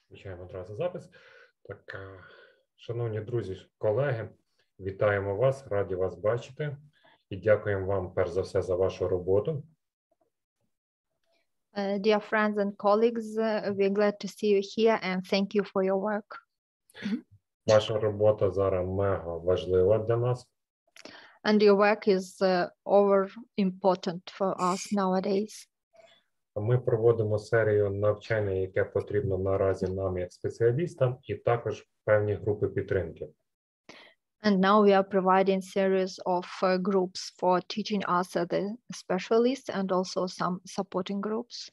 Включаємо одразу запис. Так, шановні друзі, колеги, вітаємо вас, раді вас бачити і дякуємо вам перш за все за вашу роботу. Dear friends and colleagues, we're glad to see you here and thank you for your work. Ваша робота зараз мега важлива для нас. And your work is over important for us nowadays. Ми проводимо серію навчання, яке потрібно наразі нам як спеціалістам, і також певні групи підтримки. And now we are providing series of groups for teaching us as the specialists and also some supporting groups.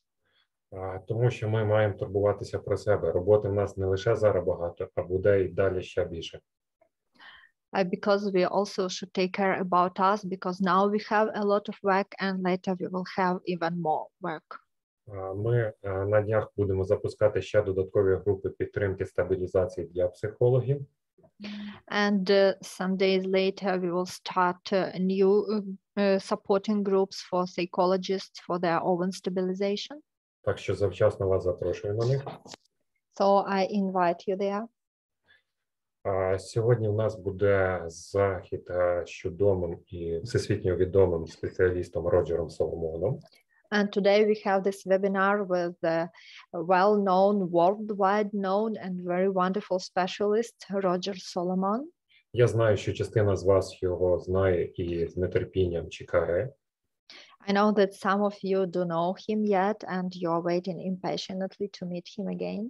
Тому що ми маємо турбуватися про себе. Роботи в нас не лише зараз багато, а буде і далі ще більше. Because we also should take care about us, because now we have a lot of work and later we will have even more work. Ми на днях будемо запускати ще додаткові групи підтримки стабілізації для психологів. And some days later we will start new supporting groups for psychologists for their own stabilization. Так що завчасно вас запрошую на них. So I invite you there. Сьогодні у нас буде захід з чудовим і всесвітньо відомим спеціалістом Роджером Соломоном. And today we have this webinar with the well-known, worldwide known and very wonderful specialist Roger Solomon. Я знаю, що частина з вас його знає і з нетерпінням чекає. I know that some of you do know him yet and you're waiting impatiently to meet him again.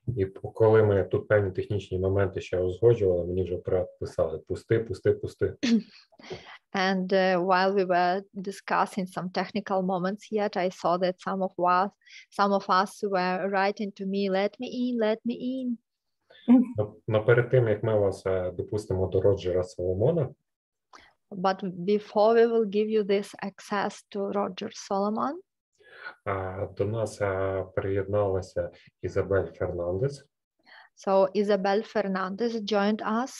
І коли ми тут певні технічні моменти ще узгоджували, мені вже писали пусти. And while we were discussing some technical moments yet, I saw that some of us were writing to me, let me in. Но перед тим, як ми вас допустимо до Роджера Соломона, But before we will give you this access to Roger Solomon, до нас приєдналася Ізабель Фернандес. So Isabel Fernandez joined us.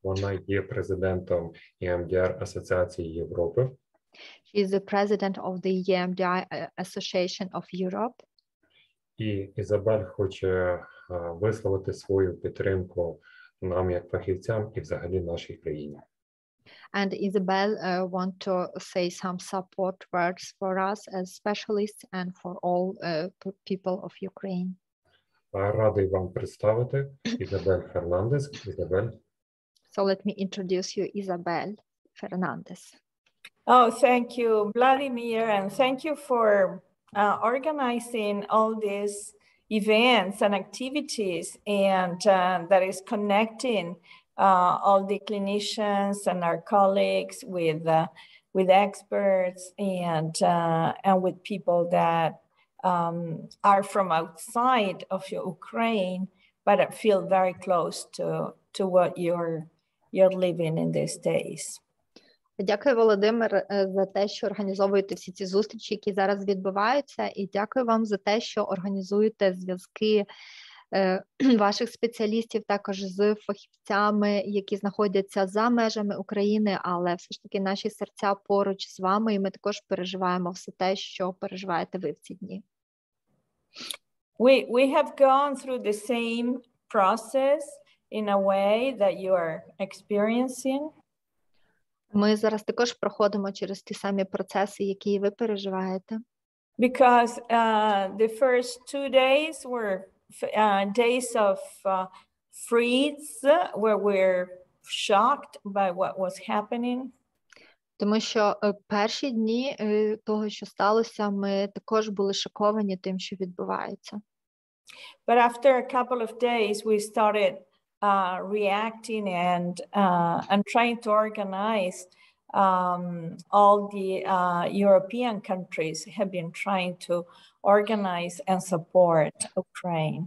Вона є президентом EMDR Асоціації Європи. She is the president of the EMDR Association of Europe. І Ізабель хоче висловити свою підтримку нам як фахівцям і взагалі нашій країні. And Isabel want to say some support words for us as specialists and for all people of Ukraine. Радий вам представити Ізабель Фернандес. Ізабель. So let me introduce you, Isabel Fernandez. Oh, thank you, Vladimir, and thank you for organizing all these events and activities, and that is connecting all the clinicians and our colleagues with experts and with people that are from outside of Ukraine, but feel very close to what you're living in these days. Дякую, Володимир, за те, що організовуєте всі ці зустрічі, які зараз відбуваються, і дякую вам за те, що організуєте зв'язки ваших спеціалістів також з фахівцями, які знаходяться за межами України, але все ж таки наші серця поруч з вами, і ми також переживаємо все те, що переживаєте ви в ці дні. We have gone through the same process in a way that you are experiencing. Ми зараз також проходимо через ті самі процеси, які ви переживаєте. Because the first 2 days were days of freeze, where we're shocked by what was happening. Тому що перші дні того, що сталося, ми також були шоковані тим, що відбувається. But after a couple of days, we started reacting and trying to organize. All the European countries have been trying to organize and support Ukraine.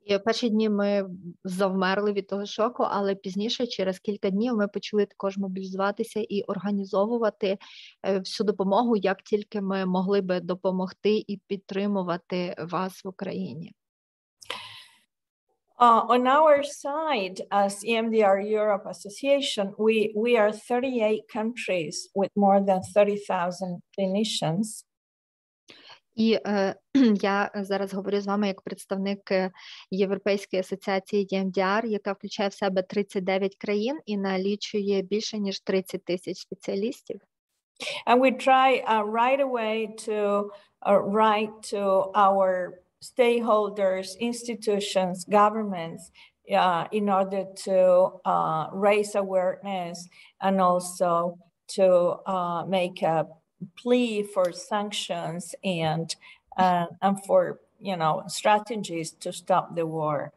І перші дні ми завмерли від того шоку, але пізніше, через кілька днів, ми почали також мобілізуватися і організовувати всю допомогу, як тільки ми могли би допомогти і підтримувати вас в Україні. On our side, as EMDR Europe Association, we are 38 countries with more than 30,000 clinicians. І я зараз говорю з вами як представник Європейської асоціації EMDR, яка включає в себе 39 країн і налічує більше ніж 30 тисяч спеціалістів. And we try right away to write to our stakeholders, institutions, governments, in order to raise awareness and also to make a plea for sanctions and for, strategies to stop the war.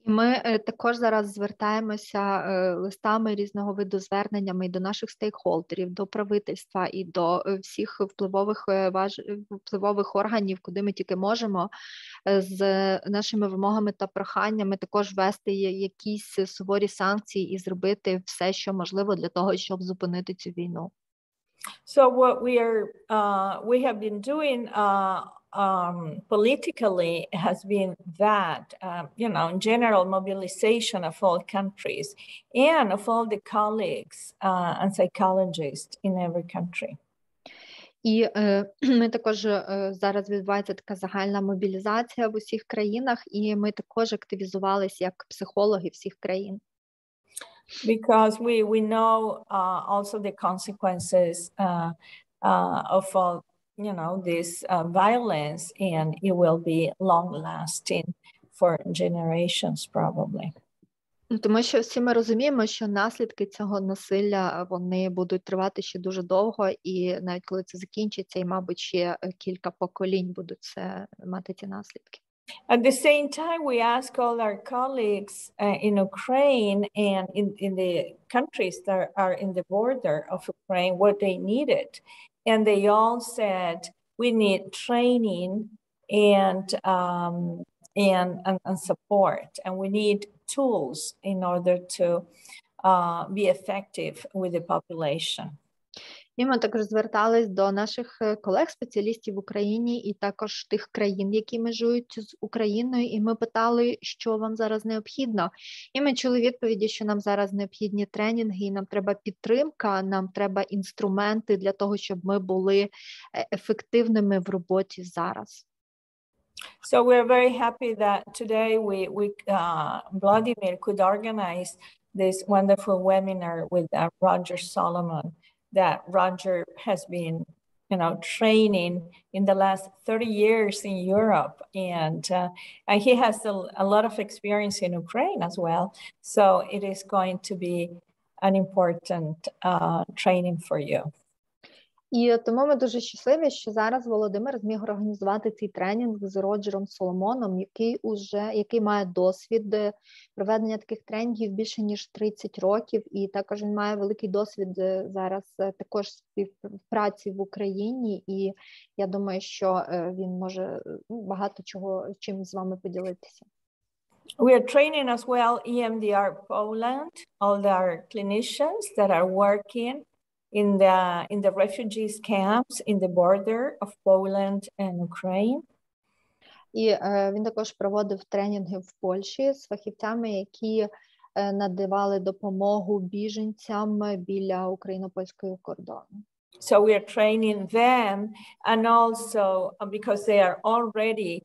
І ми також зараз звертаємося листами різного виду зверненнями і до наших стейкхолдерів, до правительства і до всіх впливових органів, куди ми тільки можемо, з нашими вимогами та проханнями також ввести якісь суворі санкції і зробити все, що можливо для того, щоб зупинити цю війну. So what we have been doing politically has been that, general mobilization of all countries and of all the colleagues and psychologists in every country. І ми також зараз відбувається така загальна мобілізація в усіх країнах, і ми також активізувалися як психологи всіх країн. Because we know also the consequences of all, this violence, and it will be long-lasting for generations probably. Тому що всі ми розуміємо, що наслідки цього насилля, вони будуть тривати ще дуже довго, і навіть коли це закінчиться, і, мабуть, ще кілька поколінь будуть це мати ці наслідки. At the same time, we ask all our colleagues in Ukraine and in the countries that are in the border of Ukraine what they needed. And they all said, we need training and support, and we need tools in order to be effective with the population. І ми також звертались до наших колег-спеціалістів в Україні і також тих країн, які межують з Україною, і ми питали, що вам зараз необхідно. І ми чули відповіді, що нам зараз необхідні тренінги, нам треба підтримка, нам треба інструменти для того, щоб ми були ефективними в роботі зараз. So we're very happy that today Vladimir could organize this wonderful webinar with Roger Solomon, that Roger has been, training in the last 30 years in Europe, and he has a lot of experience in Ukraine as well. So it is going to be an important training for you. І тому ми дуже щасливі, що зараз Володимир зміг організувати цей тренінг з Роджером Соломоном, який має досвід проведення таких тренінгів більше ніж 30 років, і також він має великий досвід зараз також співпраці в Україні, і я думаю, що він може багато чим з вами поділитися. We are training as well EMDR Poland, all our clinicians that are working in the refugees camps in the border of Poland and Ukraine. І він також проводив тренінги в Польщі з фахівцями, які надавали допомогу біженцям біля україно-польського кордону. So we are training them, and also because they are already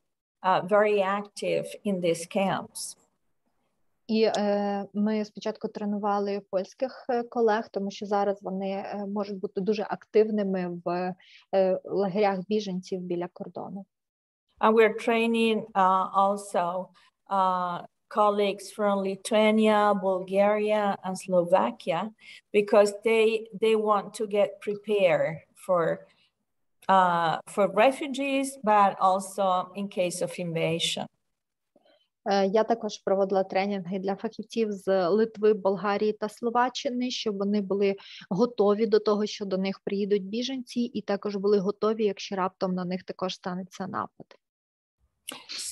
very active in these camps. І ми спочатку тренували польських колег, тому що зараз вони можуть бути дуже активними в лагерях біженців біля кордону. And we're training also colleagues from Lithuania, Bulgaria, and Slovakia, because they want to get prepared for refugees, but also in case of invasion. Я також проводила тренінги для фахівців з Литви, Болгарії та Словаччини, щоб вони були готові до того, що до них приїдуть біженці, і також були готові, якщо раптом на них також станеться напад.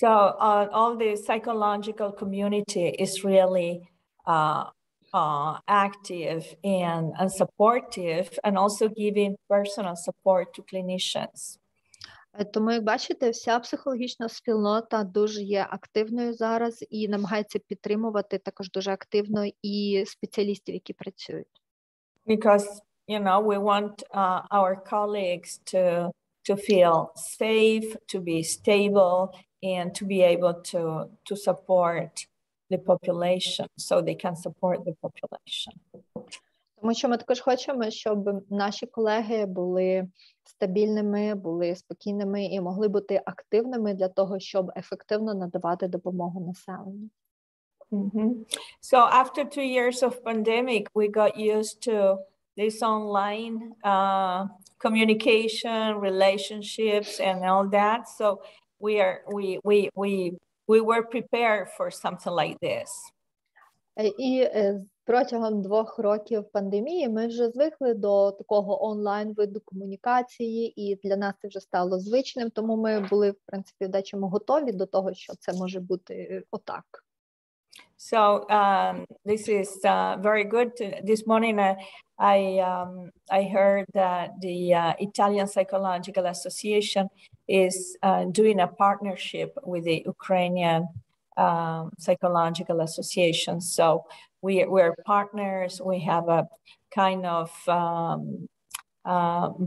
So all the psychological community is really active and supportive, and also giving personal support to clinicians. Тому, як бачите, вся психологічна спільнота дуже є активною зараз і намагається підтримувати також дуже активно і спеціалістів, які працюють. Because, we want our colleagues to feel safe, to be stable, and to be able to support the population, so they can support the population. Тому що ми також хочемо, щоб наші колеги були стабільними, були спокійними і могли бути активними для того, щоб ефективно надавати допомогу населенню. Mm-hmm. So after 2 years of pandemic, we got used to this online communication, relationships, and all that. So we were prepared for something like this. І протягом 2 років пандемії ми вже звикли до такого онлайн виду комунікації, і для нас це вже стало звичним, тому ми були, в принципі, в дечому готові до того, що це може бути отак. So this is very good. This morning I heard that the Italian Psychological Association is doing a partnership with the Ukrainian Psychological Association. So we're partners. We have a kind of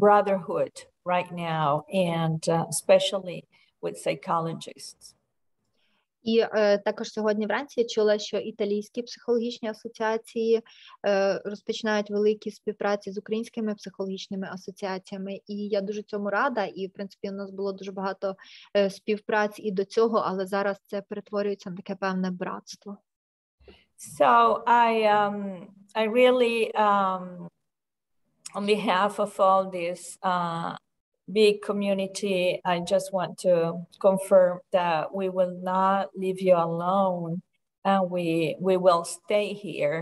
brotherhood right now, and especially with psychologists. І також сьогодні вранці я чула, що італійські психологічні асоціації розпочинають великі співпраці з українськими психологічними асоціаціями, і я дуже цьому рада, і, в принципі, у нас було дуже багато співпраць і до цього, але зараз це перетворюється на таке певне братство. So I really, on behalf of all this big community, I just want to confirm that we will not leave you alone, and we will stay here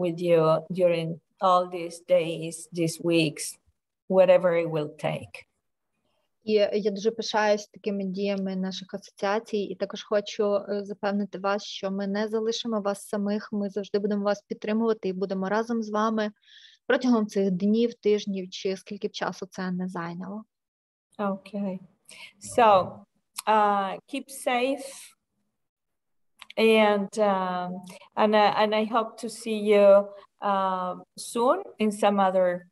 with you during all these days, these weeks, whatever it will take. І я дуже пишаюсь такими діями наших асоціацій, і також хочу запевнити вас, що ми не залишимо вас самих, ми завжди будемо вас підтримувати і будемо разом з вами протягом цих днів, тижнів, чи скільки б часу це не зайняло. Okay. So keep safe, and I hope to see you soon in some other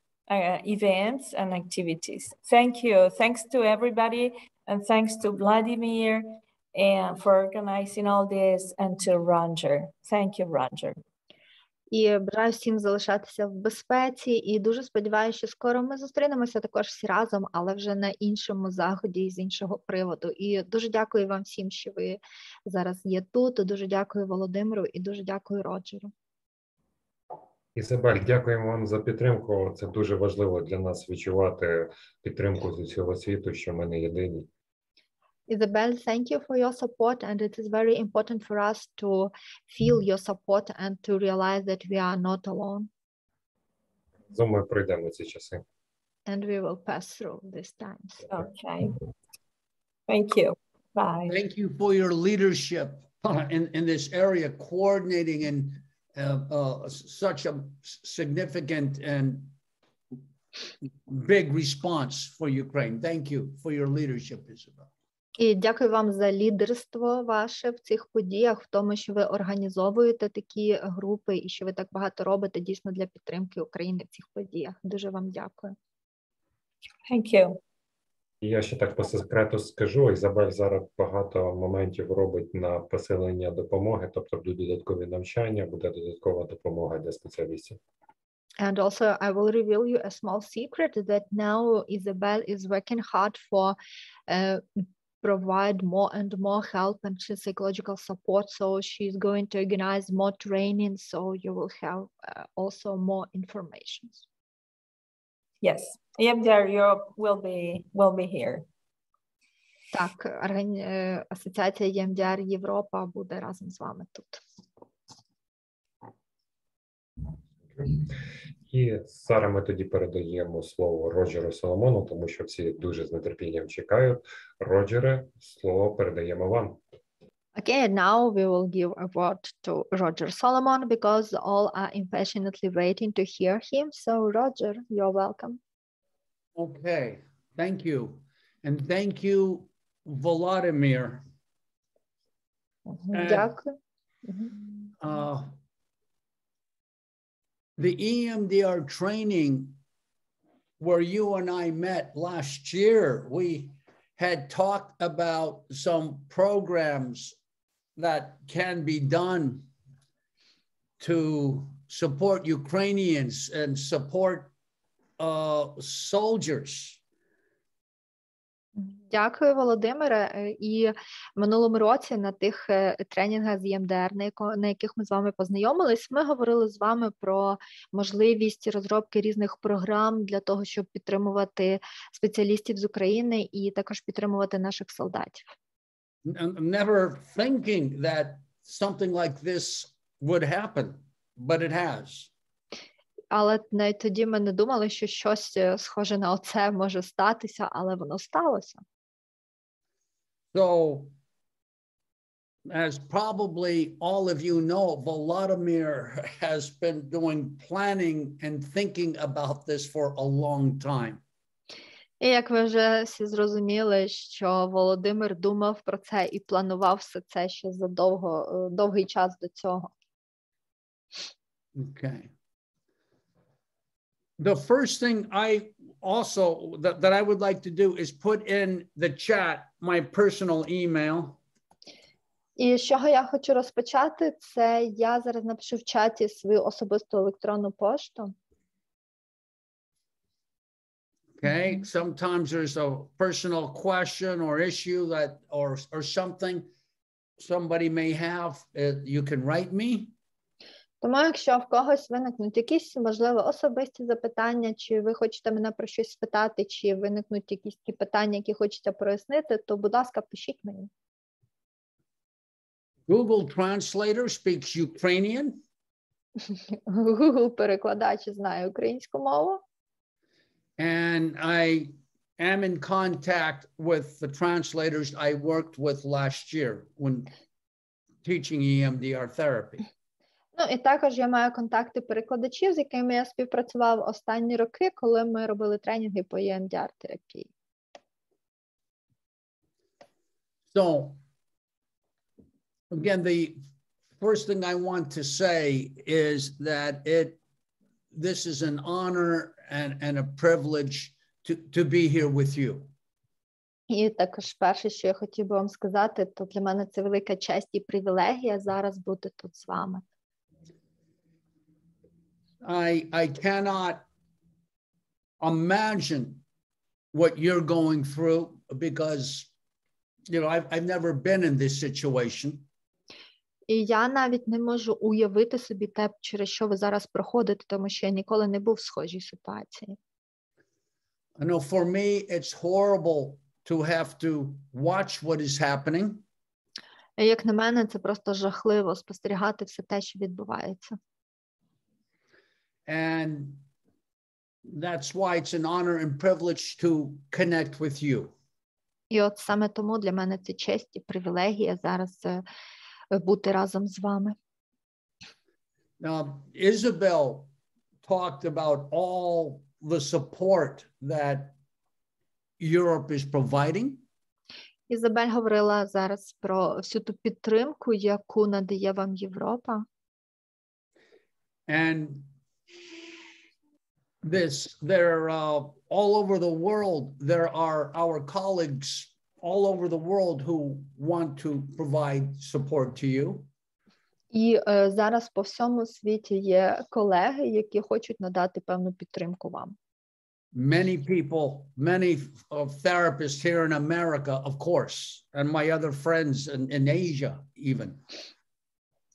events and activities. Thank you. Thanks to everybody, and thanks to Vladimir and for organizing all this, and to Roger. Thank you, Roger. І бажаю всім залишатися в безпеці, і дуже сподіваюся, що скоро ми зустрінемося також всі разом, але вже на іншому заході і з іншого приводу. І дуже дякую вам всім, що ви зараз є тут, дуже дякую Володимиру і дуже дякую Роджеру. Ізабель, дякуємо вам за підтримку. Це дуже важливо для нас відчувати підтримку з усього світу, що ми не єдині. Isabel, thank you for your support, and it is very important for us to feel your support and to realize that we are not alone. Ми пройдемо ці часи. And we will pass through these times. Okay. Thank you. Bye. Thank you for your leadership in this area, coordinating and such a significant and big response for Ukraine. Thank you for your leadership, Isabel. І дякую вам за лідерство ваше в цих подіях, в тому, що ви організовуєте такі групи і що ви так багато робите дійсно для підтримки України в цих подіях. Дуже вам дякую. Thank you. І я ще так по секрету скажу, Ізабель зараз багато моментів робить на посилення допомоги, тобто будуть додаткові навчання, буде додаткова допомога для спеціалістів. And also I will reveal you a small secret that now Isabel is working hard for provide more and more help and psychological support. So she's going to organize more training, so you will have also more information. Yes, EMDR Europe will be here. Так, асоціація EMDR Європа буде разом з вами тут. І зараз ми тоді передаємо слово Роджеру Соломону, тому що всі дуже з нетерпінням чекають. Роджере, слово передаємо вам. Okay, now we will give a word to Roger Solomon because all are impatiently waiting to hear him. So Roger, you're welcome. Okay, thank you. And thank you, Vladimir. Дякую. The EMDR training where you and I met last year, we had talked about some programs that can be done to support Ukrainians and support soldiers. Дякую, Володимире. І в минулому році на тих тренінгах з ЄМДР, на яких ми з вами познайомились, ми говорили з вами про можливість розробки різних програм для того, щоб підтримувати спеціалістів з України і також підтримувати наших солдатів. Never thinking that something like this would happen, but it has. Але навіть тоді ми не думали, що щось схоже на оце може статися, але воно сталося. So, as probably all of you know, Volodymyr has been doing planning and thinking about this for a long time. І як ви вже всі зрозуміли, що Володимир думав про це і планував все це ще за довгий час до цього. Okay. The first thing I also that I would like to do is put in the chat my personal email. І з чого я хочу розпочати, це я зараз напишу в чаті свою особисту електронну пошту. Okay, sometimes there's a personal question or issue that or something somebody may have, you can write me. Тому якщо в когось виникнуть якісь, можливо, особисті запитання, чи ви хочете мене про щось спитати, чи виникнуть якісь такі питання, які хочете прояснити, то, будь ласка, пишіть мені. Google Translator speaks Ukrainian. Google-перекладач знає українську мову. And I am in contact with the translators I worked with last year when teaching EMDR therapy. Ну, і також я маю контакти перекладачів, з якими я співпрацював останні роки, коли ми робили тренінги по EMDR-терапії. So, again, the first thing I want to say is that this is an honor and a privilege to be here with you. І також перше, що я хотів би вам сказати, то для мене це велика честь і привілегія зараз бути тут з вами. I cannot imagine what you're going through because, you know, I've never been in this situation. І я навіть не можу уявити собі те, через що ви зараз проходите, тому що я ніколи не був в схожій ситуації. I know for me it's horrible to have to watch what is happening. Як на мене, це просто жахливо спостерігати все те, що відбувається. And that's why it's an honor and privilege to connect with you. І от саме тому для мене це честь і привілегія зараз бути разом з вами. Isabel talked about all the support that Europe is providing. Ізабель говорила зараз про всю ту підтримку, яку надає вам Європа. And there all over the world, there are our colleagues all over the world who want to provide support to you. І зараз по всьому світі є колеги, які хочуть надати певну підтримку вам. Many people, many therapists here in America, of course, and my other friends in Asia even.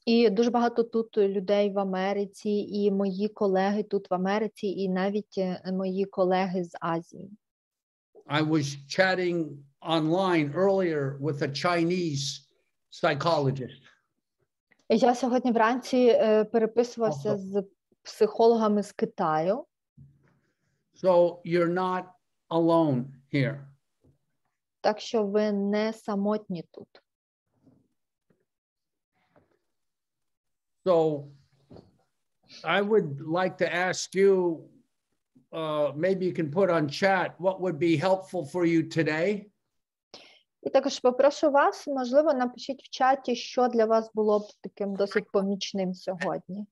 І дуже багато тут людей в Америці, і мої колеги тут в Америці, і навіть мої колеги з Азії. I was chatting online earlier with a Chinese psychologist. Я сьогодні вранці переписувався з психологами з Китаю. So you're not alone here. Так що ви не самотні тут. So I would like to ask you, maybe you can put on chat, what would be helpful for you today? І також попрошу вас, можливо, напишіть в чаті, що для вас було б таким досить помічним сьогодні.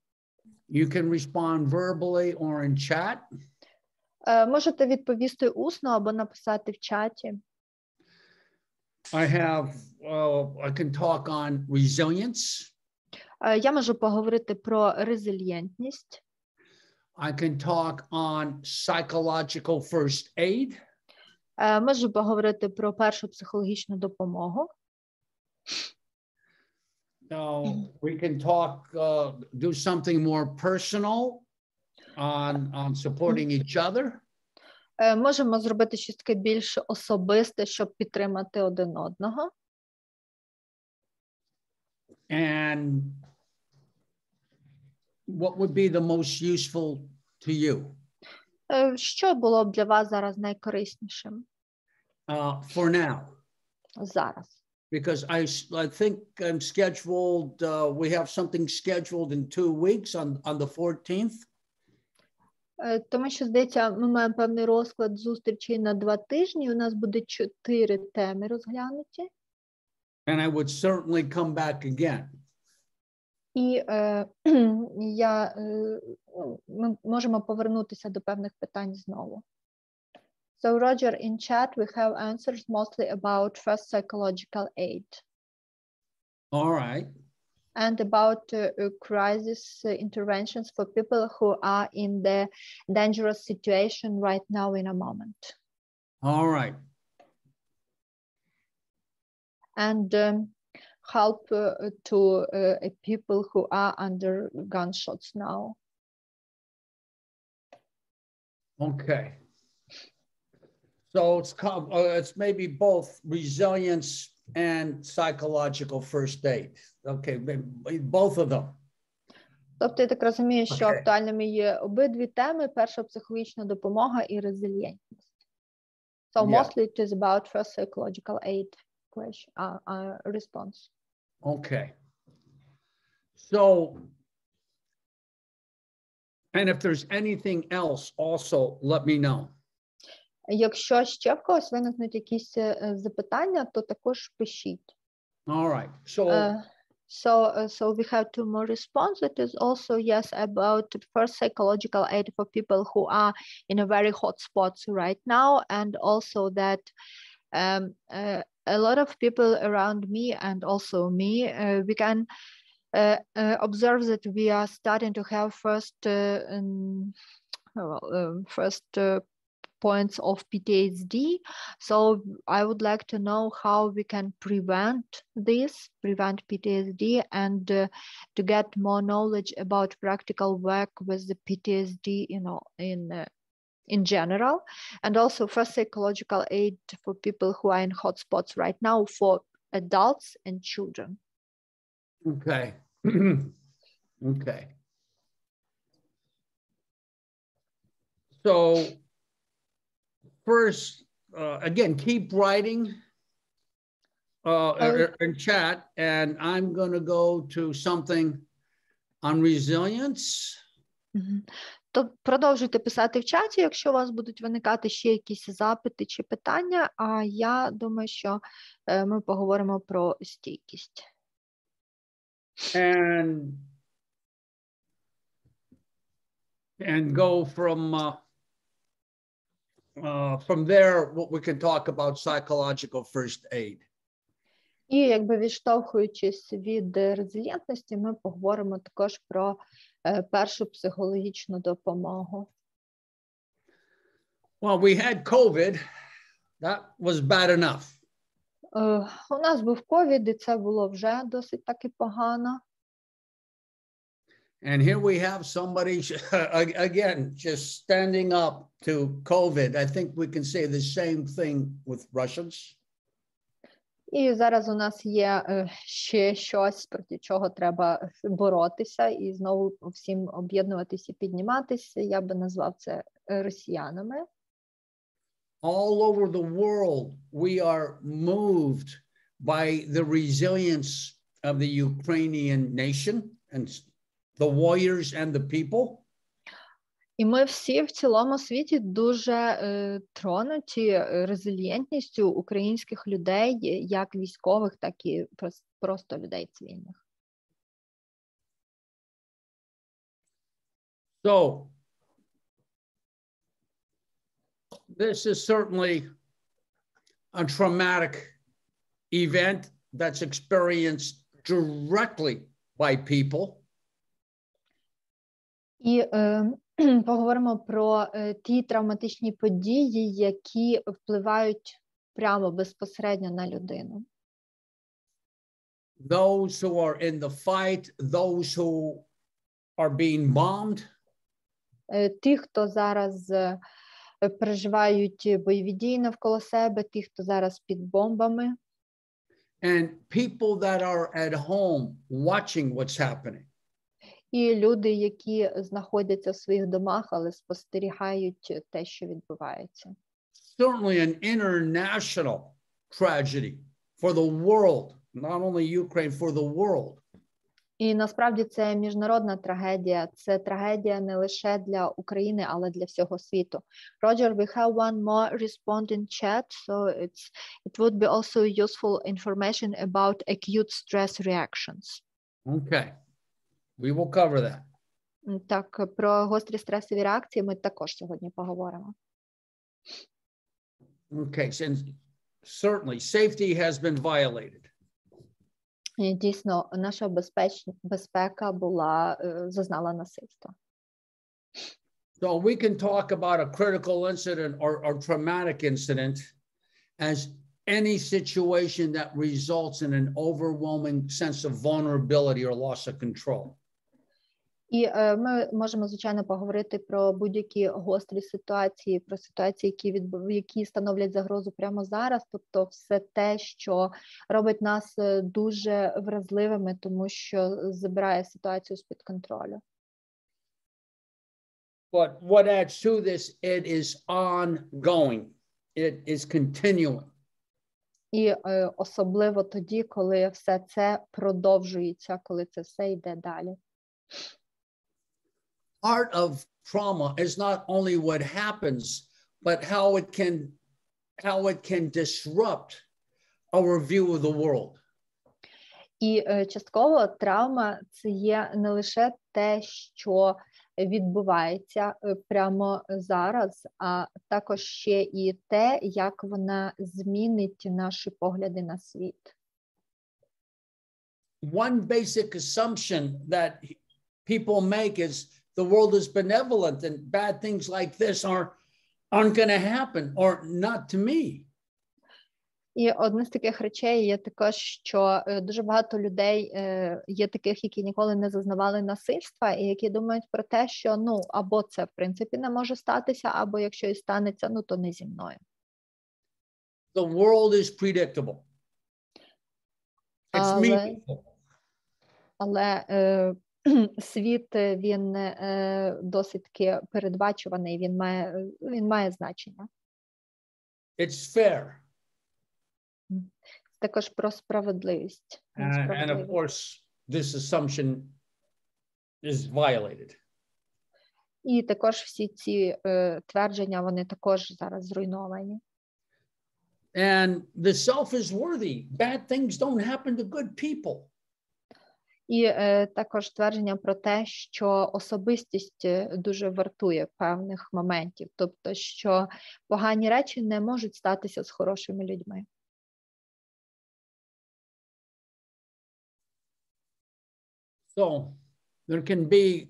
You can respond verbally or in chat. Можете відповісти усно або написати в чаті. I can talk on resilience. Я можу поговорити про резильєнтність. I can talk on psychological first aid. Можу поговорити про першу психологічну допомогу. We can talk, do something more personal on supporting each other. Можемо зробити щось таке більш особисте, щоб підтримати один одного. And what would be the most useful to you? Що було б для вас зараз найкориснішим? For now. Зараз. Because I think I'm scheduled, we have something scheduled in 2 weeks on the 14th. Тому що, здається, ми маємо певний розклад зустрічей на 2 тижні. У нас буде 4 теми розглянуті. And I would certainly come back again. І ми можемо повернутися до певних питань знову. So, Roger, in chat we have answers mostly about first psychological aid. All right. And about crisis interventions for people who are in the dangerous situation right now in a moment. All right. And help to people who are under gunshots now. Okay. So it's maybe both resilience and psychological first aid. Okay, both of them. Тобто я так розумію, що актуальними є обидві теми: перша психологічна допомога і резильєнтність. So mostly it is about first psychological aid question, response. Okay. So, and if there's anything else, also let me know. Якщо ще в когось виникнуть якісь запитання, то також пишіть. All right. So we have 2 more responses. It is also, yes, about first psychological aid for people who are in a very hot spots right now, and also that a lot of people around me and also me, we can observe that we are starting to have first points of PTSD. So I would like to know how we can prevent PTSD, and to get more knowledge about practical work with the PTSD, in general, and also for psychological aid for people who are in hotspots right now for adults and children. Okay. Okay. So first, again, keep writing in chat, and I'm going to go to something on resilience. То продовжуйте писати в чаті, якщо у вас будуть виникати ще якісь запити чи питання, а я думаю, що ми поговоримо про стійкість. And go from there, what we can talk about psychological first aid. І якби відштовхуючись від резильєнтності, ми поговоримо також про першу психологічну допомогу. Well, we had COVID. That was bad enough. У нас був ковід, і це було вже досить таки погано. And here we have somebody, again, just standing up to COVID. I think we can say the same thing with Russians. І зараз у нас є ще щось, проти чого треба боротися, і знову всім об'єднуватися і підніматися. Я би назвав це росіянами. All over the world, we are moved by the resilience of the Ukrainian nation and the warriors and the people. І ми всі в цілому світі дуже тронуті резильєнтністю українських людей, як військових, так і просто людей цивільних. So, This is certainly a traumatic event that's experienced directly by people. І поговоримо про ті травматичні події, які впливають прямо безпосередньо на людину. Those who are in the fight, those who are being bombed. Ті, хто зараз переживають бойові дії навколо себе, ті, хто зараз під бомбами. And people that are at home watching what's happening. І люди, які знаходяться в своїх домах, але спостерігають те, що відбувається. Certainly an international tragedy for the world, not only Ukraine, for the world. І насправді це міжнародна трагедія. Це трагедія не лише для України, але для всього світу. Roger, we have one more responding chat, so it would be also useful information about acute stress reactions. Okay, we will cover that. Так, про гострі стресові реакції ми також сьогодні поговоримо. Okay, and certainly safety has been violated. І дійсно, наша безпека була, зазнала насильства. So we can talk about a critical incident or traumatic incident as any situation that results in an overwhelming sense of vulnerability or loss of control. І ми можемо, звичайно, поговорити про будь-які гострі ситуації, про ситуації, які становлять загрозу прямо зараз, тобто все те, що робить нас дуже вразливими, тому що забирає ситуацію з-під контролю. But what adds to this, it is ongoing. It is continuing. І особливо тоді, коли все це продовжується, коли це все йде далі. Part of trauma is not only what happens, but how it can disrupt our view of the world. І частково травма – це є не лише те, що відбувається прямо зараз, а також ще і те, як вона змінить наші погляди на світ. One basic assumption that people make is the world is benevolent and bad things like this aren't going to happen, or not to me. І одне з таких речей є також, що дуже багато людей є таких, які ніколи не зазнавали насильства, і які думають про те, що, ну, або це, в принципі, не може статися, або якщо і станеться, ну, то не зі мною. The world is predictable. It's meaningful. Але світ, він досить таки передбачуваний, він має значення. It's fair. Також про справедливість. And of course, this assumption is violated. І також всі ці твердження, вони також зараз зруйновані. And the self is worthy. Bad things don't happen to good people. І також твердження про те, що особистість дуже вартує певних моментів, тобто, що погані речі не можуть статися з хорошими людьми. So there can be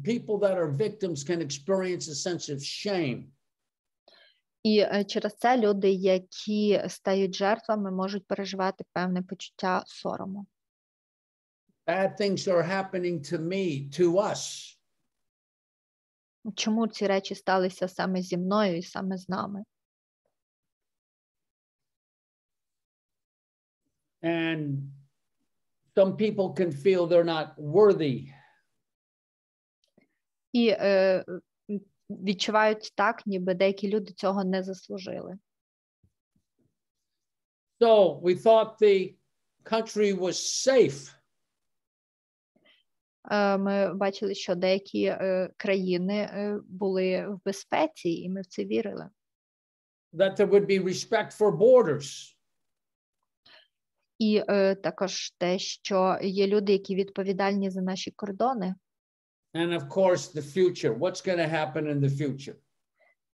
people that are victims can experience a sense of shame. І через це люди, які стають жертвами, можуть переживати певне почуття сорому. Bad things are happening to me, to us. Чому ці речі сталися саме зі мною і саме з нами? And some people can feel they're not worthy. І відчувають так, ніби деякі люди цього не заслужили. So we thought the country was safe. Ми бачили, що деякі країни були в безпеці, і ми в це вірили. That there would be respect for borders. І також те, що є люди, які відповідальні за наші кордони. And of course, the future. What's going to happen in the future?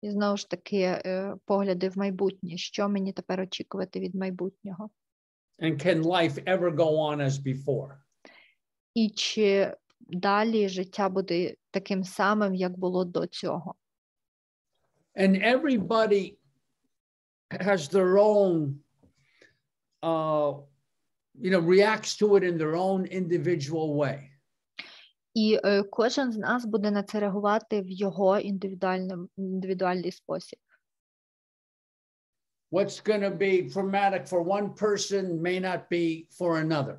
І знову ж таки погляди в майбутнє. Що мені тепер очікувати від майбутнього? And can life ever go on as before? І чи далі життя буде таким самим, як було до цього? And everybody has their own, reacts to it in their own individual way. І кожен з нас буде на це реагувати в його індивідуальний спосіб. What's going to be traumatic for one person may not be for another.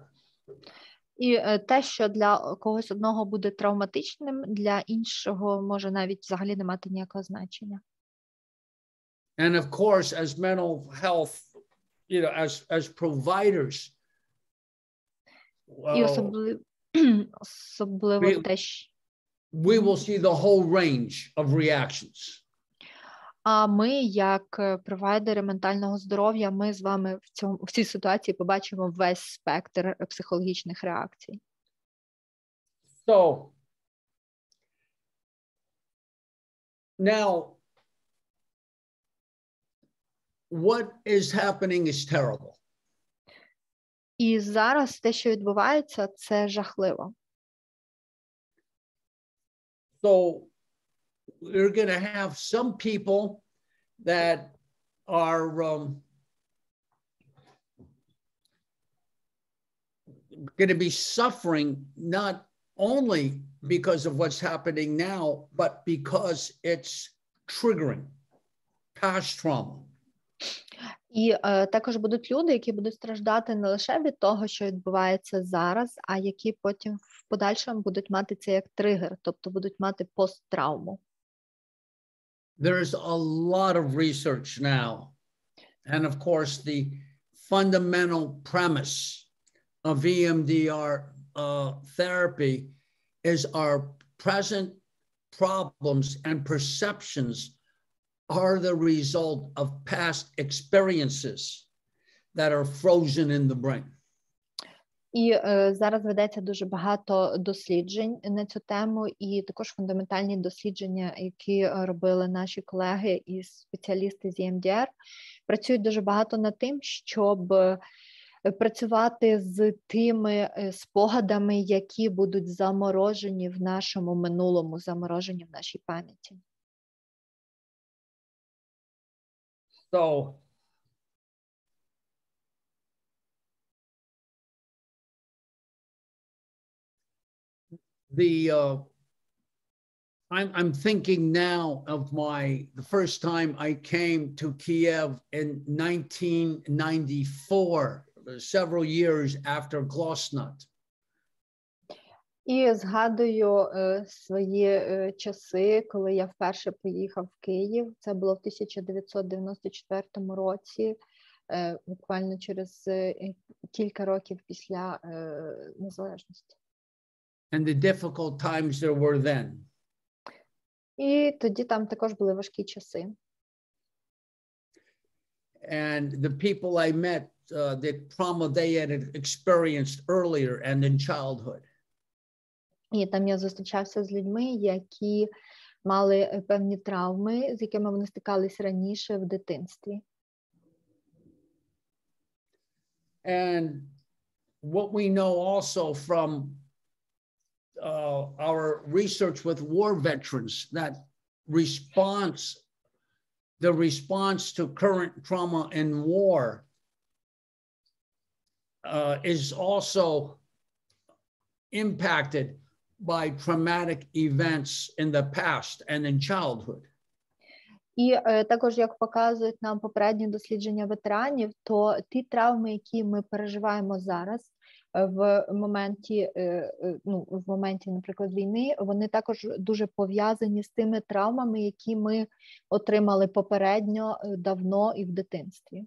І те, що для когось одного буде травматичним, для іншого може навіть взагалі не мати ніякого значення. And of course, as mental health, as providers, І особливо те, що we will see the whole range of reactions. А ми, як провайдери ментального здоров'я, ми з вами в цій ситуації побачимо весь спектр психологічних реакцій. So, now, what is happening is terrible. І зараз те, що відбувається, це жахливо. So, we're going to have some people that are going to be suffering not only because of what's happening now, but because it's triggering past trauma. І також будуть люди, які будуть страждати не лише від того, що відбувається зараз, а які потім в подальшому будуть мати це як тригер, тобто будуть мати посттравму. There's a lot of research now. And of course, the fundamental premise of EMDR therapy is our present problems and perceptions are the result of past experiences that are frozen in the brain. І зараз ведеться дуже багато досліджень на цю тему, і також фундаментальні дослідження, які робили наші колеги і спеціалісти з EMDR, працюють дуже багато над тим, щоб працювати з тими спогадами, які будуть заморожені в нашому минулому, заморожені в нашій пам'яті. So, I'm thinking now of the first time I came to Kiev in 1994, several years after Glasnost. І згадую свої часи, коли я вперше поїхав в Київ. Це було в 1994 році, буквально через кілька років після незалежності. And the difficult times there were then. І тоді там також були важкі часи. And the people I met, the trauma they had experienced earlier and in childhood. І там я зустрічався з людьми, які мали певні травми, з якими вони стикались раніше в дитинстві. And what we know also from our research with war veterans, that the response to current trauma in war is also impacted by traumatic events in the past and in childhood. І також, як показують нам попередні дослідження ветеранів, то ті травми, які ми переживаємо зараз, в моменті, наприклад, війни, вони також дуже пов'язані з тими травмами, які ми отримали попередньо, давно і в дитинстві.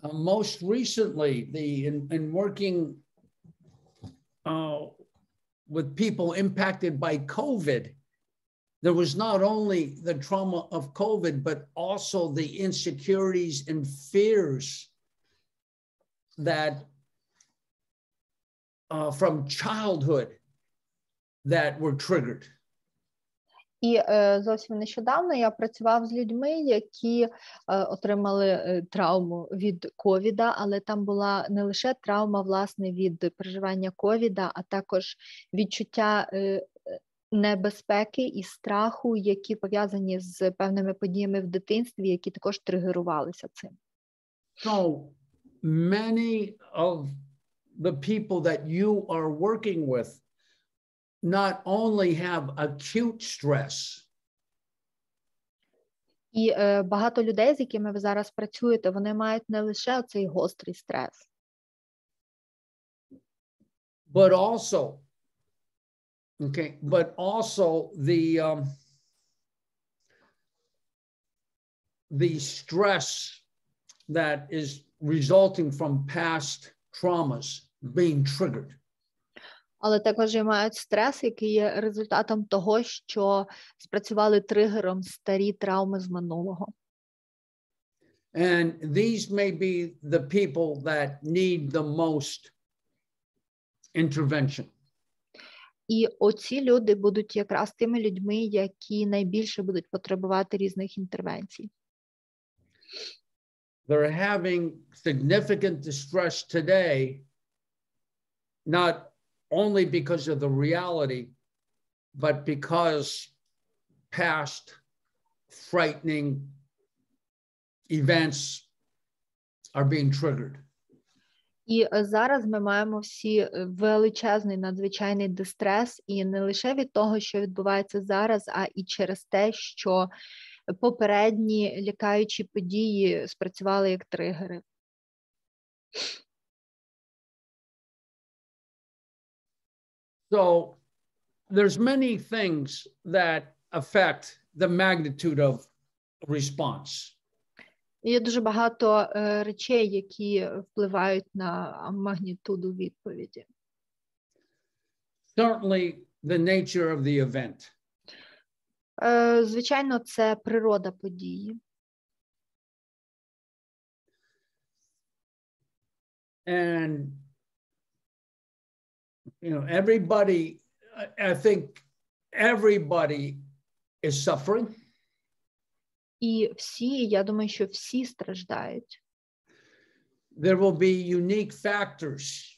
Most recently, in working with people impacted by COVID, there was not only the trauma of COVID, but also the insecurities and fears that from childhood that were triggered. І зовсім нещодавно я працював з людьми, які отримали травму від ковіда, але там була не лише травма, власне, від переживання ковіда, а також відчуття небезпеки і страху, які пов'язані з певними подіями в дитинстві, які також тригерувалися цим. So many of the people that you are working with not only have acute stress, І багато людей, з якими ви зараз працюєте, вони мають не лише цей гострий стрес, but also the stress that is resulting from past traumas being triggered. але також і мають стрес, який є результатом того, що спрацювали тригером старі травми з минулого. And these may be the people that need the most intervention. І оці люди будуть якраз тими людьми, які найбільше будуть потребувати різних інтервенцій. They're having significant distress today, not only because of the reality, but because past frightening events are being triggered. І зараз ми маємо всі величезний надзвичайний дистрес, і не лише від того, що відбувається зараз, а і через те, що попередні лякаючі події спрацювали як тригери. So there's many things that affect the magnitude of response. Є дуже багато речей, які впливають на магнітуду відповіді. Certainly the nature of the event. Звичайно, це природа події. And everybody, I think everybody is suffering. І всі, я думаю, що всі страждають. There will be unique factors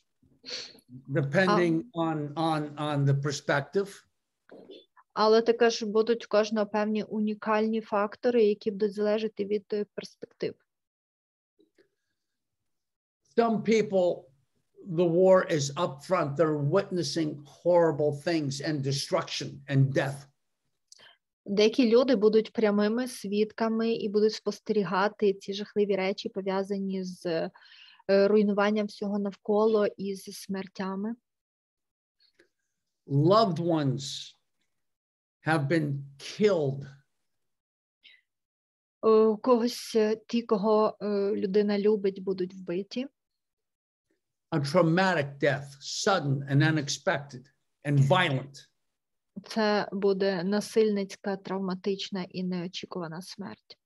depending on the perspective. Але також будуть у кожного певні унікальні фактори, які будуть залежати від перспектив. Some people, the war is up front. They're witnessing horrible things and destruction and death. Деякі люди будуть прямими свідками і будуть спостерігати ці жахливі речі, пов'язані з руйнуванням всього навколо і зі смертями. Loved ones have been killed. У когось ті, кого людина любить, будуть вбиті. A traumatic death, sudden and unexpected and violent. Це буде насильницька, травматична і неочікувана смерть.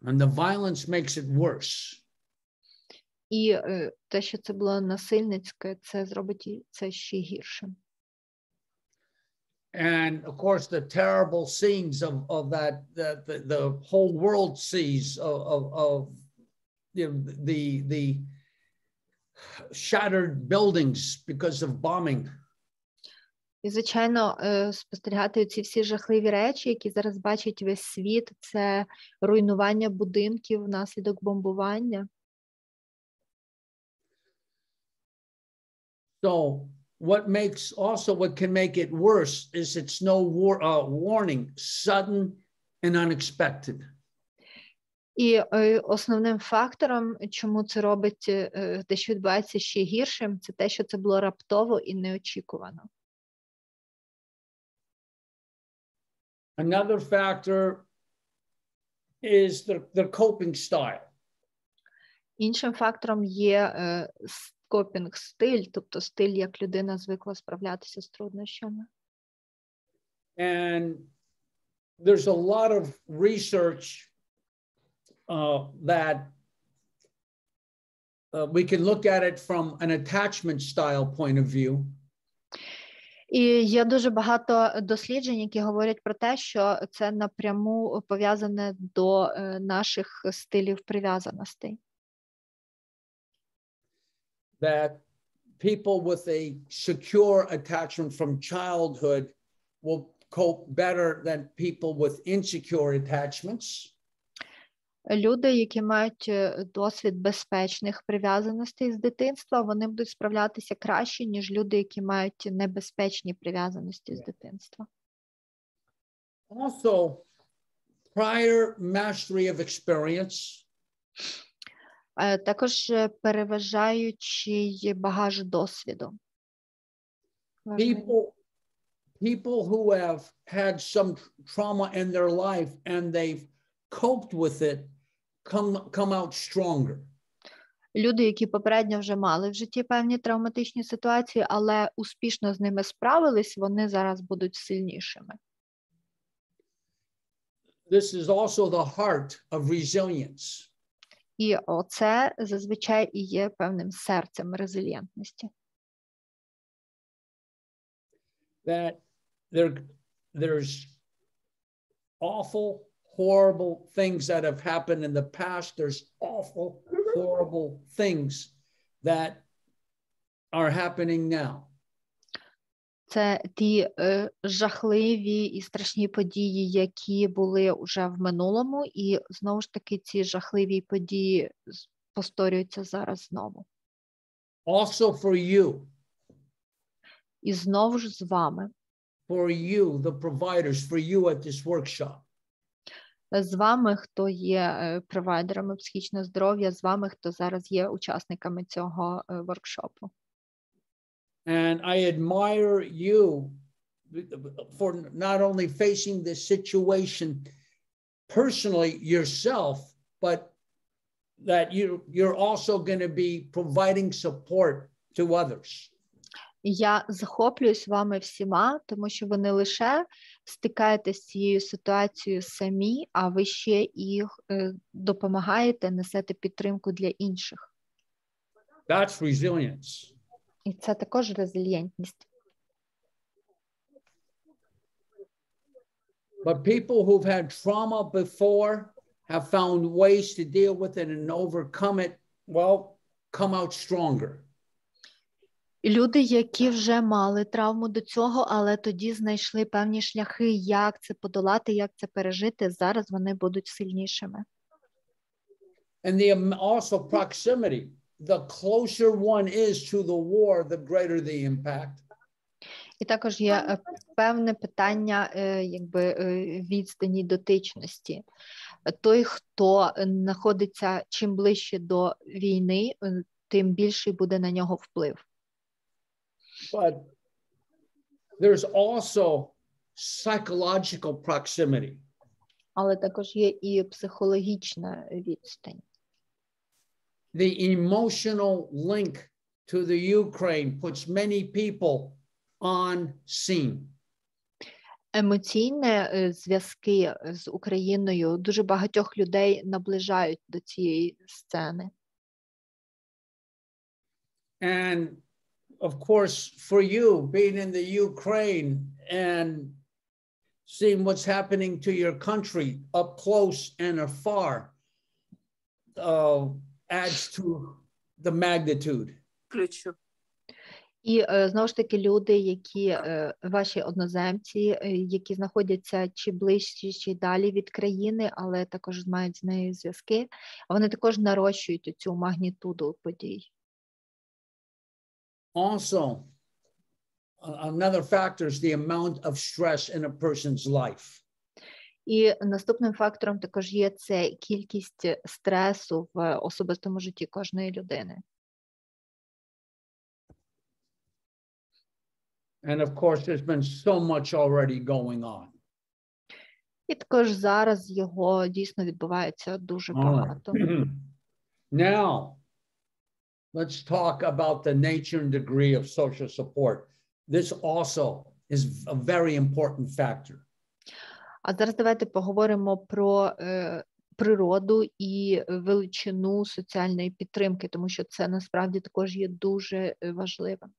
And the violence makes it worse. І те, що це було насильницьке, це зробить це ще гіршим. And of course, the terrible scenes of that the whole world sees of the shattered buildings because of bombing. І, звичайно, спостерігати ці всі жахливі речі, які зараз бачить весь світ, це руйнування будинків внаслідок бомбування. So what can make it worse is it's no warning, sudden and unexpected. І основним фактором, чому це робить те, що відбувається ще гіршим, це те, що це було раптово і неочікувано. Another factor is the coping style. Іншим фактором є копінг-стиль, тобто стиль, як людина звикла справлятися з труднощами. And there's a lot of research that we can look at it from an attachment style point of view. І є дуже багато досліджень, які говорять про те, що це напряму пов'язане до наших стилів прив'язаностей. That people with a secure attachment from childhood will cope better than people with insecure attachments. Люди, які мають досвід безпечних прив'язаностей з дитинства, вони будуть справлятися краще, ніж люди, які мають небезпечні прив'язаності з дитинства. Also, prior mastery of experience. Також переважаючий багаж досвіду. People who have had some trauma in their life and they've coped with it come out stronger. Люди, які попередньо вже мали в житті певні травматичні ситуації, але успішно з ними справились, вони зараз будуть сильнішими. This is also the heart of resilience. І оце зазвичай і є певним серцем резильєнтності. That there's awful, horrible things that have happened in the past. There's awful, horrible things that are happening now. Це ті жахливі і страшні події, які були вже в минулому, і знову ж таки ці жахливі події повторюються зараз знову. Also for you. І знову ж з вами. For you, the providers, for you at this workshop. З вами, хто є провайдерами психічного здоров'я, з вами, хто зараз є учасниками цього воркшопу. And I admire you for not only facing this situation personally yourself, but that you're also going to be providing support to others. Я захоплююсь вами всіма, тому що ви не лише стикаєтеся з цією ситуацією самі, а ви ще і допомагаєте, несете підтримку для інших. That's resilience. І це також резильєнтність. But people who've had trauma before have found ways to deal with it and overcome it, well, come out stronger. Люди, які вже мали травму до цього, але тоді знайшли певні шляхи, як це подолати, як це пережити, зараз вони будуть сильнішими. And also proximity. The closer one is to the war, the greater the impact. І також є певне питання відстані дотичності. Той, хто знаходиться чим ближче до війни, тим більший буде на нього вплив. But there's also psychological proximity. Але також є і психологічна відстань. The emotional link to the Ukraine puts many people on scene. Емоційні зв'язки з Україною дуже багатьох людей наближають до цієї сцени. And of course, for you being in the Ukraine and seeing what's happening to your country up close and afar adds to the magnitude. І знову ж таки люди, які ваші одноземці, які знаходяться чи ближче, чи далі від країни, але також мають з нею зв'язки, вони також нарощують цю магнітуду подій. Also, another factor is the amount of stress in a person's life. І наступним фактором також є це кількість стресу в особистому житті кожної людини. And of course, there's been so much already going on. І також зараз його дійсно відбувається дуже багато. Now, let's talk about the nature and degree of social support. This also is a very important factor. А зараз давайте поговоримо про природу і величину соціальної підтримки, тому що це насправді також є дуже важливим.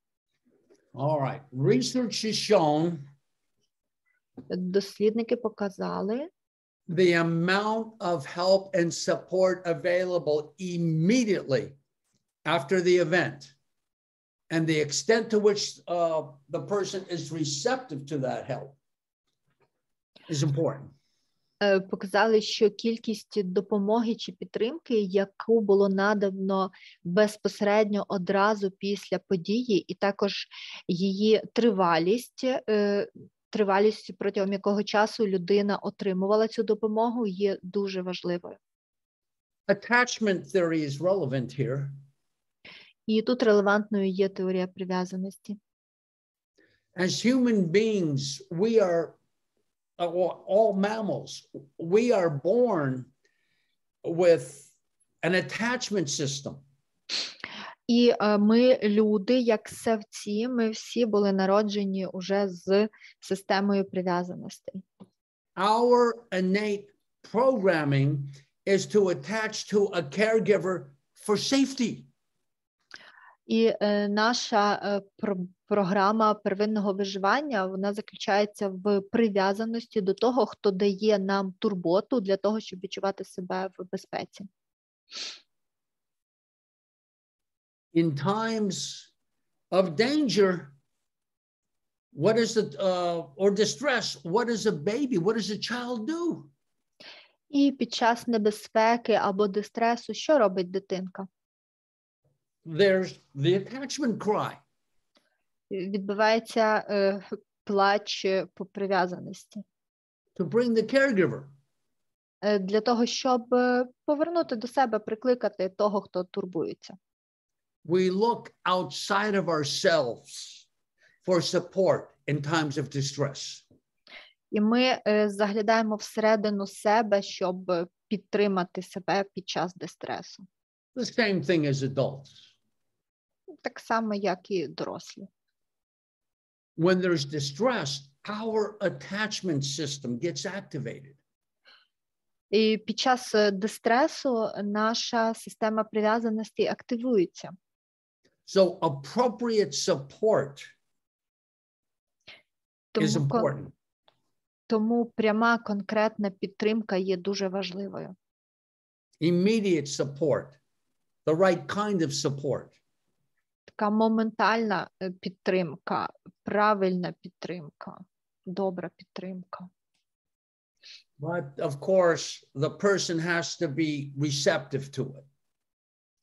All right. Research has shown Дослідники показали, the amount of help and support available immediately after the event and the extent to which the person is receptive to that help is important. показали, що кількість допомоги чи підтримки, яку було надано безпосередньо одразу після події, і також її тривалість, протягом якого часу людина отримувала цю допомогу, є дуже важливою. Attachment theory is relevant here. І тут релевантною є теорія прив'язаності. As human beings, we are all mammals. We are born with an attachment system. І ми, люди, як савці, ми всі були народжені уже з системою прив'язаностей. Our innate programming is to attach to a caregiver for safety. І наша програма первинного виживання, вона заключається в прив'язаності до того, хто дає нам турботу для того, щоб відчувати себе в безпеці. In times of danger, what is the or distress? What does a baby? What does a child do? І під час небезпеки або дистресу що робить дитинка? There's the attachment cry. Відбувається плач по прив'язаності. To bring the caregiver. Для того, щоб повернути до себе, прикликати того, хто турбується. We look outside of ourselves for support in times of distress. І ми заглядаємо всередину себе, щоб підтримати себе під час дистресу. The same thing as adults. Так само, як і дорослі. When there's distress, our attachment system gets activated. І під час дистресу наша система прив'язаності активується. So appropriate support is important. Тому пряма конкретна підтримка є дуже важливою. Immediate support, the right kind of support. Така моментальна підтримка, правильна підтримка, добра підтримка. But of course, the person has to be receptive to it.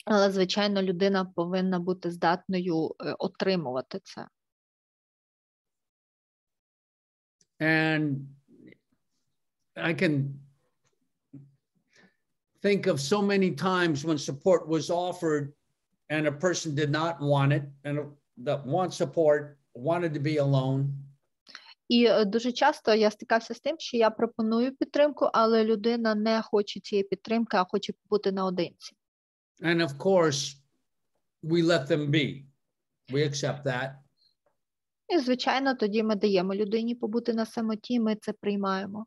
Але, звичайно, людина повинна бути здатною отримувати це. And I can think of so many times when support was offered and a person did not want it, and that want support wanted to be alone. І дуже часто я стикався з тим, що я пропоную підтримку, але людина не хоче цієї підтримки, а хоче бути наодинці. And of course, we let them be. We accept that. І, звичайно, тоді ми даємо людині побути на самоті, ми це приймаємо.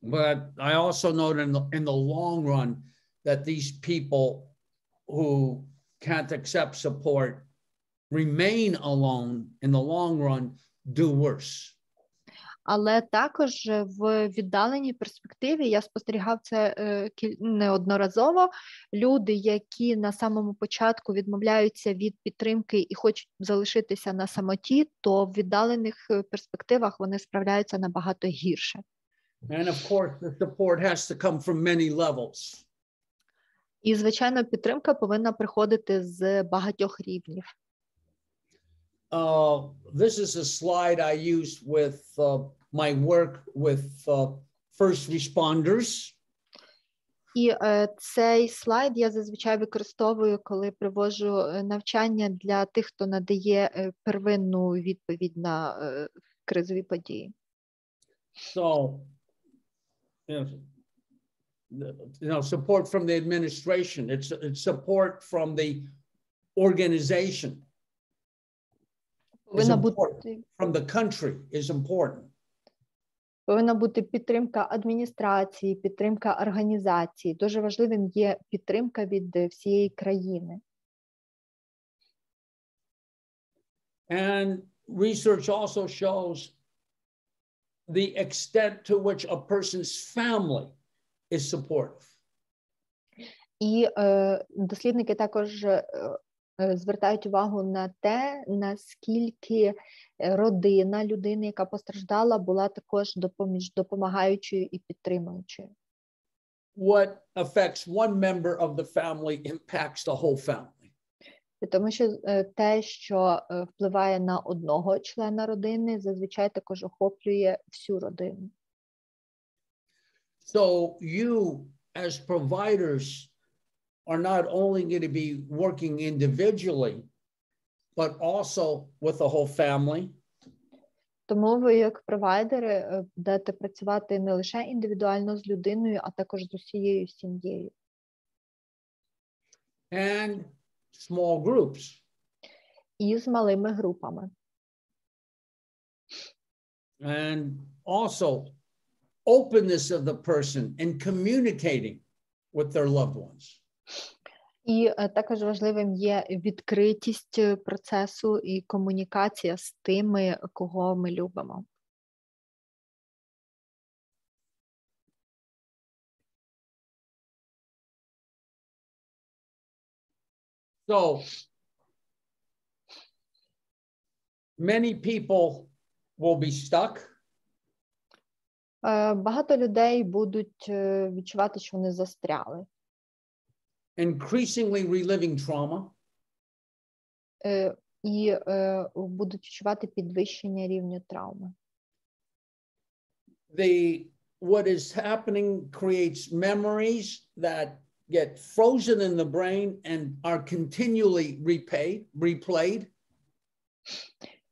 But I also note in the long run that these people who can't accept support remain alone in the long run do worse. Але також в віддаленій перспективі я спостерігав це неодноразово. Люди, які на самому початку відмовляються від підтримки і хочуть залишитися на самоті, то в віддалених перспективах вони справляються набагато гірше. And of course, the support has to come from many levels. І, звичайно, підтримка повинна приходити з багатьох рівнів. This is a slide I use with my work with first responders. І цей слайд я зазвичай використовую, коли проводжу навчання для тих, хто надає первинну відповідь на кризові події. So, support from the administration, it's support from the organization. From the country is important. Повинна бути підтримка адміністрації, підтримка організації. Дуже важливим є підтримка від всієї країни. And research also shows the extent to which a person's family is supportive. І дослідники також звертають увагу на те, наскільки родина людини, яка постраждала, була також допомагаючою і підтримуючою. What affects one member of the family impacts the whole family. Тому що те, що впливає на одного члена родини, зазвичай також охоплює всю родину. So you, as providers, are not only going to be working individually, but also with the whole family. Тому ви, як провайдери, будете працювати не лише індивідуально з людиною, а також з усією сім'єю. And small groups. І з малими групами. And also openness of the person in communicating with their loved ones. І також важливим є відкритість процесу і комунікація з тими, кого ми любимо. So many people will be stuck. Багато людей будуть відчувати, що вони застряли. Increasingly reliving trauma. І будуть відчувати підвищення рівня травми. What is happening creates memories that get frozen in the brain and are continually replayed.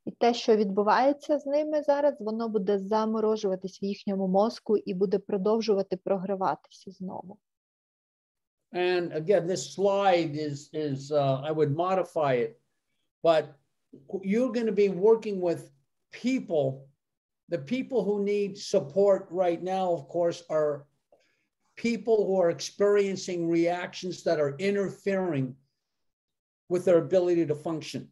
І те, що відбувається з ними зараз, воно буде заморожуватись в їхньому мозку і буде продовжувати програватися знову. And again, this slide is I would modify it, but you're going to be working with people. The people who need support right now, of course, are people who are experiencing reactions that are interfering with their ability to function.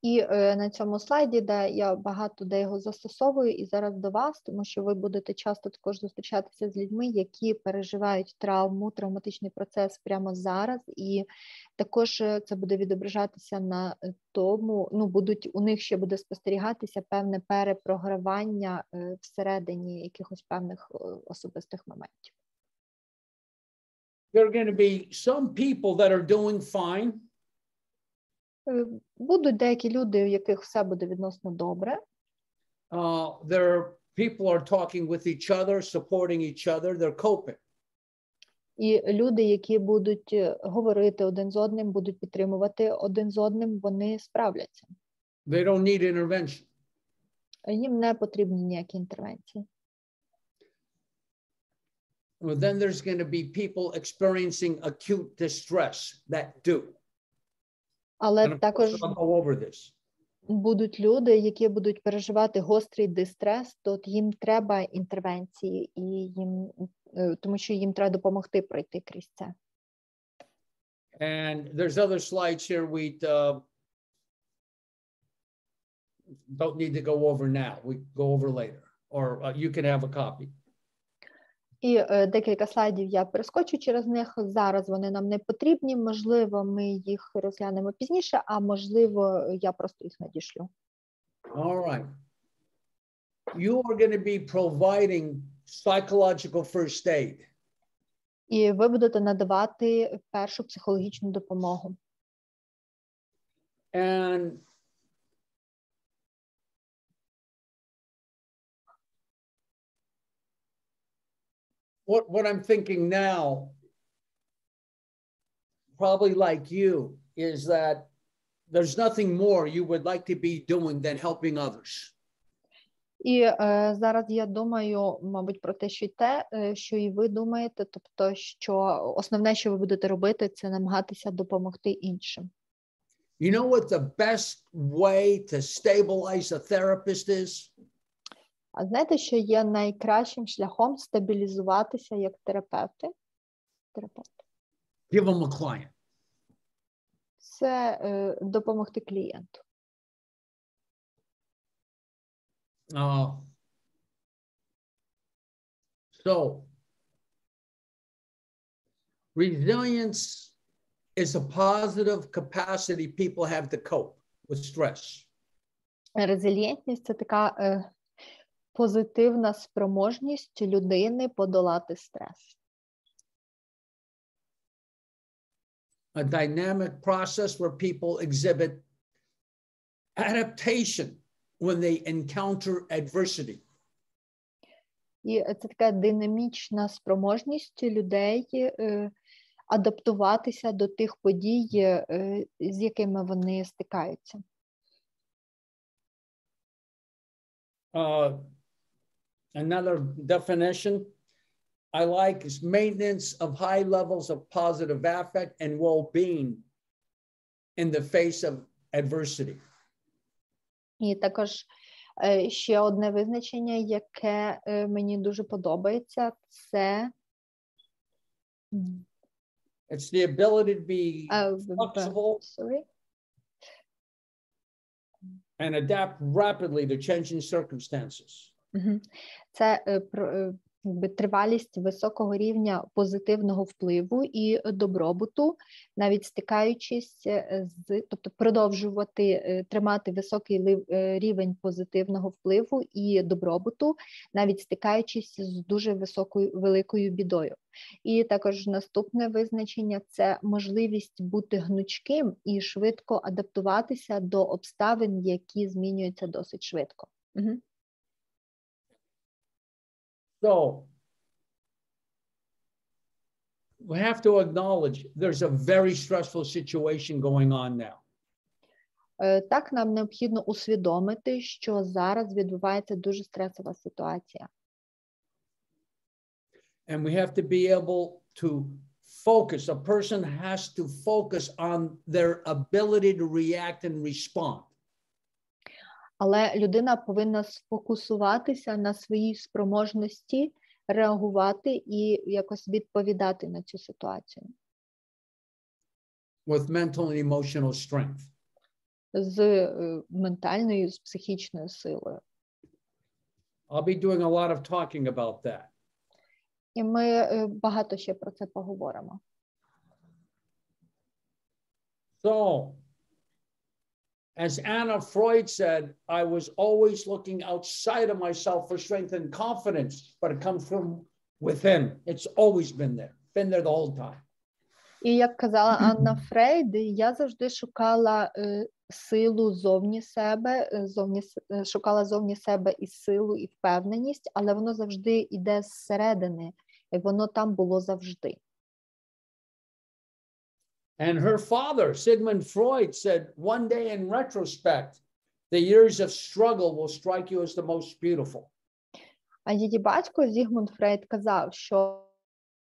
І на цьому слайді, де я багато де його застосовую, і зараз до вас, тому що ви будете часто також зустрічатися з людьми, які переживають травматичний процес прямо зараз, і також це буде відображатися на тому, у них ще буде спостерігатися певне перепрогравання всередині якихось певних особистих моментів. There are going to be some people that are doing fine. Будуть деякі люди, у яких все буде відносно добре. People are talking with each other, supporting each other, they're coping. І люди, які будуть говорити один з одним, будуть підтримувати один з одним, вони справляться. They don't need intervention. Їм не потрібні ніякі інтервенції. Well, then there's going to be people experiencing acute distress that do. Але також будуть люди, які будуть переживати гострий дистрес, то їм треба інтервенції, і тому що їм треба допомогти пройти крізь це. And there's other slides here we don't need to go over now. We go over later, or you can have a copy. І декілька слайдів я перескочу через них. Зараз вони нам не потрібні. Можливо, ми їх розглянемо пізніше, а можливо, я просто їх надішлю. All right. You are going to be providing psychological first aid. І ви будете надавати першу психологічну допомогу. And what I'm thinking now, probably like you, is that there's nothing more you would like to be doing than helping others. І зараз я думаю, мабуть, про те, що і ви думаєте, тобто, що основне, що ви будете робити, це намагатися допомогти іншим. You know what the best way to stabilize a therapist is? А знаєте, що є найкращим шляхом стабілізуватися як терапевти? Give them a client. Це допомогти клієнту. So resilience is a positive capacity people have to cope with stress. Резильєнтність – це така позитивна спроможність людини подолати стрес. A dynamic process where people exhibit adaptation when they encounter adversity. І це така динамічна спроможність людей адаптуватися до тих подій, з якими вони стикаються. Another definition I like is maintenance of high levels of positive affect and well-being in the face of adversity. І також ще одне визначення, яке мені дуже подобається, це It's the ability to be flexible and adapt rapidly to changing circumstances. Це тривалість високого рівня позитивного впливу і добробуту, навіть стикаючись тобто продовжувати тримати високий рівень позитивного впливу і добробуту, навіть стикаючись з дуже великою бідою. І також наступне визначення – це можливість бути гнучким і швидко адаптуватися до обставин, які змінюються досить швидко. So we have to acknowledge there's a very stressful situation going on now. Так, нам необхідно усвідомити, що зараз відбувається дуже стресова ситуація. And we have to be able to focus. A person has to focus on their ability to react and respond. Але людина повинна сфокусуватися на своїй спроможності реагувати і якось відповідати на цю ситуацію. With mental and emotional strength. З ментальною, з психічною силою. I'll be doing a lot of talking about that. І ми багато ще про це поговоримо. So, as Anna Freud said, I was always looking outside of myself for strength and confidence, but it comes from within. It's always been there the whole time. І як казала Анна Фрейд, я завжди шукала силу зовні себе, шукала зовні себе і силу, і впевненість, але воно завжди йде зсередини, і воно там було завжди. And her father, Sigmund Freud, said, one day in retrospect, the years of struggle will strike you as the most beautiful. А її батько Зігмунд Фрейд казав, що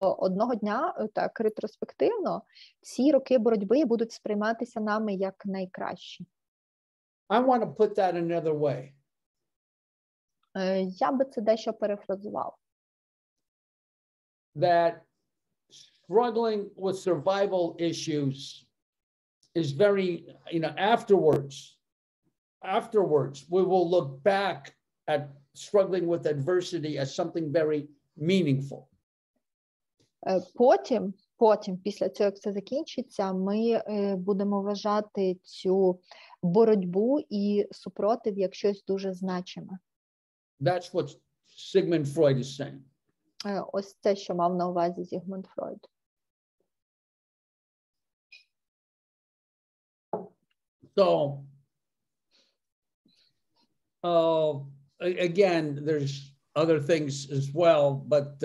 одного дня, так ретроспективно, всі роки боротьби будуть сприйматися нами як найкращі. I want to put that another way. Я би це дещо перефразував. That struggling with survival issues is very, afterwards, we will look back at struggling with adversity as something very meaningful. Потім, після цього, як це закінчиться, ми будемо вважати цю боротьбу і супротив як щось дуже значиме. That's what Sigmund Freud is saying. Ось це, що мав на увазі Зігмунд Фройд. So, again, there's other things as well, but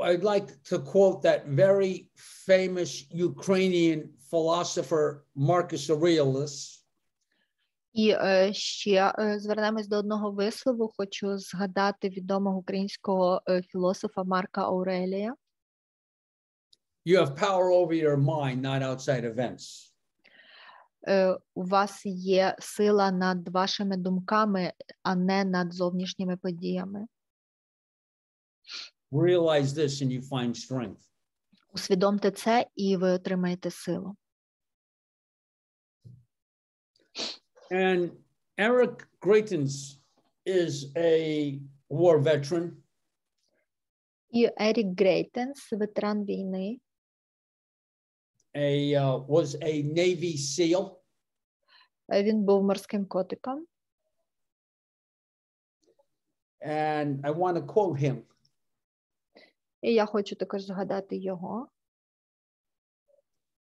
I'd like to quote that very famous Ukrainian philosopher Marcus Aurelius. І ще звернемось до одного вислову. Хочу згадати відомого українського філософа Марка Аурелія. You have power over your mind, not outside events. У вас є сила над вашими думками, а не над зовнішніми подіями. Realize this and you find strength. Усвідомте це, і ви отримаєте силу. And Eric Greitens is a war veteran. І Ерік Грейтенс, ветеран війни, Was a Navy SEAL. він був морським котиком. And I want to quote him. І я хочу також згадати його.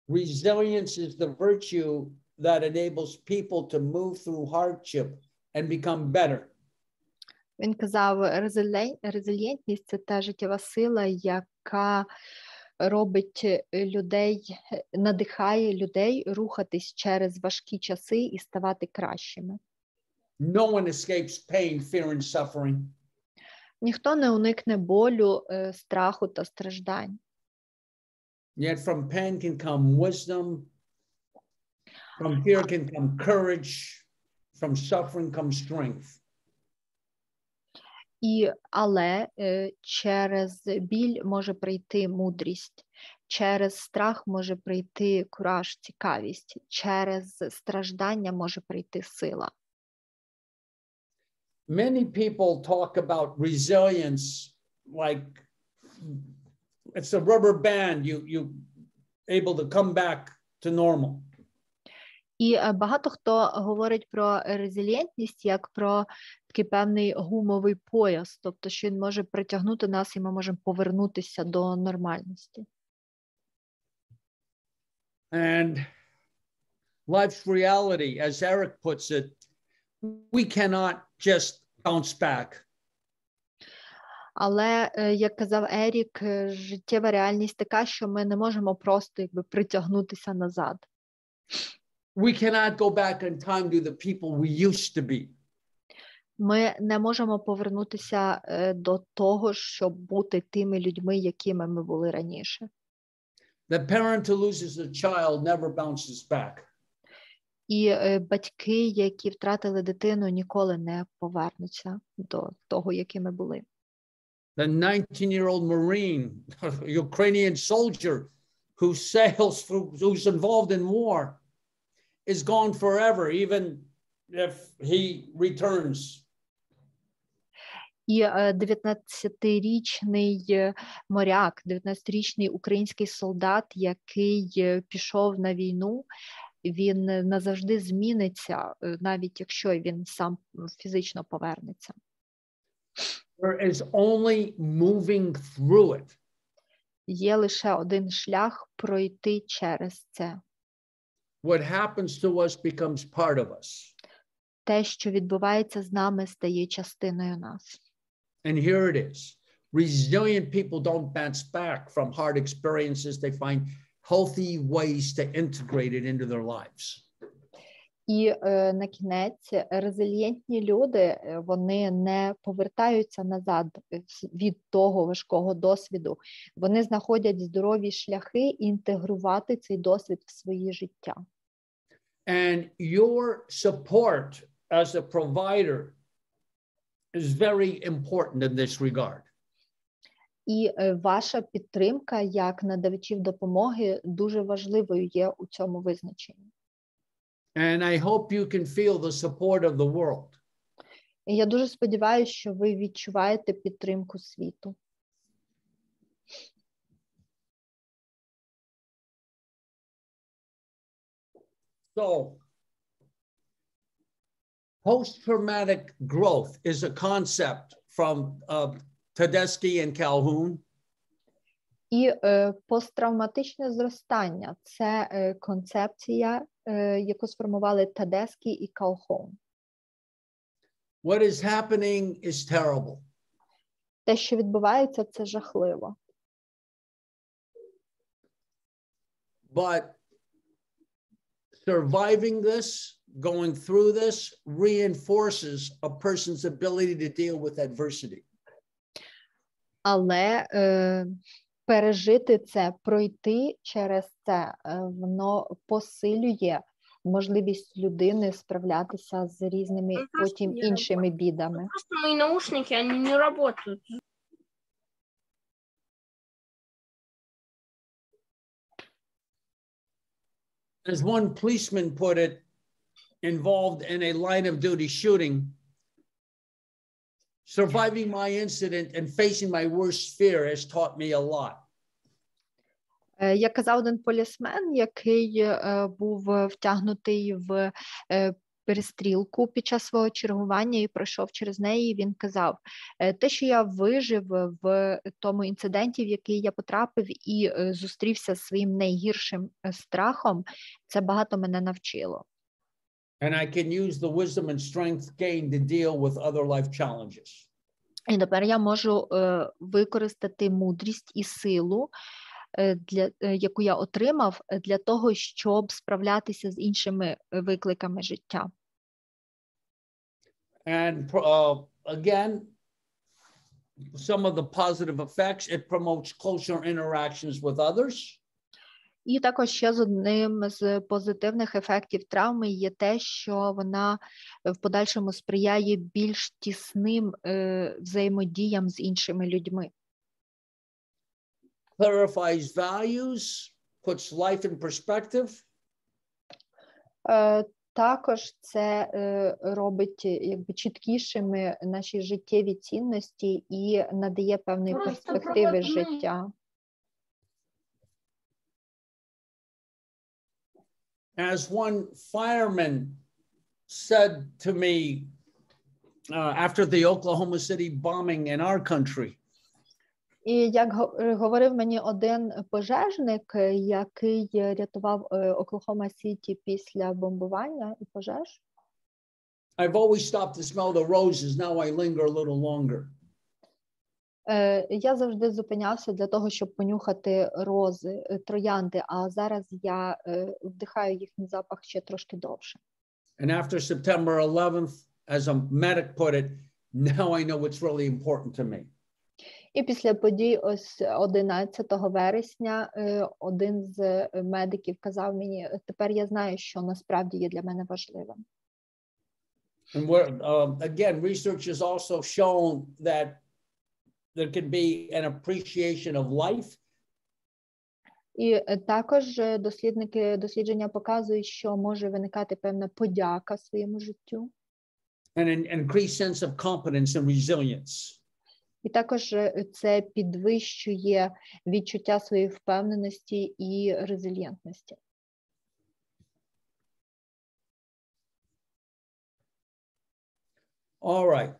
Resilience is the virtue that enables people to move through hardship and become better. Він казав, резильєнтність – це та життєва сила, яка робить людей, надихає людей рухатись через важкі часи і ставати кращими. No one escapes pain, fear, and suffering. Ніхто не уникне болю, страху та страждань. Yet from pain can come wisdom, from fear can come courage, from suffering comes strength. Але через біль може прийти мудрість, через страх може прийти кураж, цікавість, через страждання може прийти сила. Many people talk about resilience like it's a rubber band, you able to come back to normal. І багато хто говорить про резильєнтність як про такий певний гумовий пояс, тобто що він може притягнути нас і ми можемо повернутися до нормальності. And life's reality, as Eric puts it, we cannot just bounce back. Але, як казав Ерік, життєва реальність така, що ми не можемо просто притягнутися назад. We cannot go back in time to the people we used to be. Ми не можемо повернутися до того, щоб бути тими людьми, якими ми були раніше. The parent who loses a child never bounces back. І батьки, які втратили дитину, ніколи не повернуться до того, якими були. The 19-year-old Marine, Ukrainian soldier who sails through, who's involved in war, is gone forever, even if he returns. І 19-річний моряк, 19-річний український солдат, який пішов на війну, він назавжди зміниться, навіть якщо він сам фізично повернеться. There is only moving through it. Є лише один шлях пройти через це. What happens to us becomes part of us. Те, що відбувається з нами, стає частиною нас. And here it is. Resilient people don't bounce back from hard experiences. They find healthy ways to integrate it into their lives. І на кінець, резильєнтні люди, вони не повертаються назад від того важкого досвіду. Вони знаходять здорові шляхи інтегрувати цей досвід в своє життя. And your support as a provider is very important in this regard. І ваша підтримка як надавачів допомоги дуже важливою є у цьому визначенні. And I hope you can feel the support of the world. І я дуже сподіваюся, що ви відчуваєте підтримку світу. So, post-traumatic growth is a concept from Tedeschi and Calhoun. І посттравматичне зростання – це концепція, яку сформували Тедескі і Калхоун. What is happening is terrible. Те, що відбувається, це жахливо. But surviving this, going through this, reinforces a person's ability to deal with adversity. Але пережити це, пройти через це, воно посилює можливість людини справлятися з різними потім іншими бідами. Просто мои наушники, они не работают. As one policeman put it, involved in a line of duty shooting, surviving my incident and facing my worst fear has taught me a lot. Як казав один полісмен, який був втягнутий в перестрілку під час свого чергування і пройшов через неї, він казав, те, що я вижив в тому інциденті, в який я потрапив і зустрівся з своїм найгіршим страхом, це багато мене навчило. And I can use the wisdom and strength gained to deal with other life challenges. І тепер я можу використати мудрість і силу, яку я отримав, для того, щоб справлятися з іншими викликами життя. And again, some of the positive effects, it promotes closer interactions with others. І також ще з одним з позитивних ефектів травми є те, що вона в подальшому сприяє більш тісним взаємодіям з іншими людьми. Clarifies values, puts life in perspective. Також це робить якби чіткішими наші життєві цінності і надає певної перспективи життя. As one fireman said to me after the Oklahoma City bombing in our country, І як говорив мені один пожежник, який рятував Оклахома Сіті після бомбування і пожеж. I've always stopped to smell the roses, now I linger a little longer. Я завжди зупинявся для того, щоб понюхати рози, троянди, а зараз я вдихаю їхній запах ще трошки довше. And after September 11th, as a medic put it, now I know what's really important to me. І після подій ось 11 вересня один з медиків казав мені, тепер я знаю, що насправді є для мене важливим. And again, research has also shown that there can be an appreciation of life. І також дослідження показують, що може виникати певна подяка своєму життю. And an increased sense of competence and resilience. І також це підвищує відчуття своєї впевненості і резильєнтності. All right.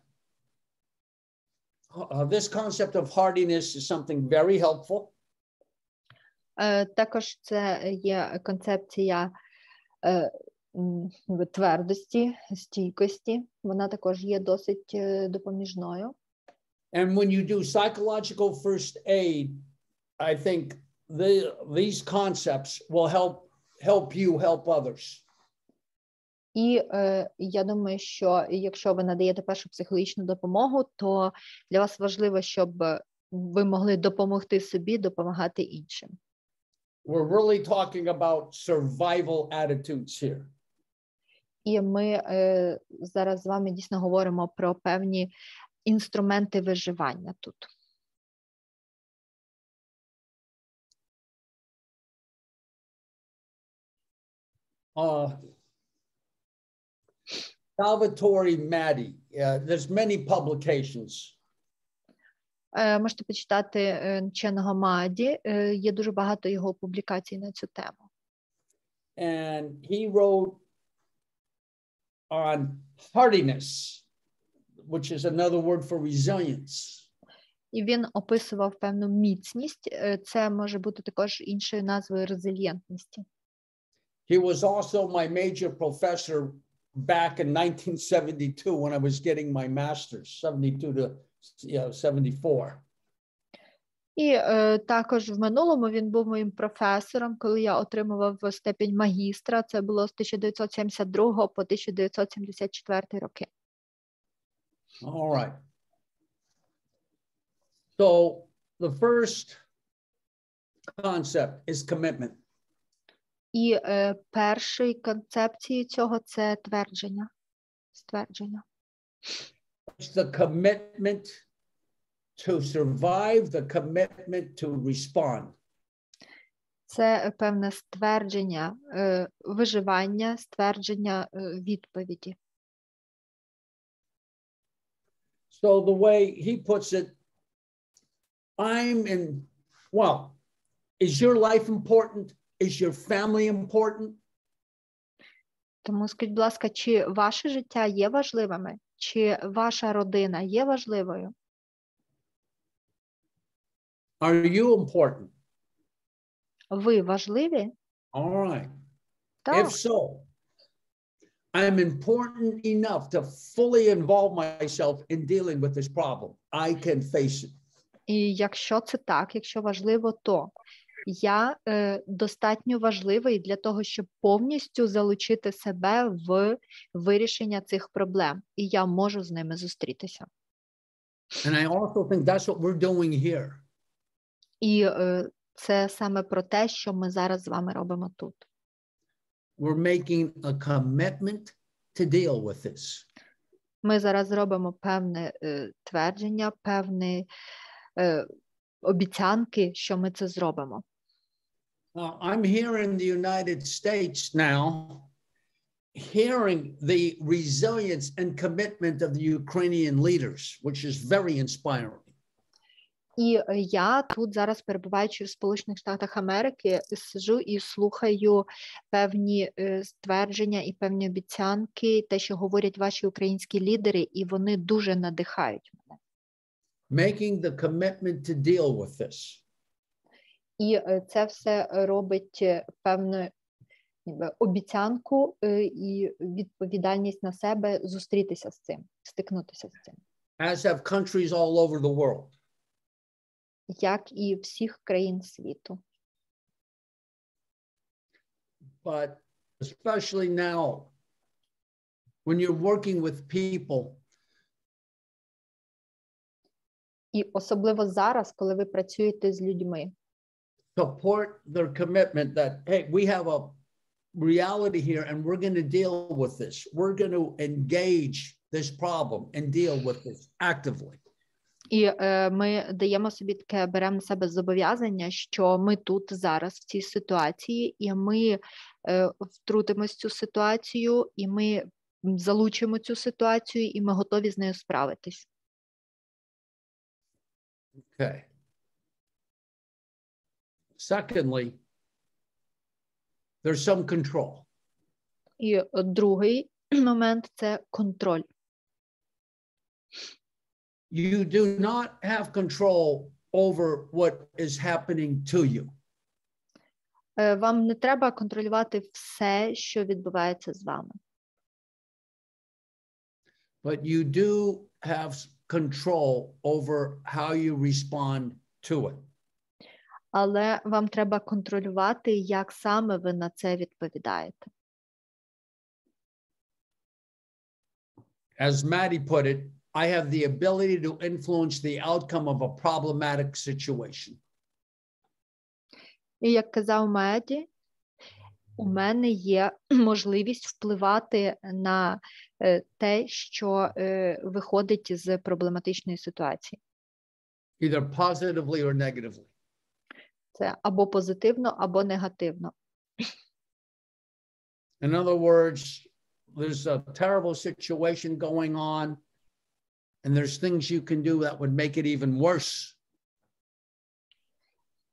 This concept of hardiness is something very helpful. Також це є концепція твердості, стійкості. Вона також є досить допоміжною. And when you do psychological first aid, I think these concepts will help you help others. І я думаю, що якщо ви надаєте першу психологічну допомогу, то для вас важливо, щоб ви могли допомогти собі, допомагати іншим. We're really talking about survival attitudes here. І ми зараз з вами дійсно говоримо про певні інструменти виживання тут. Salvatore Maddi, there's many publications. Можете почитати вченого Маді, є дуже багато його публікацій на цю тему. And he wrote on hardiness, which is another word for resilience. І він описував певну міцність, це може бути також іншою назвою резильєнтності. He was also my major professor back in 1972 when I was getting my master's, 72 to 74. І також в минулому він був моїм професором, коли я отримував степінь магістра. Це було з 1972 по 1974 роки. All right. So the first concept is commitment. І першою концепцією цього це твердження, ствердження. It's the commitment to survive, the commitment to respond. Це певне ствердження виживання, ствердження відповіді. So the way he puts it, is your life important? Is your family important? Тому скажіть, будь ласка, чи ваше життя є важливими? Чи ваша родина є важливою? Are you important? Ви важливі? All right. Так. If so, I'm important enough to fully involve myself in dealing with this problem. I can face it. І якщо це так, якщо важливо, то я достатньо важливий для того, щоб повністю залучити себе в вирішення цих проблем. І я можу з ними зустрітися. And I also think that's what we're doing here. І це саме про те, що ми зараз з вами робимо тут. We're making a commitment to deal with this. Ми зараз робимо певне твердження, певні обіцянки, що ми це зробимо. I'm here in the United States now, hearing the resilience and commitment of the Ukrainian leaders, which is very inspiring. І я тут зараз, перебуваючи в Сполучених Штатах Америки, сиджу і слухаю певні ствердження і певні обіцянки, те, що говорять ваші українські лідери, і вони дуже надихають мене. Making the commitment to deal with this. І це все робить певну обіцянку і відповідальність на себе зустрітися з цим, стикнутися з цим. As have countries all over the world. Як і всіх країн світу. But especially now, when you're working with people, і особливо зараз, коли ви працюєте з людьми. Support their commitment that, hey, we have a reality here and we're going to deal with this. We're going to engage this problem and deal with this actively. І ми даємо собі таке, беремо на себе зобов'язання, що ми тут зараз в цій ситуації, і ми втрутимось в цю ситуацію, і ми залучимо цю ситуацію, і ми готові з нею справитись. Okay. Secondly, there's some control. І другий момент – це контроль. You do not have control over what is happening to you. Вам не треба контролювати все, що відбувається з вами. But you do have control over how you respond to it. Але вам треба контролювати, як саме ви на це відповідаєте. As Maddie put it, I have the ability to influence the outcome of a problematic situation. І як казав Меді, у мене є можливість впливати на те, що виходить з проблематичної ситуації. Either positively or negatively. Це або позитивно, або негативно. In other words, there's a terrible situation going on, and there's things you can do that would make it even worse.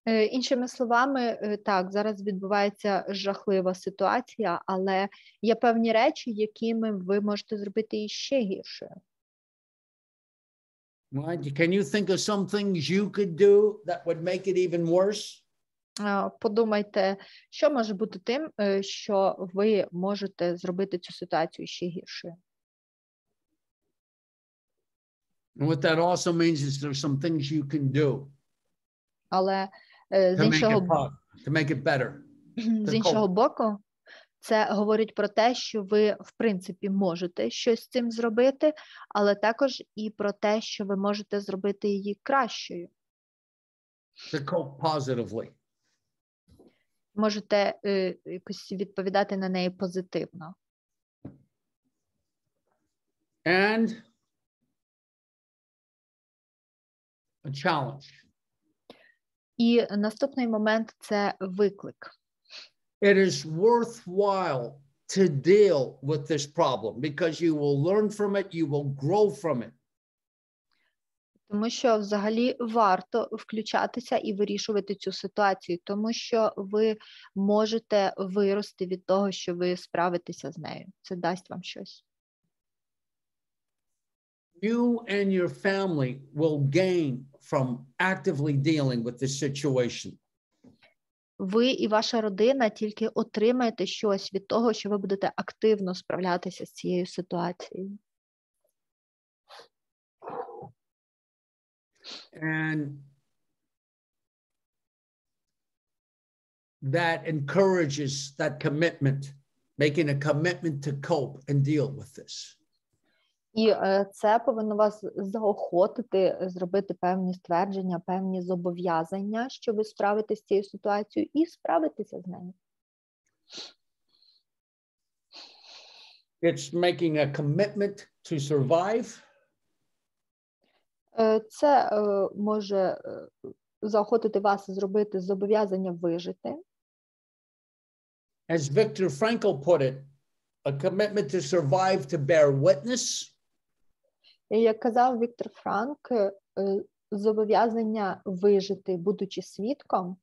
Іншими словами, так, зараз відбувається жахлива ситуація, але є певні речі, якими ви можете зробити іще гірше. Can you think of some things you could do that would make it even worse? Подумайте, що може бути тим, що ви можете зробити цю ситуацію ще гіршою. And what that also means is there's some things you can do. Але to make it better. З іншого боку, це говорить про те, що ви, в принципі, можете щось з цим зробити, але також і про те, що ви можете зробити її кращою. To cope positively. Можете якось відповідати на неї позитивно. And a challenge. І наступний момент – це виклик. It is worthwhile to deal with this problem because you will learn from it, you will grow from it. Тому що взагалі варто включатися і вирішувати цю ситуацію, тому що ви можете вирости від того, що ви справитеся з нею. Це дасть вам щось. You and your family will gain from actively dealing with this situation. Ви і ваша родина тільки отримаєте щось від того, що ви будете активно справлятися з цією ситуацією. And that encourages that commitment, making a commitment to cope and deal with this. І це повинно вас заохотити, зробити певні ствердження, певні зобов'язання, що ви справитесь з цією ситуацією і справитеся з нею. It's making a commitment to survive. Це може заохотити вас зробити зобов'язання вижити. As Viktor Frankl put it, a commitment to survive, to bear witness. І як казав Віктор Франк, зобов'язання вижити, будучи свідком.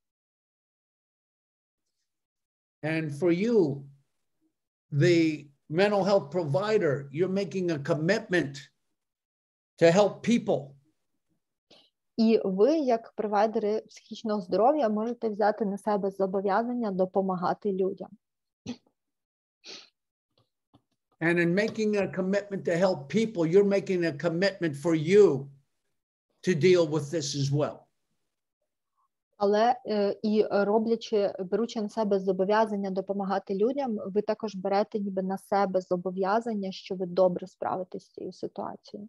And for you, the mental health provider, you're making a commitment to help people. І ви, як провайдери психічного здоров'я, можете взяти на себе зобов'язання допомагати людям. And in making a commitment to help people, you're making a commitment for you to deal with this as well. Але і беручи на себе зобов'язання допомагати людям, ви також берете ніби на себе зобов'язання, що ви добре справитесь з цією ситуацією.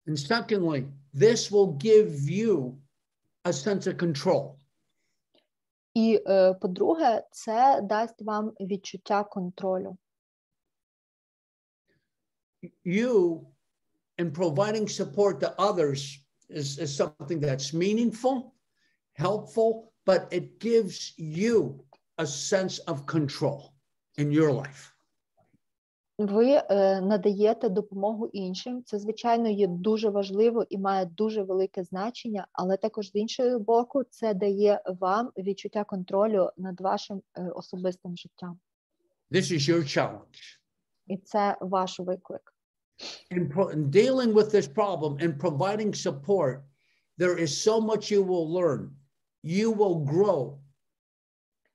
And secondly, this will give you a sense of control. І, по-друге, це дасть вам відчуття контролю. You, in providing support to others, is something that's meaningful, helpful, but it gives you a sense of control in your life. Ви надаєте допомогу іншим. Це, звичайно, є дуже важливо і має дуже велике значення, але також з іншого боку це дає вам відчуття контролю над вашим особистим життям. This is your challenge. І це ваш виклик. In dealing with this problem and providing support, there is so much you will learn. You will grow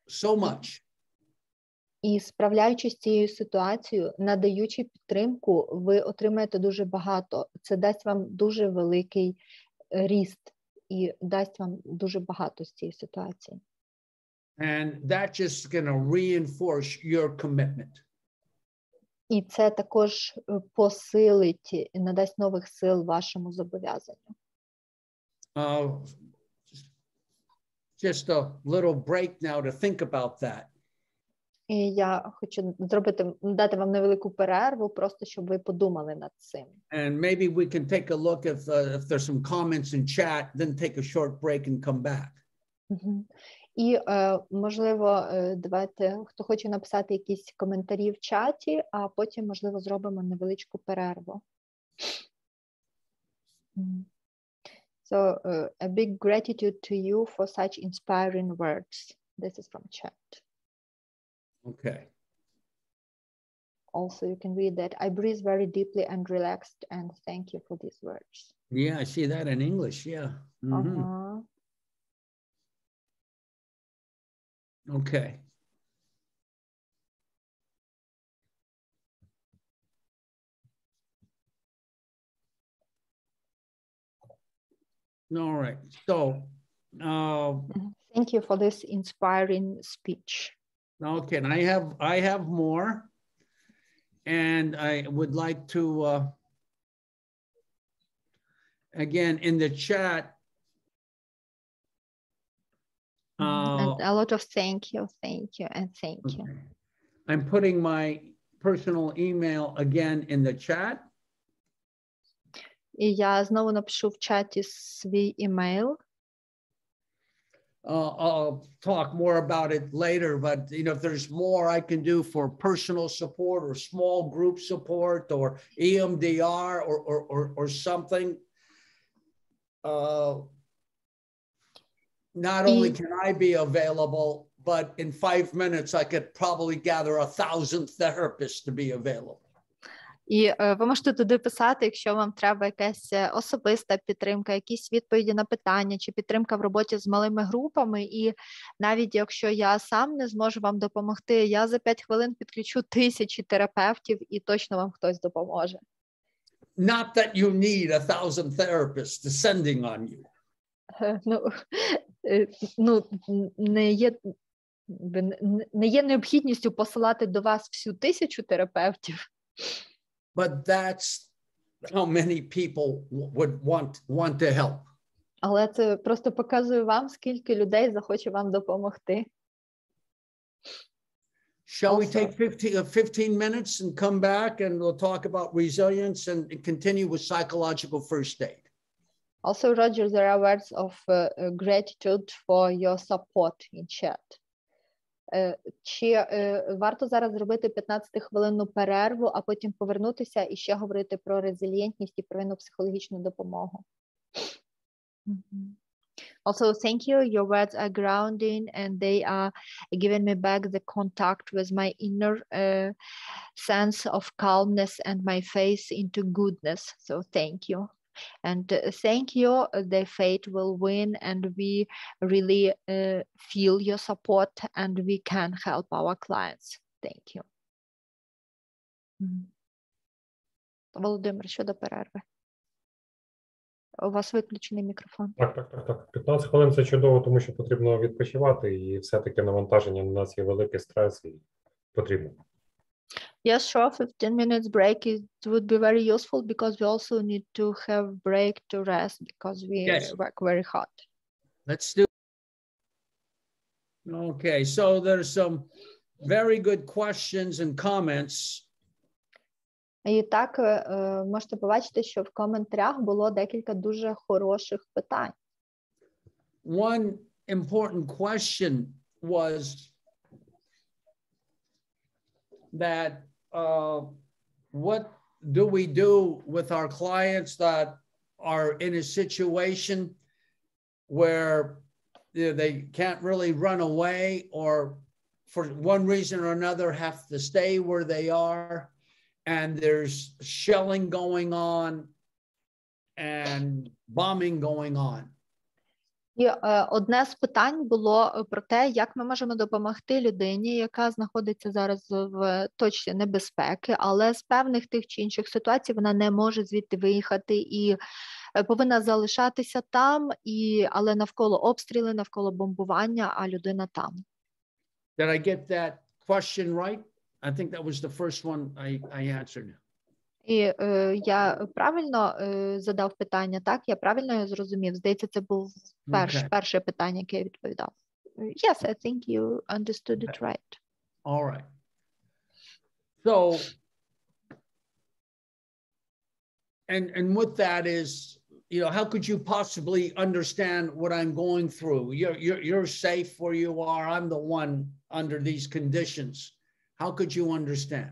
so much. І справляючись з цією ситуацією, надаючи підтримку, ви отримаєте дуже багато. Це дасть вам дуже великий ріст і дасть вам дуже багато з цієї ситуації. And that just going to reinforce your commitment. І це також посилить і надасть нових сил вашому зобов'язанню. Just a little break now to think about that. І я хочу дати вам невелику перерву, просто щоб ви подумали над цим. And maybe we can take a look if there's some comments in chat, then take a short break and come back. І, можливо, давайте, хто хоче написати якісь коментарі в чаті, а потім, можливо, зробимо невеличку перерву. So, a big gratitude to you for such inspiring words. This is from chat. Okay. Also, you can read that. I breathe very deeply and relaxed, and thank you for these words. Yeah, I see that in English. Yeah. Mm-hmm. Okay. All right. So, thank you for this inspiring speech. Okay, and I have more, and I would like to again in the chat. And a lot of thank you, and thank you. I'm putting my personal email again in the chat. І я знову напишу в чаті свій імейл. I'll talk more about it later, but if there's more I can do for personal support or small group support or EMDR or something, not only can I be available, but in 5 minutes I could probably gather 1,000 therapists to be available. І ви можете туди писати, якщо вам треба якась особиста підтримка, якісь відповіді на питання, чи підтримка в роботі з малими групами. І навіть якщо я сам не зможу вам допомогти, я за 5 хвилин підключу 1000 терапевтів і точно вам хтось допоможе. Not that you need 1,000 therapists descending on you. Не є необхідністю посилати до вас всю 1000 терапевтів. But that's how many people would want to help. Але це просто показує вам, скільки людей захоче вам допомогти. Shall we take 15 minutes and come back and we'll talk about resilience and continue with psychological first aid? Also, Roger, there are words of gratitude for your support in chat. Чи варто зараз зробити 15-хвилинну перерву, а потім повернутися і ще говорити про резильєнтність і первинну психологічну допомогу? Also, thank you. Your words are grounding and they are giving me back the contact with my inner sense of calmness and my faith into goodness. So thank you. And thank you, the fate will win and we really feel your support and we can help our clients. Thank you. Володимир, щодо перерви. У вас виключений мікрофон. Так. 15 хвилин – це чудово, тому що потрібно відпочивати, і все-таки навантаження на нас є великий стрес, і потрібно. Yes, sure. 15 minutes break would be very useful because we also need to have break to rest because we work very hard. Let's do. Okay, so there's some very good questions and comments. І так, можете побачити, що в коментарях було декілька дуже хороших питань. One important question was that what do we do with our clients that are in a situation where they can't really run away or for one reason or another have to stay where they are and there's shelling going on and bombing going on? І одне з питань було про те, як ми можемо допомогти людині, яка знаходиться зараз в точці небезпеки, але з певних тих чи інших ситуацій вона не може звідти виїхати і повинна залишатися там, але навколо обстріли, навколо бомбування, а людина там. Did I get that question right? I think that was the first one I answered. І я правильно задав питання, так? Я правильно його зрозумів? Здається, це був перше питання, яке я відповідав. Yes, I think you understood it right. All right. So, and with that is, how could you possibly understand what I'm going through? You're safe where you are. I'm the one under these conditions. How could you understand?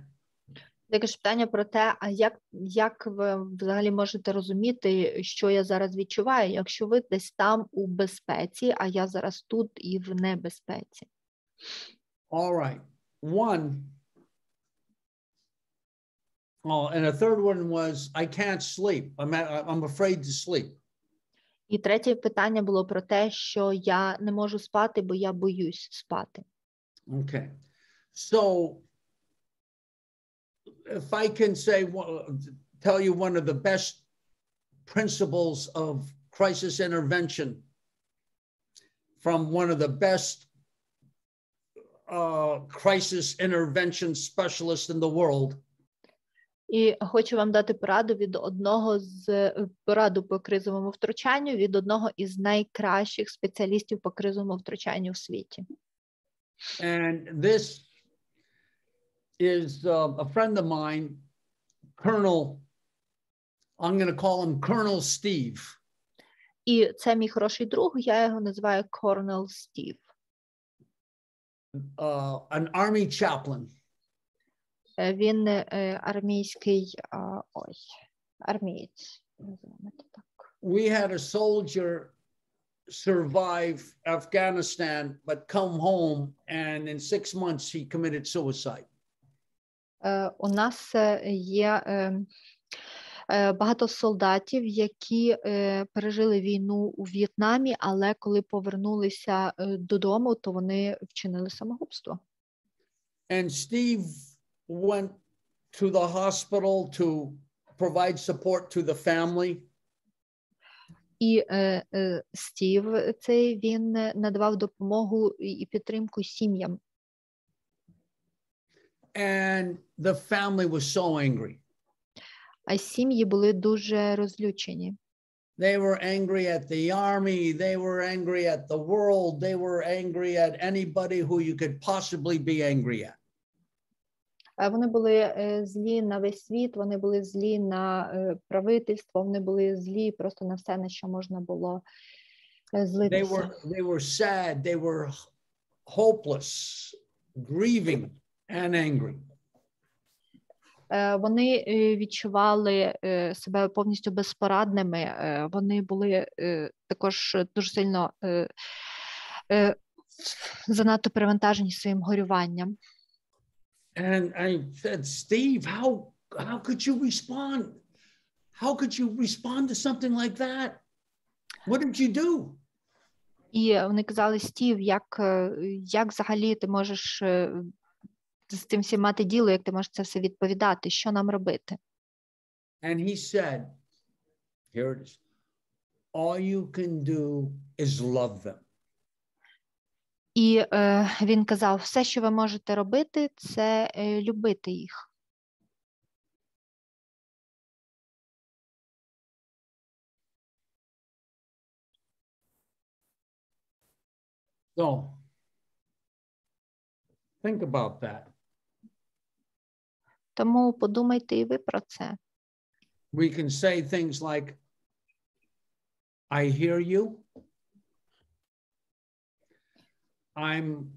Таке ж питання про те, а як ви взагалі можете розуміти, що я зараз відчуваю, якщо ви десь там у безпеці, а я зараз тут і в небезпеці? All right. And a third one was, I can't sleep. I'm afraid to sleep. І третє питання було про те, що я не можу спати, бо я боюсь спати. Okay. So, if I can tell you one of the best principles of crisis intervention from one of the best crisis intervention specialists in the world. І хочу вам дати пораду по кризовому втручанню від одного із найкращих спеціалістів по кризовому втручанню в світі. And this is a friend of mine, Colonel I'm going to call him Colonel Steve. І це мій хороший друг, я його називаю Colonel Steve. An army chaplain. Він армійський, армієць. називаємо це так. We had a soldier survive Afghanistan, but come home, and in 6 months he committed suicide. У нас є багато солдатів, які пережили війну у В'єтнамі, але коли повернулися додому, то вони вчинили самогубство. And Steve went to the hospital to provide support to the family. І Стів цей, він надавав допомогу і підтримку сім'ям. And the family was so angry. А сім'ї були дуже розлючені. They were angry at the army, they were angry at the world, they were angry at anybody who you could possibly be angry at. Вони були злі на весь світ, вони були злі на правительство, вони були злі просто на все, на що можна було злитися. They were sad, they were hopeless, grieving and angry. Вони відчували себе повністю безпорадними, вони були також дуже сильно занадто перевантажені своїм горюванням. And I said, Steve, how could you respond? How could you respond to something like that? What did you do? І вони казали, Стів, як взагалі ти можеш з тим всім мати діло, як ти можеш це все відповідати, що нам робити? And he said, here it is, all you can do is love them. І він казав, все, що ви можете робити, це любити їх. So, think about that. Тому подумайте і ви про це. We can say things like, I hear you. I'm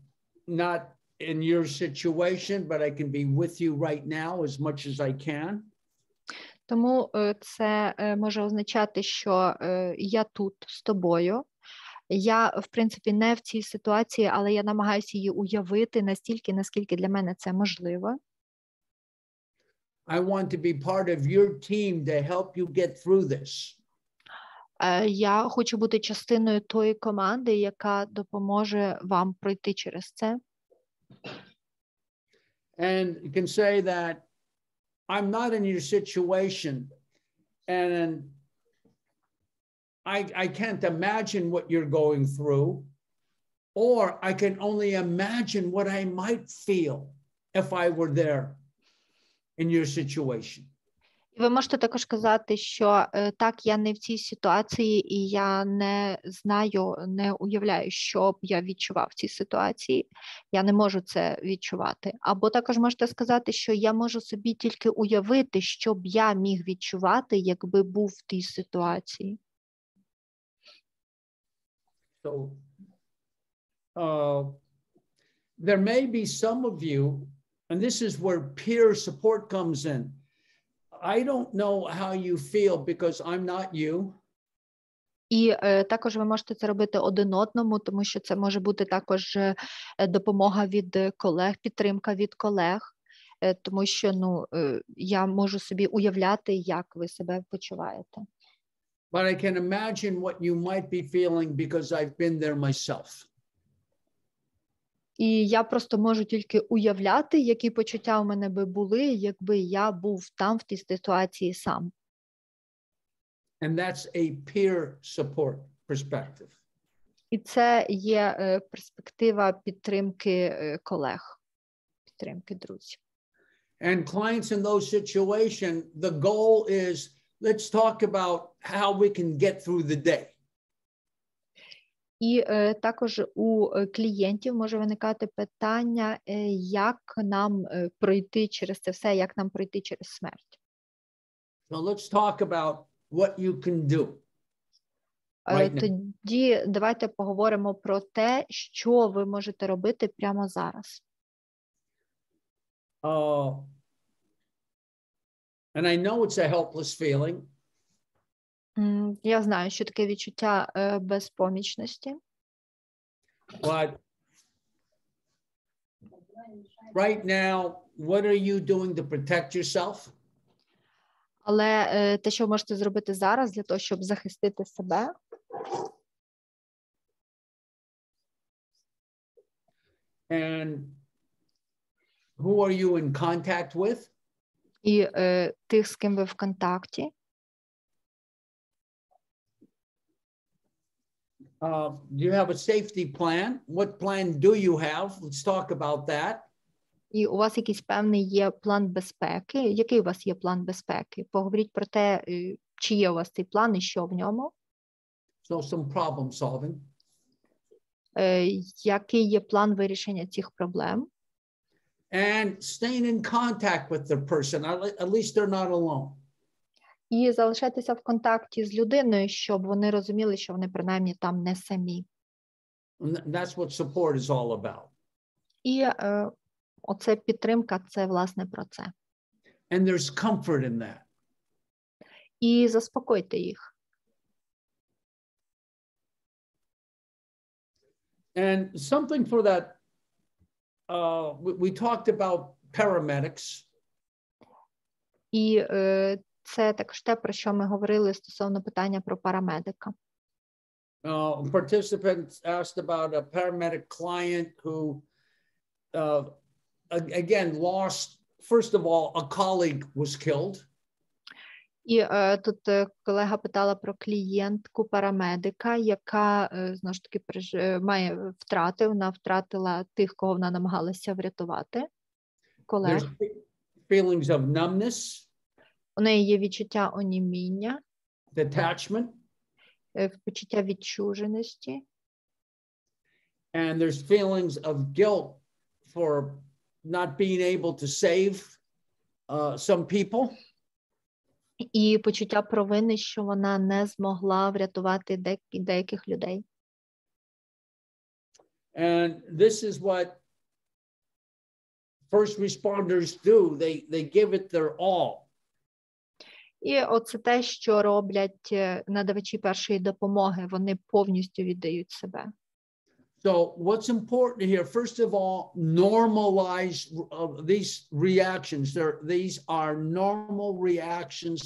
not in your situation, but I can be with you right now as much as I can. Тому це може означати, що я тут з тобою. Я, в принципі, не в цій ситуації, але я намагаюся її уявити настільки, наскільки для мене це можливо. I want to be part of your team to help you get through this. Я хочу бути частиною тої команди, яка допоможе вам пройти через це. And you can say that I'm not in your situation, and I can't imagine what you're going through, or I can only imagine what I might feel if I were there in your situation. Ви можете також казати, що так, я не в цій ситуації, і я не знаю, не уявляю, що б я відчував в цій ситуації. Я не можу це відчувати. Або також можете сказати, що я можу собі тільки уявити, що б я міг відчувати, якби був в тій ситуації. So, there may be some of you, and this is where peer support comes in. I don't know how you feel because I'm not you. І також ви можете це робити один одному, тому що це може бути також допомога від колег, підтримка від колег, тому що я можу собі уявляти, як ви себе почуваєте. But I can imagine what you might be feeling because I've been there myself. І я просто можу тільки уявляти, які почуття у мене би були, якби я був там в тій ситуації сам. And that's a peer support perspective. І це є перспектива підтримки колег, підтримки друзів. And clients in those situations, the goal is, let's talk about how we can get through the day. І також у клієнтів може виникати питання, як нам пройти через це все, як нам пройти через смерть. So let's talk about what you can do. Right now. Тоді давайте поговоримо про те, що ви можете робити прямо зараз. And I know it's a helpless feeling. Я знаю, що таке відчуття безпомічності. But right now, what are you doing to protect yourself? Але те, що ви можете зробити зараз для того, щоб захистити себе, And who are you in contact with? і тих, з ким ви в контакті. Do you have a safety plan? What plan do you have? Let's talk about that. І у вас якийсь певний є план безпеки. Який у вас є план безпеки? Поговоріть про те, чи є у вас цей план і що в ньому. So some problem solving. Який є план вирішення цих проблем? And staying in contact with the person. At least they're not alone. І залишайтеся в контакті з людиною, щоб вони розуміли, що вони принаймні там не самі. And that's what support is all about. І оце підтримка, це власне про це. And there's comfort in that. І заспокойте їх. And something for that, we talked about paramedics. І це також те, про що ми говорили стосовно питання про парамедика. Participants asked about a paramedic client who, again, lost, first of all, a colleague was killed. І тут колега питала про клієнтку парамедика, яка, знову ж таки, має втрати. Вона втратила тих, кого вона намагалася врятувати, колег. There's feelings of numbness, У неї є відчуття оніміння, detachment, почуття відчуженості. and there's feelings of guilt for not being able to save some people. І почуття провини, що вона не змогла врятувати деяких людей. And this is what first responders do. They give it their all. І оце те, що роблять надавачі першої допомоги. Вони повністю віддають себе. So what's important here, first of all, normalize these reactions. These are normal reactions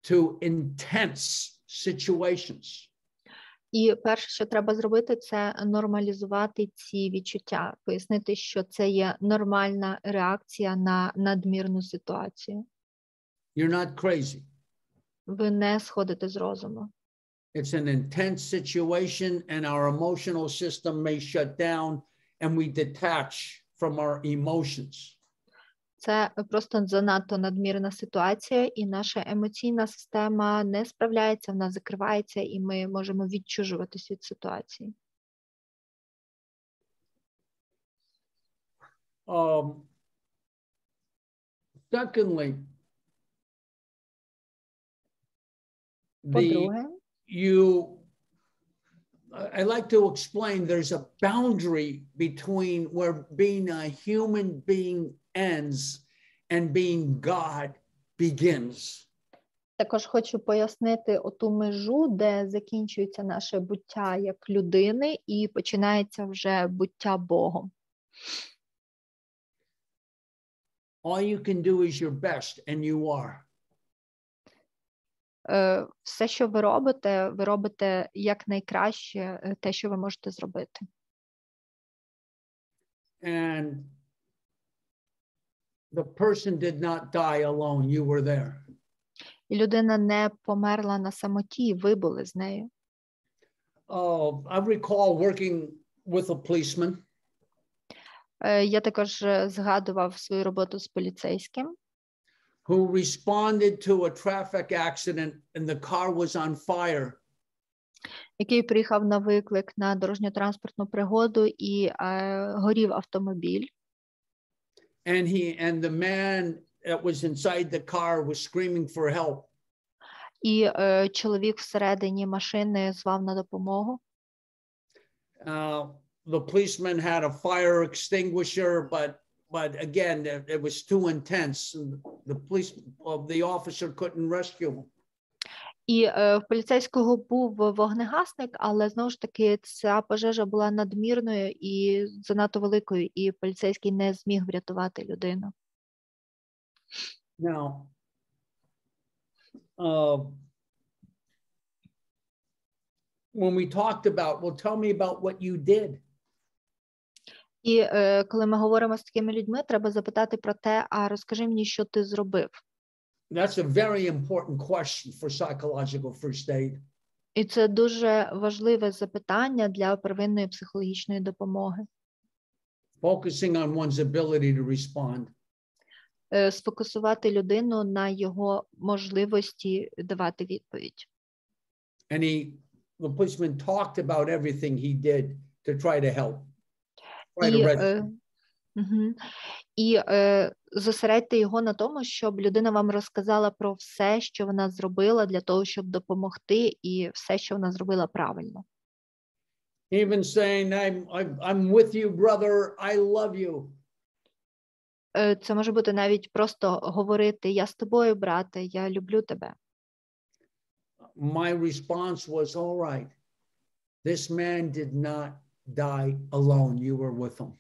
to intense situations. І перше, що треба зробити, це нормалізувати ці відчуття, пояснити, що це є нормальна реакція на надмірну ситуацію. You're not crazy. Ви не сходите з розуму. It's an intense situation and our emotional system may shut down and we detach from our emotions. Це просто занадто надмірна ситуація, і наша емоційна система не справляється, вона закривається, і ми можемо відчужуватись від ситуації. Secondly, По-друге, I like to explain there's a boundary between where being a human being ends and being God begins. також хочу пояснити оту межу, де закінчується наше буття як людини і починається вже буття Богом. All you can do is your best, and you are. Все, що ви робите якнайкраще те, що ви можете зробити. And the person did not die alone. You were there. І людина не померла на самоті, ви були з нею. I recall working with a policeman. Я також згадував свою роботу з поліцейським, who responded to a traffic accident and the car was on fire. Який приїхав на виклик на дорожньо-транспортну пригоду і горів автомобіль. And the man that was inside the car was screaming for help. І чоловік всередині машини звав на допомогу. The policeman had a fire extinguisher, but again, it was too intense. The officer couldn't rescue him. І в поліцейського був вогнегасник, але знову ж таки ця пожежа була надмірною і занадто великою, і поліцейський не зміг врятувати людину. Now, when we talked about, well, tell me about what you did. І коли ми говоримо з такими людьми, треба запитати про те, а розкажи мені, що ти зробив. That's a very important question for psychological first aid. І це дуже важливе запитання для первинної психологічної допомоги. Focusing on one's ability to respond. Сфокусувати людину на його можливості давати відповідь. And the policeman talked about everything he did to try to help. І зосередьте його на тому, щоб людина вам розказала про все, що вона зробила для того, щоб допомогти, і все, що вона зробила правильно. Even saying, I'm with you, brother, I love you. Це може бути навіть просто говорити: я з тобою, брате, я люблю тебе. My response was, all right, this man did not die alone, you were with him.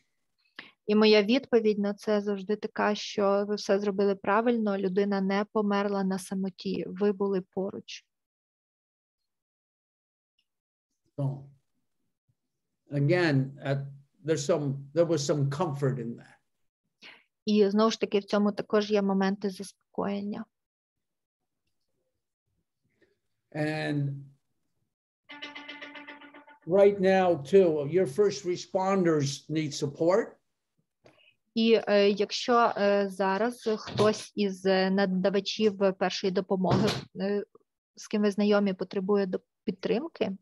І моя відповідь на це завжди така, що ви все зробили правильно, людина не померла на самоті, ви були поруч. So, again, there was some comfort in that. І знову ж таки в цьому також є моменти заспокоєння. And right now, too, your first responders need support. І якщо зараз хтось із надавачів першої допомоги, з ким ви знайомі, потребує підтримки,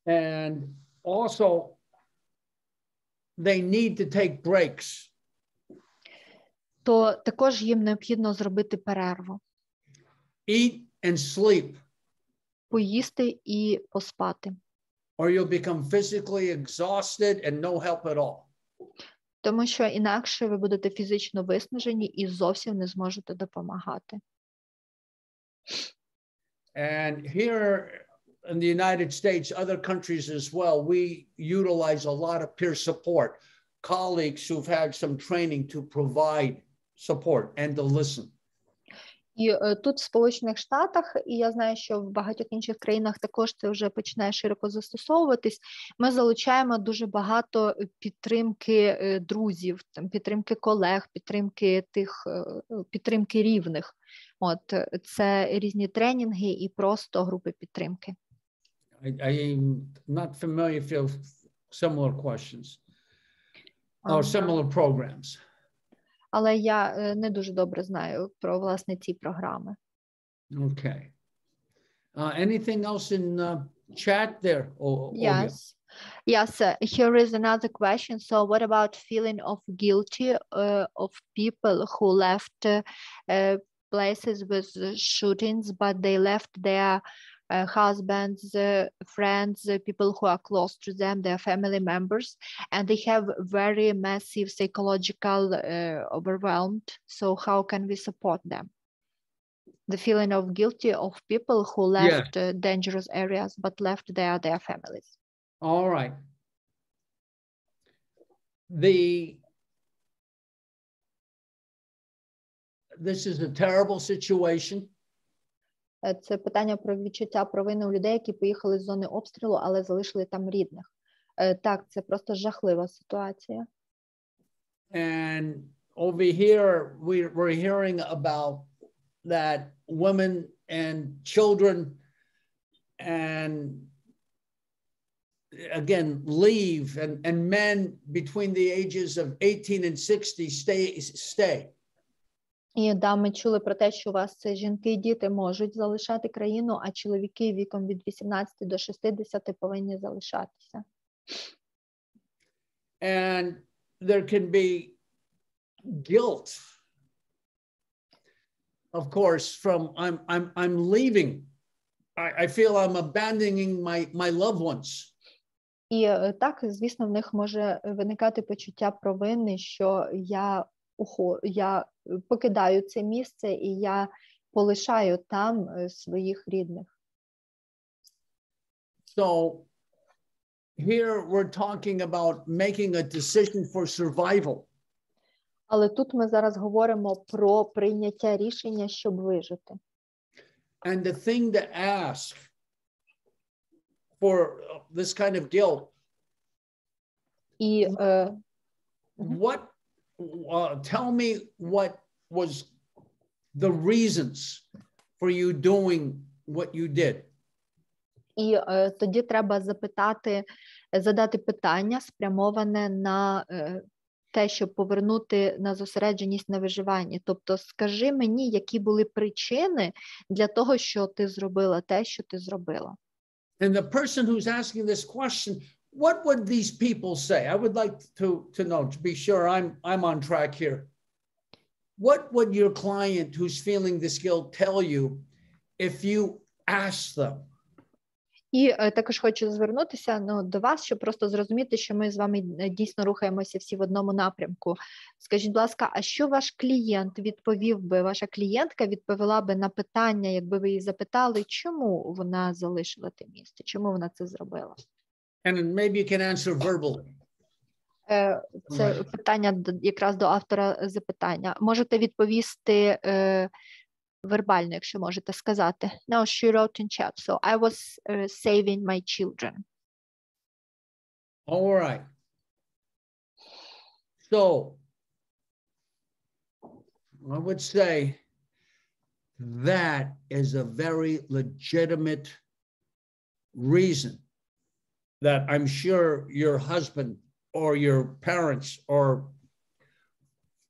and also they need to take breaks. То також їм необхідно зробити перерву. Eat and sleep. Поїсти і поспати. Or you'll become physically exhausted and no help at all. Тому що інакше ви будете фізично виснажені і зовсім не зможете допомагати. And here in the United States, other countries as well, we utilize a lot of peer support, colleagues who've had some training to provide support and to listen. І тут в Сполучених Штатах, і я знаю, що в багатьох інших країнах також це вже починає широко застосовуватись, ми залучаємо дуже багато підтримки друзів, підтримки колег, підтримки рівних. От, це різні тренінги і просто групи підтримки. I'm not familiar with similar questions or similar programs. Але я не дуже добре знаю про, власне, ці програми. Okay. Anything else in chat there? Yes. Yes, here is another question. So what about feeling of guilty of people who left places with shootings, but they left their husbands, friends, people who are close to them, their family members, and they have very massive psychological overwhelmed. So how can we support them? The feeling of guilty of people who left dangerous areas, but left their families. All right. This is a terrible situation. Це питання про відчуття провини у людей, які поїхали з зони обстрілу, але залишили там рідних. Так, це просто жахлива ситуація. And over here, we're hearing about that women and children and again leave and men between the ages of 18 and 60 stay. І да, ми чули про те, що у вас це жінки і діти можуть залишати країну, а чоловіки віком від 18 до 60 повинні залишатися. And there can be guilt of course, from I'm leaving. I feel I'm abandoning my loved ones. І так, звісно, в них може виникати почуття провини, що я покидаю це місце і я полишаю там своїх рідних. So here we're talking about making a decision for survival. Але тут ми зараз говоримо про прийняття рішення, щоб вижити. And the thing to ask for this kind of guilt, І tell me what was the reasons for you doing what you did. І тоді треба задати питання, спрямоване на те, щоб повернути на зосередженість на виживанні. Тобто, скажи мені, які були причини для того, що ти зробила те, що ти зробила. And the person who's asking this question, what would these people say? I would like to know, to be sure I'm on track here. What would your client who's feeling this guilt tell you if you ask them? І також хочу звернутися до вас, щоб просто зрозуміти, що ми з вами дійсно рухаємося всі в одному напрямку. Скажіть, будь ласка, а що ваш клієнт відповів би, ваша клієнтка відповіла би на питання, якби ви її запитали, чому вона залишила те місце, чому вона це зробила? And maybe you can answer verbally. Це питання якраз до автора запитання. Можете відповісти вербально, якщо можете сказати. No, she wrote in chat, so I was saving my children. All right. So I would say that is a very legitimate reason that I'm sure your husband or your parents or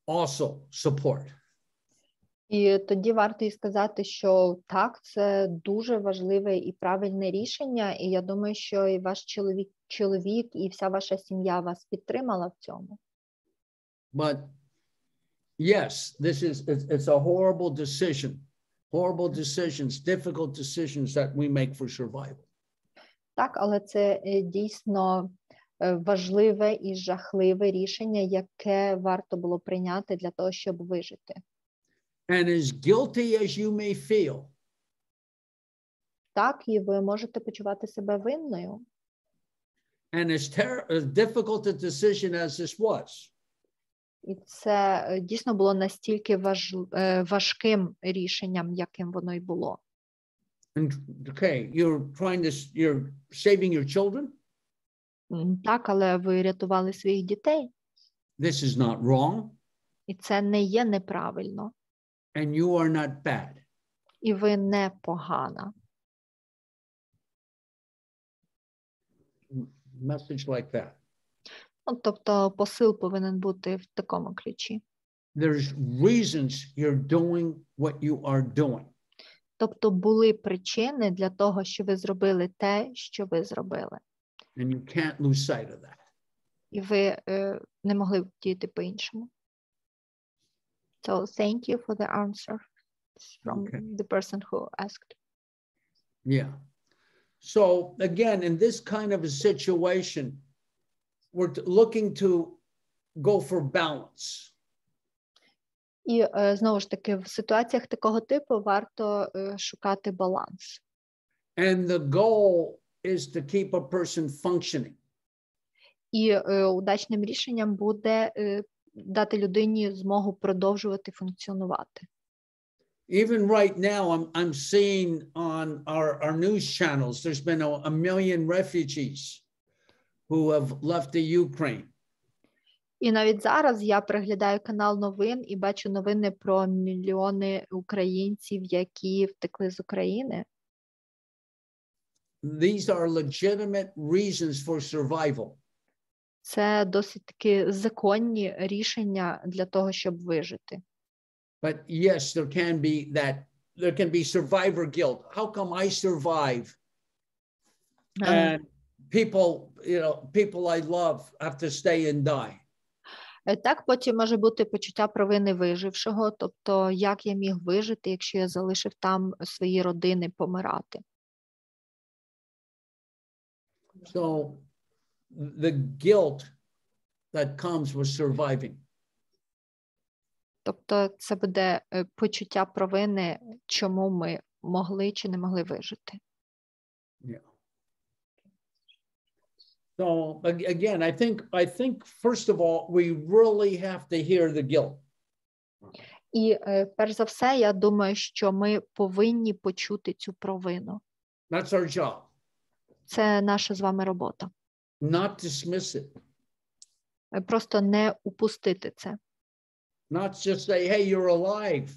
also support. І тоді варто і сказати, що так, це дуже важливе і правильне рішення, і я думаю, що і ваш чоловік, і вся ваша сім'я вас підтримала в цьому. But yes, it's a horrible decisions, difficult decisions that we make for survival. Так, але це дійсно важливе і жахливе рішення, яке варто було прийняти для того, щоб вижити. And as guilty as you may feel. Так, і ви можете почувати себе винною. And as difficult a decision as this was. І це дійсно було настільки важким рішенням, яким воно й було. And okay, you're saving your children? Так, але ви рятували своїх дітей. This is not wrong. І це не є неправильно. And you are not bad. І ви не погана. Message like that. Тобто посил повинен бути в такому ключі. There's reasons you're doing what you are doing. Тобто були причини для того, що ви зробили те, що ви зробили. And you can't lose sight of that. І ви не могли діяти по-іншому. So thank you for the answer from the person who asked. Yeah. So again, in this kind of a situation, we're looking to go for balance. І знову ж таки, в ситуаціях такого типу варто шукати баланс. And the goal is to keep a person functioning. І удачним рішенням буде дати людині змогу продовжувати функціонувати. Even right now, I'm seeing on our news channels, there's been a million refugees who have left the Ukraine. І навіть зараз я переглядаю канал новин і бачу новини про мільйони українців, які втекли з України. These are legitimate reasons for survival. Це досить таки законні рішення для того, щоб вижити. But yes, there can be survivor guilt. How come I survive? And people I love have to stay and die. Так, потім може бути почуття провини вижившого, тобто як я міг вижити, якщо я залишив там свої родини помирати. So the guilt that comes with surviving. Тобто це буде почуття провини, чому ми могли чи не могли вижити. Yeah. So again, I think first of all, we really have to hear the guilt. І перш за все, я думаю, що ми повинні почути цю провину. That's our job. Це наша з вами робота. Not dismiss it. Просто не упустити це. Not just say, hey, you're alive.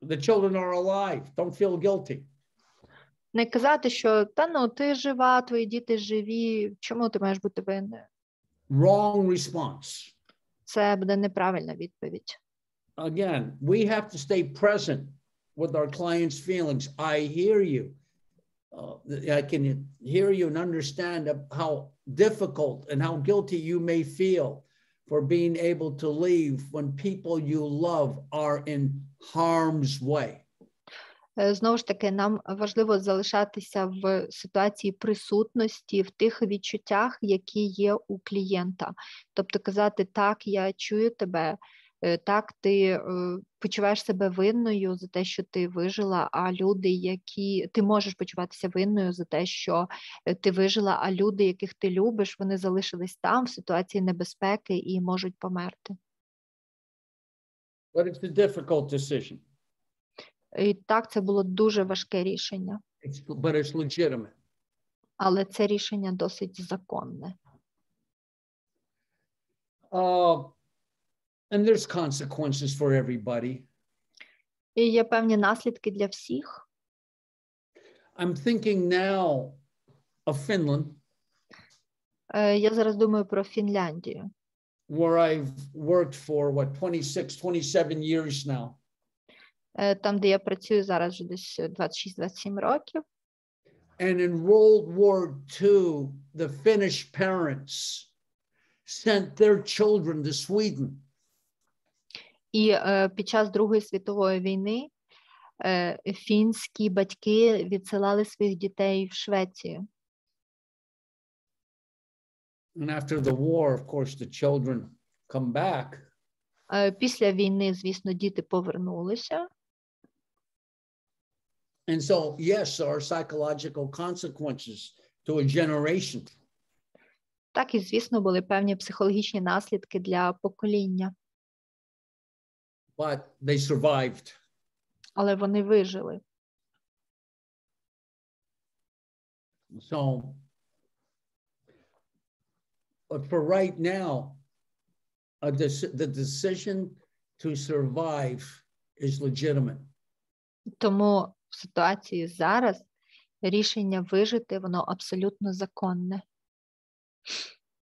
The children are alive. Don't feel guilty. Не казати, що ти жива, твої діти живі, чому ти маєш бути винною? Wrong response. Це буде неправильна відповідь. Again, we have to stay present with our clients' feelings. I hear you. I can hear you and understand how difficult and how guilty you may feel for being able to leave when people you love are in harm's way. Знову ж таки, нам важливо залишатися в ситуації присутності, в тих відчуттях, які є у клієнта. Тобто казати, так, я чую тебе, так, ти почуваєш себе винною за те, що ти вижила, а люди, ти можеш почуватися винною за те, що ти вижила, а люди, яких ти любиш, вони залишились там в ситуації небезпеки і можуть померти. But it's a difficult decision. І так, це було дуже важке рішення. But it's legitimate. Але це рішення досить законне. And there's consequences for everybody. І є певні наслідки для всіх. I'm thinking now of Finland. Я зараз думаю про Фінляндію. Where I've worked for 27 years now. Там, де я працюю зараз вже десь 26-27 років. And in World War II, the Finnish parents sent their children to Sweden. І під час Другої світової війни фінські батьки відсилали своїх дітей в Швецію. And after the war, of course, the children come back. Після війни, звісно, діти повернулися. And so, yes, there are psychological consequences to a generation. Так і, звісно, були певні психологічні наслідки для покоління. But they survived. Але вони вижили. So, but for right now, the decision to survive is legitimate. Тому в ситуації зараз рішення вижити, воно абсолютно законне.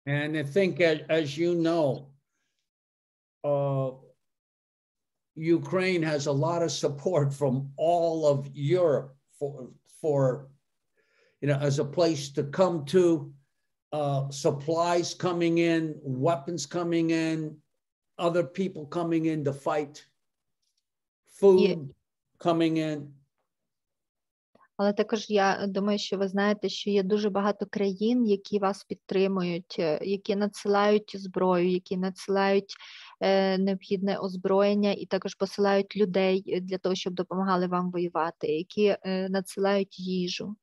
And I think, as you know, Ukraine has a lot of support from all of Europe for as a place to come to, supplies coming in, weapons coming in, other people coming in to fight, food coming in. Але також я думаю, що ви знаєте, що є дуже багато країн, які вас підтримують, які надсилають зброю, які надсилають необхідне озброєння і також посилають людей для того, щоб допомагали вам воювати, які надсилають їжу.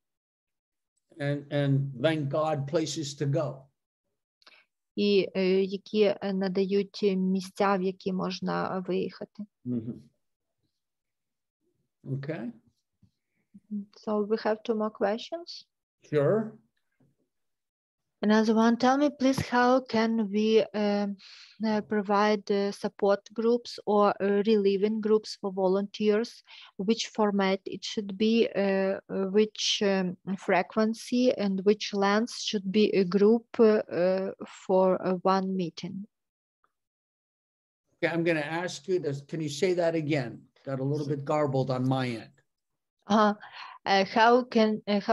And thank God, places to go. І які надають місця, в які можна виїхати. Mm-hmm. Okay. So we have 2 more questions. Sure. Another one, tell me please, how can we provide support groups or relieving groups for volunteers? Which format it should be, which frequency and which length should be a group for one meeting? Okay, I'm going to ask you this. Can you say that again? Got a little bit garbled on my end. How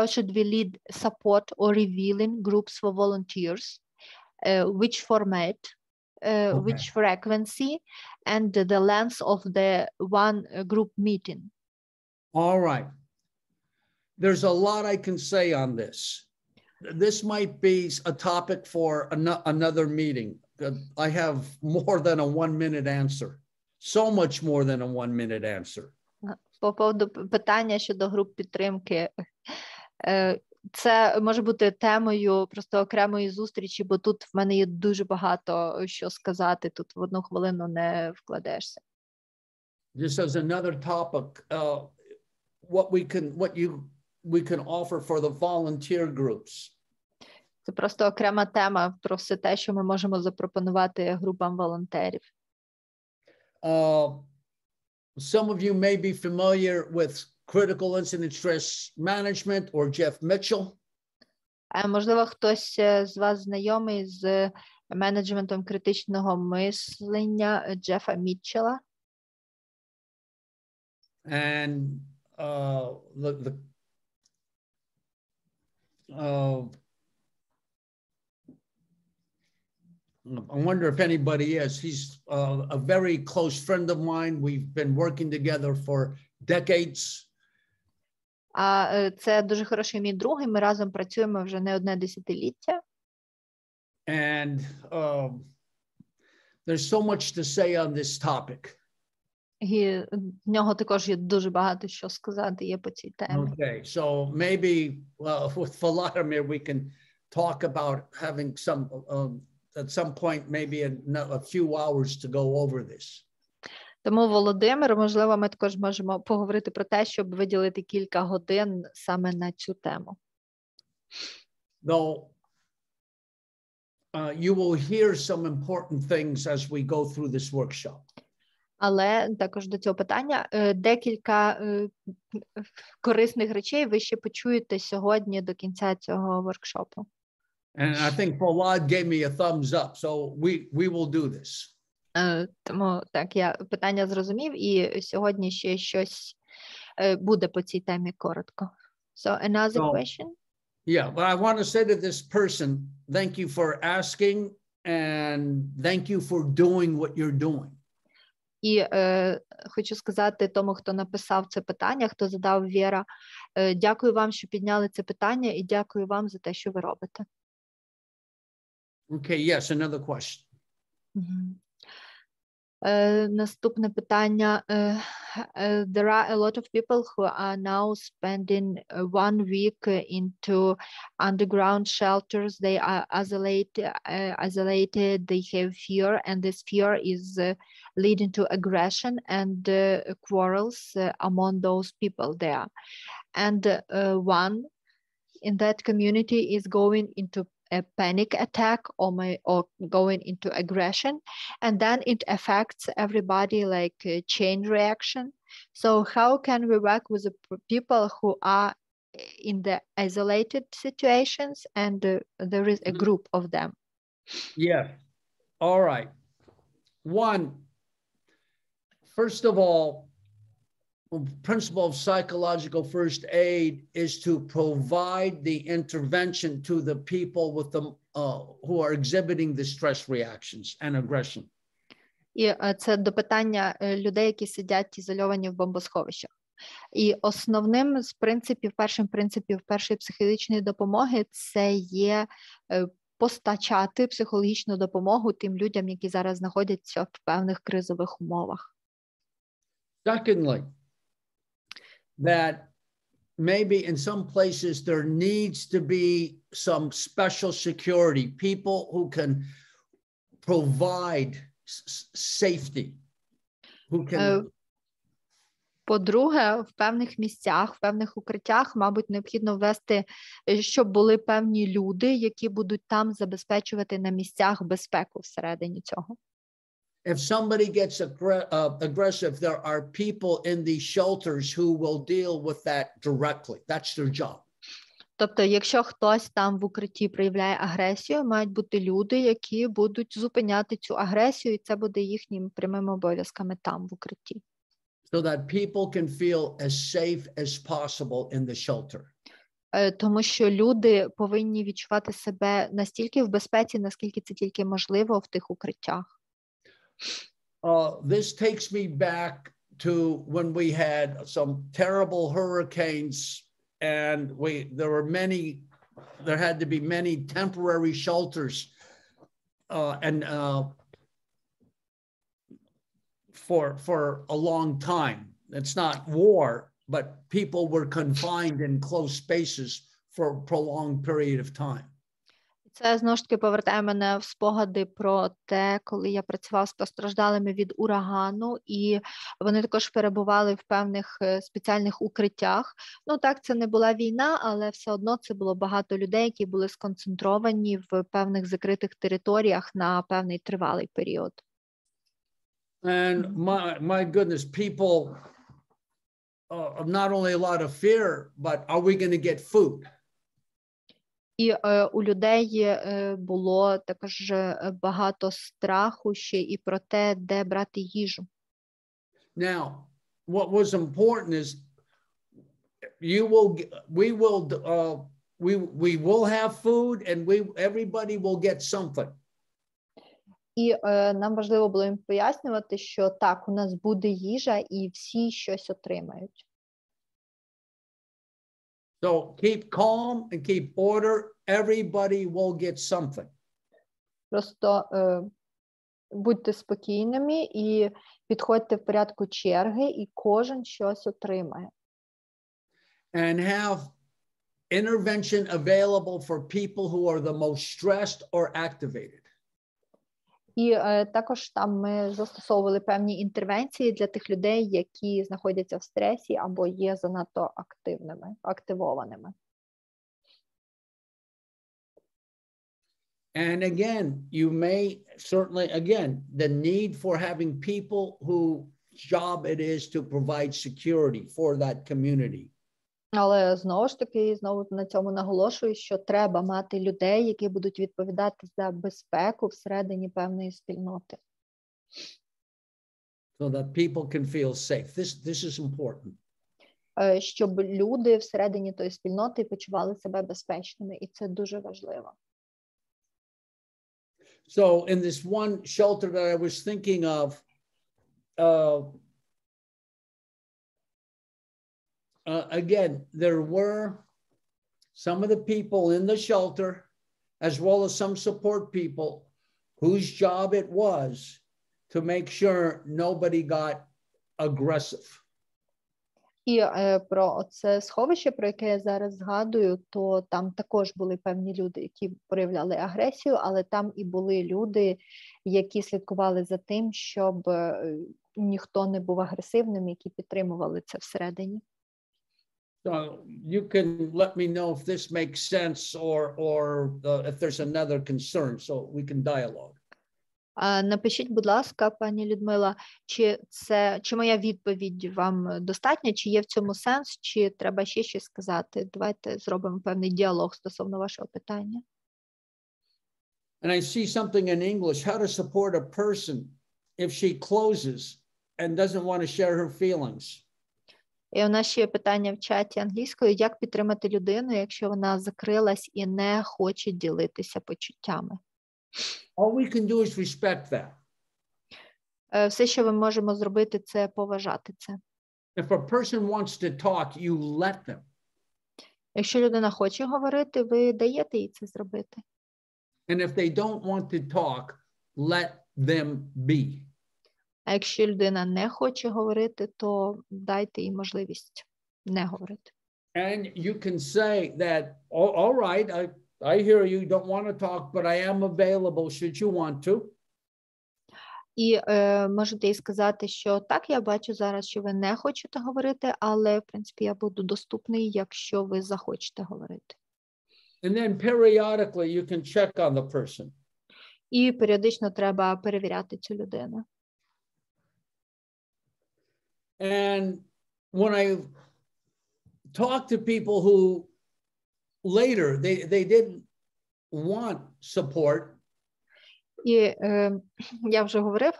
should we lead support or revealing groups for volunteers? Which format which frequency, and the length of the one group meeting. All right. There's a lot I can say on this. This might be a topic for another meeting. I have more than a 1-minute answer. So much more than a 1-minute answer. По поводу питання щодо груп підтримки. Це може бути темою просто окремої зустрічі, бо тут в мене є дуже багато що сказати. Тут в 1 хвилину не вкладешся. Just as another topic, what we can offer for the volunteer groups. Це просто окрема тема про все те, що ми можемо запропонувати групам волонтерів. Some of you may be familiar with critical incident stress management or Jeff Mitchell. Можливо, хтось з вас знайомий з менеджментом критичного мислення Джефа Мітчелла. And I wonder if anybody is. He's a very close friend of mine. We've been working together for decades. Це дуже хороший мій друг, і ми разом працюємо вже не одне десятиліття. And there's so much to say on this topic. І в нього також є дуже багато що сказати є по цій темі. Okay, so maybe with Vladimir we can talk about having some at some point maybe a few hours to go over this. Тому, Володимир, можливо, ми також можемо поговорити про те, щоб виділити кілька годин саме на цю тему. Though you will hear some important things as we go through this workshop. Але також до цього питання декілька корисних речей ви ще почуєте сьогодні до кінця цього воркшопу. And I think Vlad gave me a thumbs up, so we will do this. Тому так, я питання зрозумів, і сьогодні ще щось буде по цій темі коротко. So another question? Yeah, but I want to say to this person, thank you for asking and thank you for doing what you're doing. І хочу сказати тому, хто написав це питання, хто задав Віра, дякую вам, що підняли це питання, і дякую вам за те, що ви робите. Okay, yes, another question. Наступне питання. There are a lot of people who are now spending 1 week into underground shelters. They are isolated, they have fear, and this fear is leading to aggression and quarrels among those people there. And one in that community is going into a panic attack or going into aggression, and then it affects everybody like a chain reaction. So how can we work with the people who are in the isolated situations and there is a group of them? Yeah. All right. One, first of all, principle of psychological first aid is to provide the intervention to the people with the who are exhibiting the stress reactions and aggression. І це до питання людей, які сидять ізольовані в бомбосховищах. І основним з першим принципів першої психологічної допомоги це є постачати психологічну допомогу тим людям, які зараз знаходяться в певних кризових умовах. Secondly, that maybe in some places there needs to be some special security, people who can provide safety, who can... По-друге, в певних місцях, в певних укриттях, мабуть, необхідно ввести, щоб були певні люди, які будуть там забезпечувати на місцях безпеку всередині цього. If somebody gets aggressive, there are people in these shelters who will deal with that directly. That's their job. Тобто, якщо хтось там в укритті проявляє агресію, мають бути люди, які будуть зупиняти цю агресію, і це буде їхніми прямими обов'язками там в укритті. So that people can feel as safe as possible in the shelter. Тому що люди повинні відчувати себе настільки в безпеці, наскільки це тільки можливо в тих укриттях. This takes me back to when we had some terrible hurricanes, and there had to be many temporary shelters, and for a long time. It's not war, but people were confined in close spaces for a prolonged period of time. Це, знову ж таки, повертає мене в спогади про те, коли я працював з постраждалими від урагану, і вони також перебували в певних спеціальних укриттях. Ну так, це не була війна, але все одно це було багато людей, які були сконцентровані в певних закритих територіях на певний тривалий період. And my goodness, people, not only a lot of fear, but are we going to get food? І у людей було також багато страху ще і про те, де брати їжу. Now, what was important is we will have food, and everybody will get something. І нам важливо було їм пояснювати, що так, у нас буде їжа, і всі щось отримають. So keep calm and keep order. Everybody will get something. Просто будьте спокійними і підходьте в порядку черги, і кожен щось отримає. And have intervention available for people who are the most stressed or activated. І також там ми застосовували певні інтервенції для тих людей, які знаходяться в стресі або є занадто активованими. And again, you may certainly, the need for having people whose job it is to provide security for that community. Але знову ж таки, знову на цьому наголошую, що треба мати людей, які будуть відповідати за безпеку всередині певної спільноти. So that people can feel safe. This is important. Щоб люди всередині тої спільноти почували себе безпечними, і це дуже важливо. So in this one shelter that I was thinking of, again, there were some of the people in the shelter, as well as some support people, whose job it was to make sure nobody got aggressive. І про це сховище, про яке я зараз згадую, то там також були певні люди, які проявляли агресію, але там і були люди, які слідкували за тим, щоб ніхто не був агресивним, які підтримували це всередині. So you can let me know if this makes sense or if there's another concern, so we can dialogue. Напишіть, будь ласка, пані Людмила, чи моя відповідь вам достатня, чи є в цьому сенс, чи треба ще щось сказати. Давайте зробимо певний діалог стосовно вашого питання. And I see something in English, how to support a person if she closes and doesn't want to share her feelings. І у нас ще є питання в чаті англійською, як підтримати людину, якщо вона закрилась і не хоче ділитися почуттями. All we can do is respect that. Все, що ми можемо зробити, це поважати це. If a person wants to talk, you let them. Якщо людина хоче говорити, ви даєте їй це зробити. And if they don't want to talk, let them be. А якщо людина не хоче говорити, то дайте їй можливість не говорити. And you can say that, all right, I hear you don't want to talk, but I am available should you want to. І можете їй сказати, що так, я бачу зараз, що ви не хочете говорити, але, в принципі, я буду доступний, якщо ви захочете говорити. And then periodically you can check on the person. І періодично треба перевіряти цю людину. And when I talk to people who later they didn't want support. І я вже говорив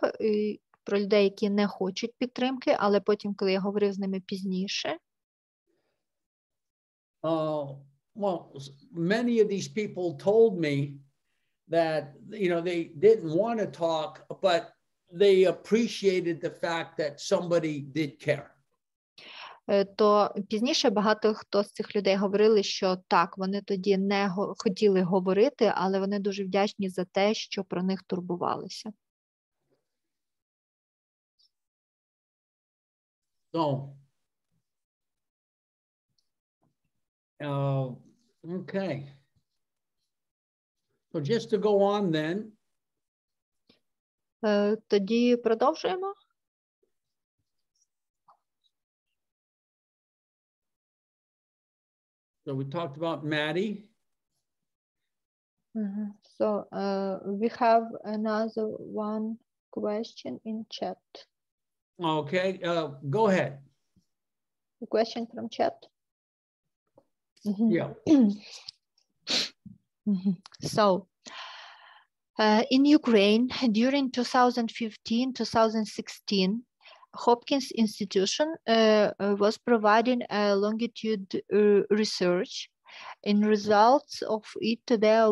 про людей, які не хочуть підтримки, але потім, коли я говорив з ними пізніше, well, many of these people told me that, you know, they didn't want to talk, but they appreciated the fact that somebody did care. То пізніше багато хто з цих людей говорили, що так, вони тоді не хотіли говорити, але вони дуже вдячні за те, що про них турбувалися. So, okay. So just to go on then. Тоді продовжуємо. So we talked about Maddie. So we have another one question in chat. Okay, go ahead. A question from chat. Yeah. So in Ukraine, during 2015-2016, Hopkins Institution was providing a longitude research. In results of it, there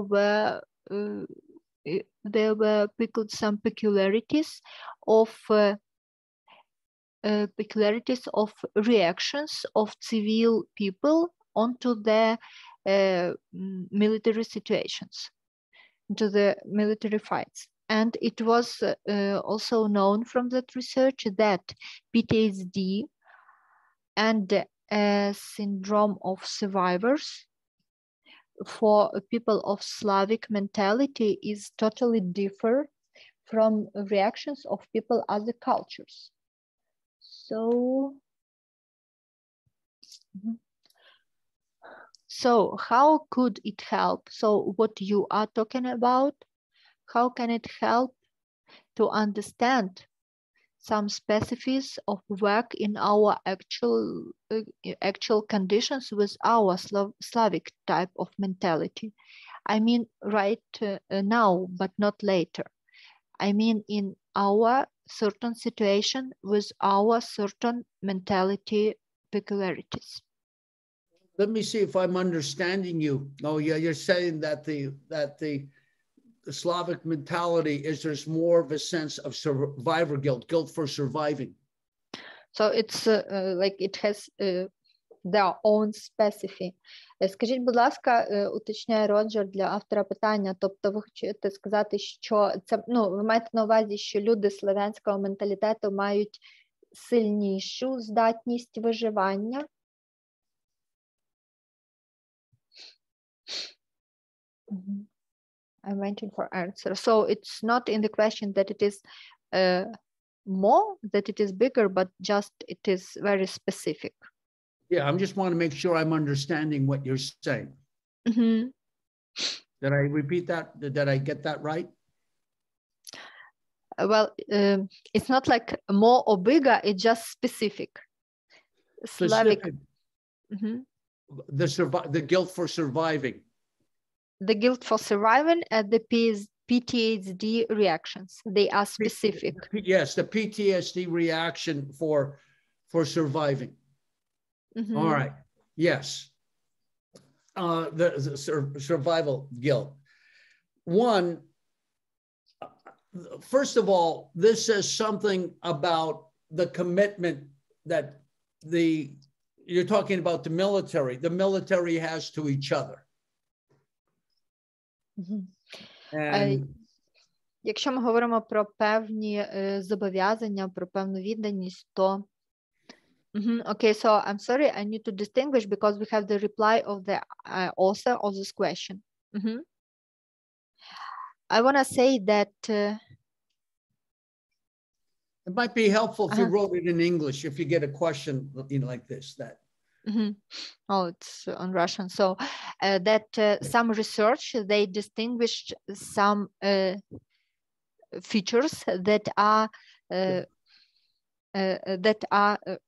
were pickled some peculiarities of reactions of civil people onto the military situations, to the military fights. And it was also known from that research that PTSD and syndrome of survivors for people of Slavic mentality is totally different from reactions of people other cultures. So how could it help? So what you are talking about, how can it help to understand some specifics of work in our actual conditions with our Slavic type of mentality? I mean right now, but not later. I mean in our certain situation with our certain mentality peculiarities. Let me see if I'm understanding you. Oh yeah, you're saying that the Slavic mentality is there's more of a sense of survivor guilt for surviving. So it's like it has their own specific. Скажіть, будь ласка, уточняє Роджер для автора питання, тобто ви хочете сказати, що це, ну, ви маєте на увазі, що люди славянського менталітету мають сильнішу здатність виживання? I'm waiting for answer. So it's not in the question that it is more, that it is bigger, but just it is very specific. Yeah, I just want to make sure I'm understanding what you're saying. Did I repeat that? Did I get that right? Well, it's not like more or bigger, it's just specific. Slavic. The guilt for surviving. The guilt for surviving and the PTSD reactions. They are specific. Yes, the PTSD reaction for surviving. All right. Yes. The survival guilt. One, first of all, this says something about the commitment that you're talking about the military has to each other. Якщо ми говоримо про певні зобов'язання, про певну відданість, то Okay, so I'm sorry, I need to distinguish because we have the reply of the author of this question. I want to say that it might be helpful if you wrote it in English, if you get a question like this. Oh, it's on Russian. So that some research, they distinguished some features that are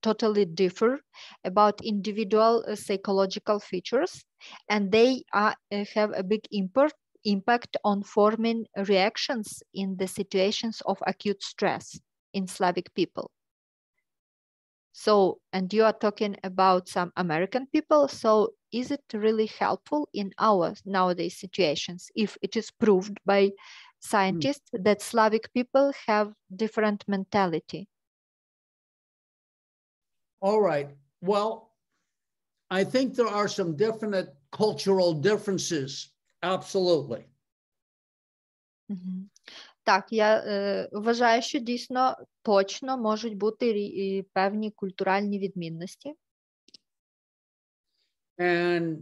totally different about individual psychological features, and they have a big impact on forming reactions in the situations of acute stress in Slavic people. So, and you are talking about some American people. So, is it really helpful in our nowadays situations if it is proved by scientists that Slavic people have different mentality? All right. Well, I think there are some definite cultural differences. Absolutely. Так, я вважаю, що дійсно точно можуть бути певні культуральні відмінності. And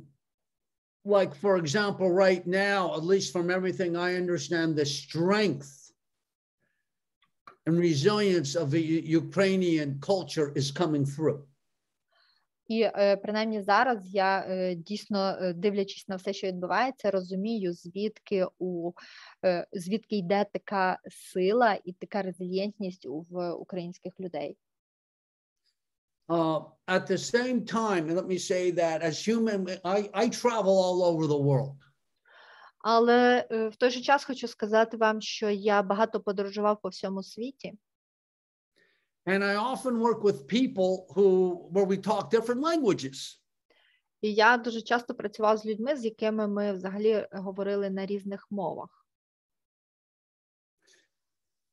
like, for example, right now, at least from everything I understand, the strength and resilience of the Ukrainian culture is coming through. І принаймні зараз я дійсно, дивлячись на все, що відбувається, розумію, звідки йде така сила і така резильєнтність в українських людей. At the same time, and let me say that as human, I travel all over the world. Але в той же час хочу сказати вам, що я багато подорожував по всьому світі. And I often work with people where we talk different languages. І я дуже часто працював з людьми, з якими ми взагалі говорили на різних мовах.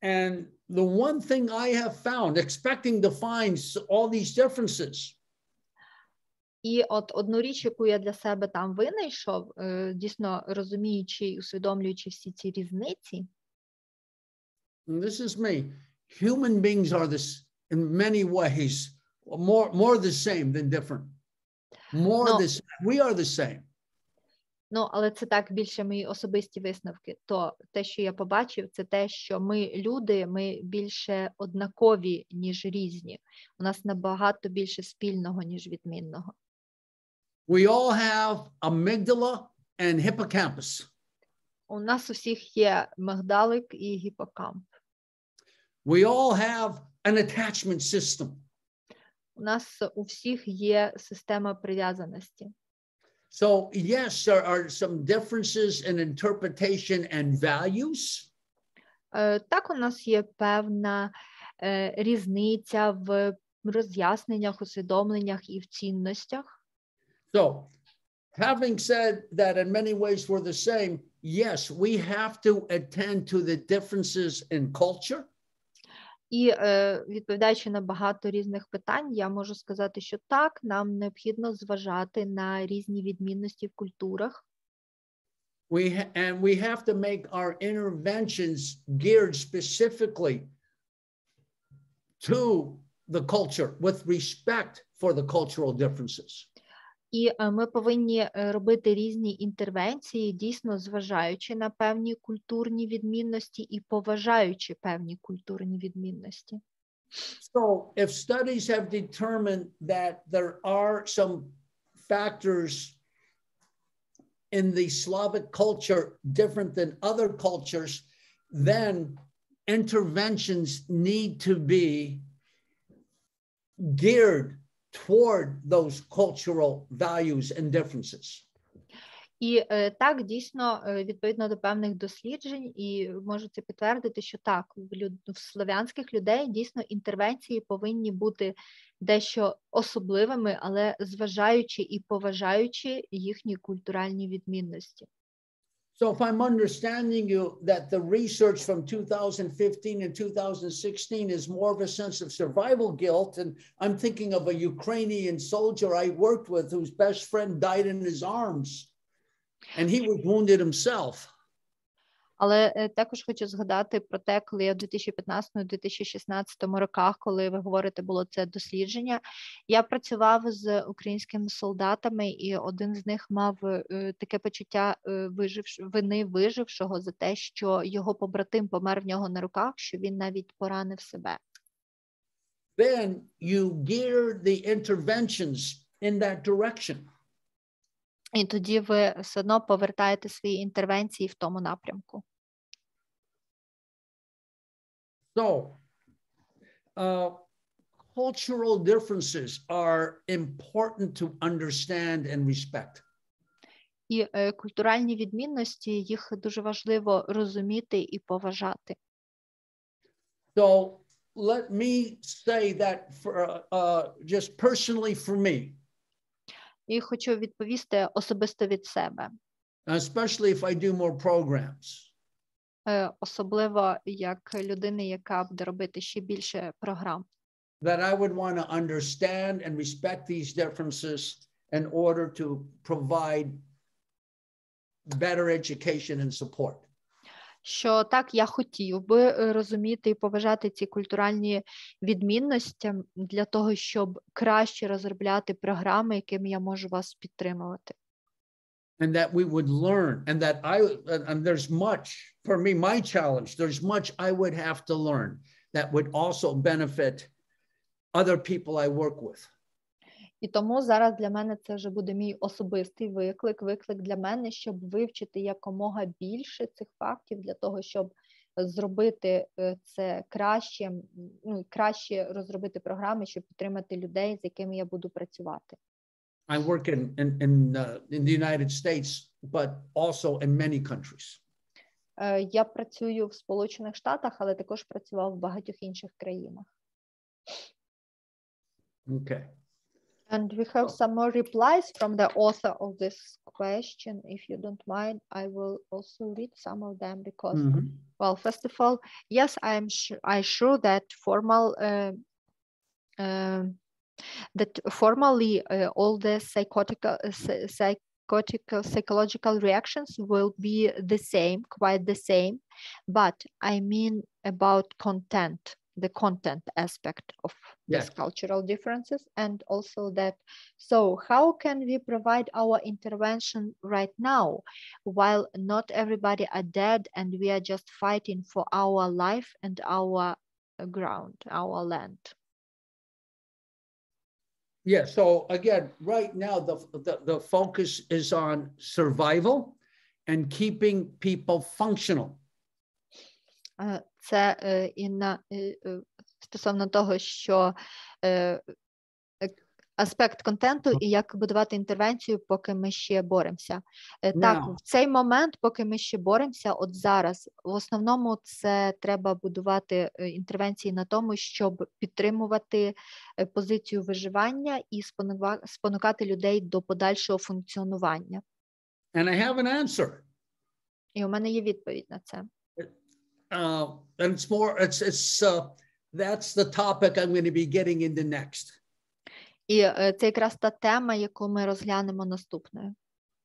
And the one thing I have found, expecting to find all these differences, І от одну річ, яку я для себе там винайшов, дійсно розуміючи і усвідомлюючи всі ці різниці. And this is me. Human beings are this in many ways more the same than different. We are the same. Ну, але це так більше мої особисті висновки. То те, що я побачив, це те, що ми люди, ми більше однакові, ніж різні. У нас набагато більше спільного, ніж відмінного. We all have amygdala and hippocampus. У нас усіх є мигдалик і гіпокамп. We all have an attachment system. У нас у всіх є система прив'язаності. So yes, there are some differences in interpretation and values. Так, у нас є певна різниця в роз'ясненнях, усвідомленнях і в цінностях. So, having said that in many ways we're the same, yes, we have to attend to the differences in culture. І відповідаючи на багато різних питань, я можу сказати, що так, нам необхідно зважати на різні відмінності в культурах. And we have to make our interventions geared specifically to the culture with respect for the cultural differences. І ми повинні робити різні інтервенції, дійсно зважаючи на певні культурні відмінності і поважаючи певні культурні відмінності. So, if studies have determined that there are some factors in the Slavic culture different than other cultures, then interventions need to be geared toward those cultural values and differences. І так, дійсно, відповідно до певних досліджень, і можу це підтвердити, що так, в слов'янських людей дійсно інтервенції повинні бути дещо особливими, але зважаючи і поважаючи їхні культуральні відмінності. So if I'm understanding you that the research from 2015 and 2016 is more of a sense of survival guilt, and I'm thinking of a Ukrainian soldier I worked with whose best friend died in his arms, and he was wounded himself. Але також хочу згадати про те, коли я в 2015-2016 роках, коли ви говорите, було це дослідження, я працював з українськими солдатами, і один з них мав таке почуття вини вижившого за те, що його побратим помер в нього на руках, що він навіть поранив себе. Then you gear the interventions in that direction. І тоді ви все одно повертаєте свої інтервенції в тому напрямку. So, cultural differences are important to understand and respect. І культуральні відмінності, їх дуже важливо розуміти і поважати. So, let me say that for just personally for me. І хочу відповісти особисто від себе. Especially if I do more programs. Особливо як людини, яка буде робити ще більше програм. That I would want to understand and respect these differences in order to provide better education and support. Що так, я хотів би розуміти і поважати ці культуральні відмінності для того, щоб краще розробляти програми, якими я можу вас підтримувати. And that we would learn, and that and there's much, for me, my challenge, there's much I would have to learn that would also benefit other people I work with. І тому зараз для мене це вже буде мій особистий виклик для мене, щоб вивчити якомога більше цих фактів для того, щоб зробити це краще, краще розробити програми, щоб підтримати людей, з якими я буду працювати. I work in the United States, but also in many countries. Я працюю в Сполучених Штатах, але також працював в багатьох інших країнах. Okay. And we have some more replies from the author of this question. If you don't mind, I will also read some of them because, well, first of all, yes, I'm sure that formally all the psychological reactions will be the same, quite the same, but I mean about content. The content aspect of these cultural differences, and also that, so how can we provide our intervention right now while not everybody are dead and we are just fighting for our life and our ground, our land? Yeah, so again, right now the focus is on survival and keeping people functional. Це стосовно того, що аспект контенту і як будувати інтервенцію, поки ми ще боремося. Так, в цей момент, поки ми ще боремося, от зараз, в основному це треба будувати інтервенції на тому, щоб підтримувати позицію виживання і спонукати людей до подальшого функціонування. And I have an answer. І у мене є відповідь на це. And it's more, that's the topic I'm going to be getting into next. І це якраз та тема, яку ми розглянемо наступною.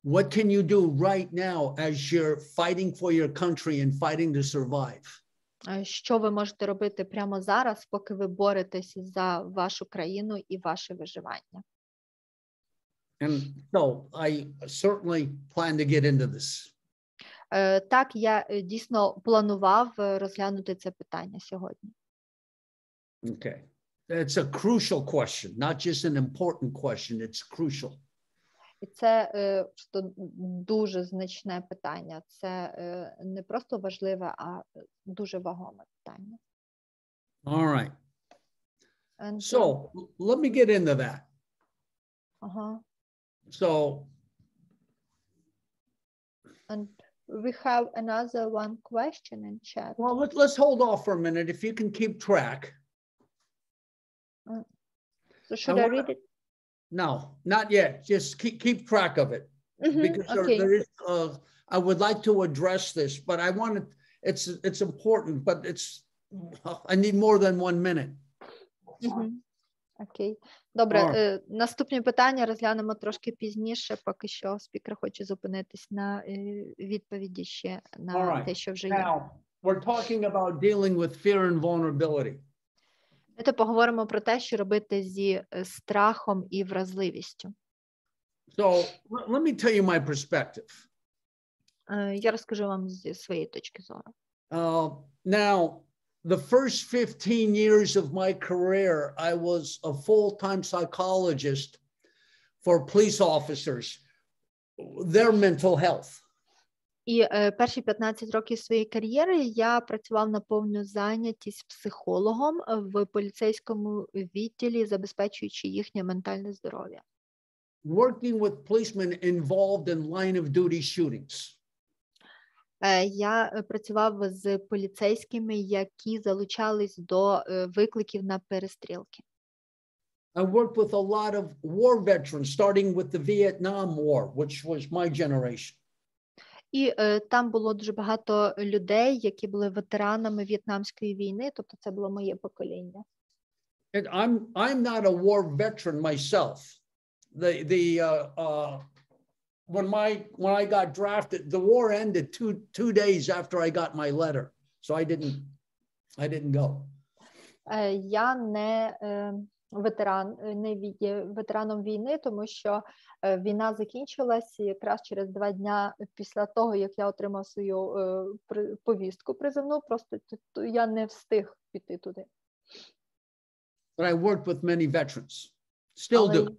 What can you do right now as you're fighting for your country and fighting to survive? Що ви можете робити прямо зараз, поки ви боретесь за вашу країну і ваше виживання? And so I certainly plan to get into this. Так, я дійсно планував розглянути це питання сьогодні. Okay. It's a crucial question, not just an important question, it's crucial. І це дуже значне питання. Це не просто важливе, а дуже вагоме питання. All right. And so, let me get into that. So, and we have another one question in chat. Well, let's hold off for a minute if you can keep track. So should I read it? No, not yet. Just keep track of it. Because there is, I would like to address this, but I want to, it's important, but I need more than 1 minute. Окей. Добре, наступні питання розглянемо трошки пізніше, поки що спікер хоче зупинитись на відповіді ще на те, що вже є. Now, we're talking about dealing with fear and vulnerability. Давайте поговоримо про те, що робити зі страхом і вразливістю. So, let me tell you my perspective. Я розкажу вам зі своєї точки зору. Now, the first 15 years of my career, I was a full-time psychologist for police officers, their mental health. І перші 15 років своєї кар'єри я працював на повну зайнятість психологом в поліцейському відділі, забезпечуючи їхнє ментальне здоров'я. Working with policemen involved in line of duty shootings. Я працював з поліцейськими, які залучались до викликів на перестрілки. I worked with a lot of war veterans, starting with the Vietnam War, which was my generation. І там було дуже багато людей, які були ветеранами В'єтнамської війни, тобто це було моє покоління. And I'm not a war veteran myself. When I got drafted, the war ended two days after I got my letter, so I didn't go. Я не є ветераном війни, тому що війна закінчилась якраз через 2 дня після того, як я отримав свою повістку призовну, просто я не встиг піти туди. But I worked with many veterans. Still do.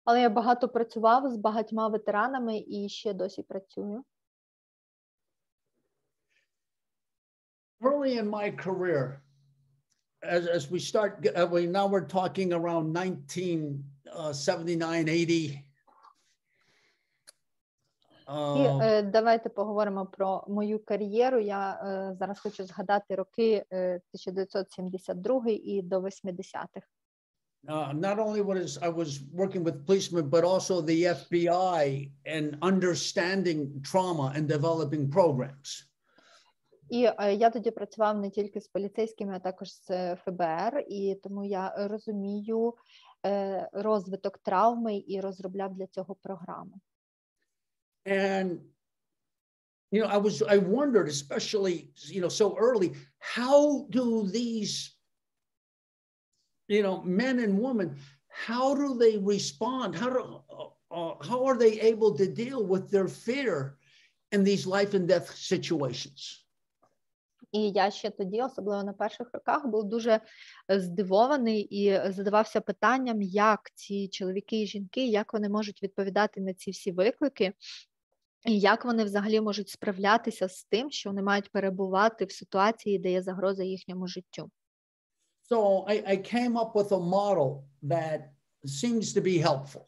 Але я багато працював з багатьма ветеранами і ще досі працюю. Early in my career, as we start, now we're talking around 1979, 80. І давайте поговоримо про мою кар'єру. Я зараз хочу згадати роки 1972 і до 80-х. Not only I was working with policemen, but also the FBI and understanding trauma and developing programs. І я тоді працював не тільки з поліцейськими, а також з ФБР, і тому я розумію розвиток травми і розробляв для цього програми. And I wondered, especially so early, how do these men and women, how do they respond? How are they able to deal with their fear in these life and death situations? І я ще тоді, особливо на перших роках, був дуже здивований і задавався питанням, як ці чоловіки і жінки, як вони можуть відповідати на ці всі виклики, і як вони взагалі можуть справлятися з тим, що вони мають перебувати в ситуації, де є загроза їхньому життю. So I came up with a model that seems to be helpful.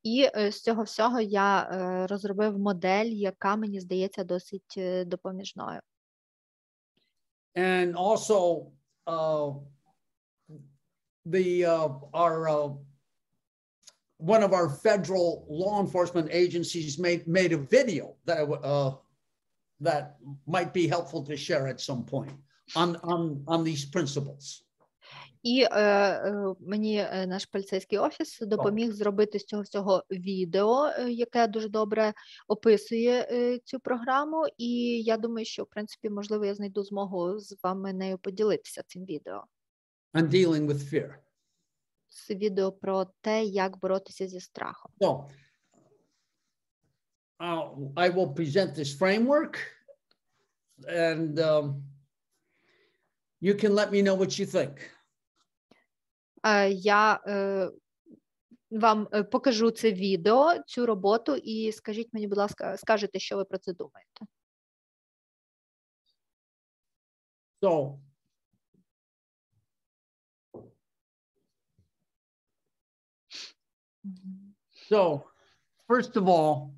І з цього всього я розробив модель, яка, мені здається, досить допоміжною. And also, one of our federal law enforcement agencies made a video that might be helpful to share at some point on these principles. І мені наш поліцейський офіс допоміг зробити з цього всього відео, яке дуже добре описує цю програму, і я думаю, що, в принципі, можливо, я знайду змогу з вами нею поділитися цим відео. On dealing with fear. Це відео про те, як боротися зі страхом. So, I will present this framework, and you can let me know what you think. Я вам покажу це відео, цю роботу, і скажіть мені, будь ласка, скажете, що ви про це думаєте. So, first of all,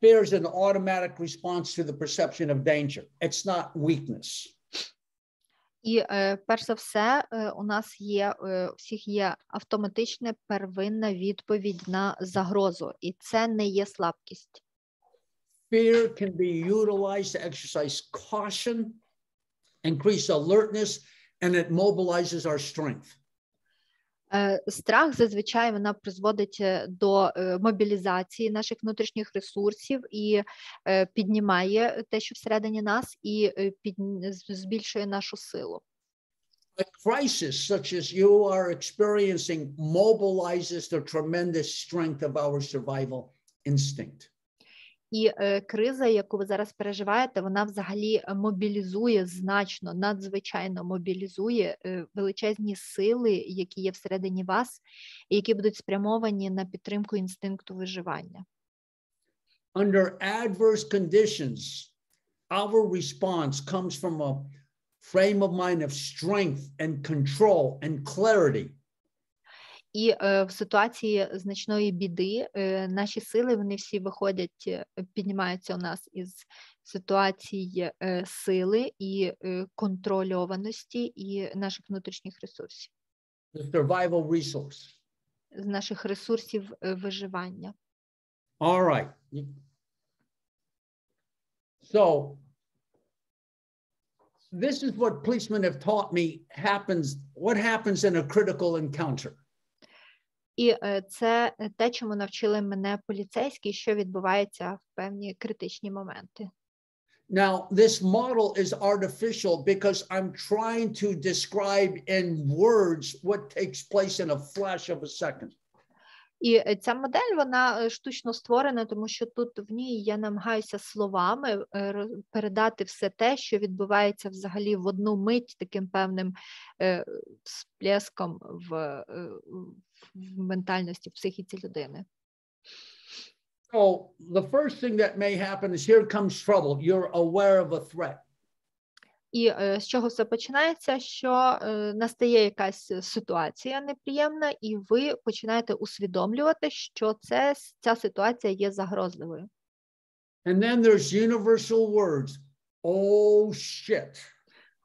fear is an automatic response to the perception of danger. It's not weakness. І перш за все, у нас є, у всіх є автоматична первинна відповідь на загрозу, і це не є слабкість. Fear can be utilized to exercise caution, increase alertness, and it mobilizes our strength. Страх зазвичай вона призводить до мобілізації наших внутрішніх ресурсів і піднімає те, що всередині нас, і збільшує нашу силу. A crisis such as you are experiencing mobilizes the tremendous strength of our survival instinct. І криза, яку ви зараз переживаєте, вона взагалі мобілізує значно, надзвичайно мобілізує величезні сили, які є всередині вас, і які будуть спрямовані на підтримку інстинкту виживання. Under adverse conditions, our response comes from a frame of mind of strength and control and clarity. І в ситуації значної біди наші сили, вони всі виходять, піднімаються у нас із ситуації сили і контрольованості і наших внутрішніх ресурсів. The survival resource. З наших ресурсів виживання. All right. So this is what policemen have taught me what happens in a critical encounter. І це те, чому навчили мене поліцейські, що відбувається в певні критичні моменти. Now, this model is artificial because I'm trying to describe in words what takes place in a flash of a second. І ця модель, вона штучно створена, тому що тут в ній я намагаюся словами передати все те, що відбувається взагалі в одну мить таким певним всплеском в ментальності, в психіці людини. So the first thing that may happen is here comes trouble. You're aware of a threat. І з чого все починається, що настає якась ситуація неприємна, і ви починаєте усвідомлювати, що ця ситуація є загрозливою. And then there's universal words. Oh, shit.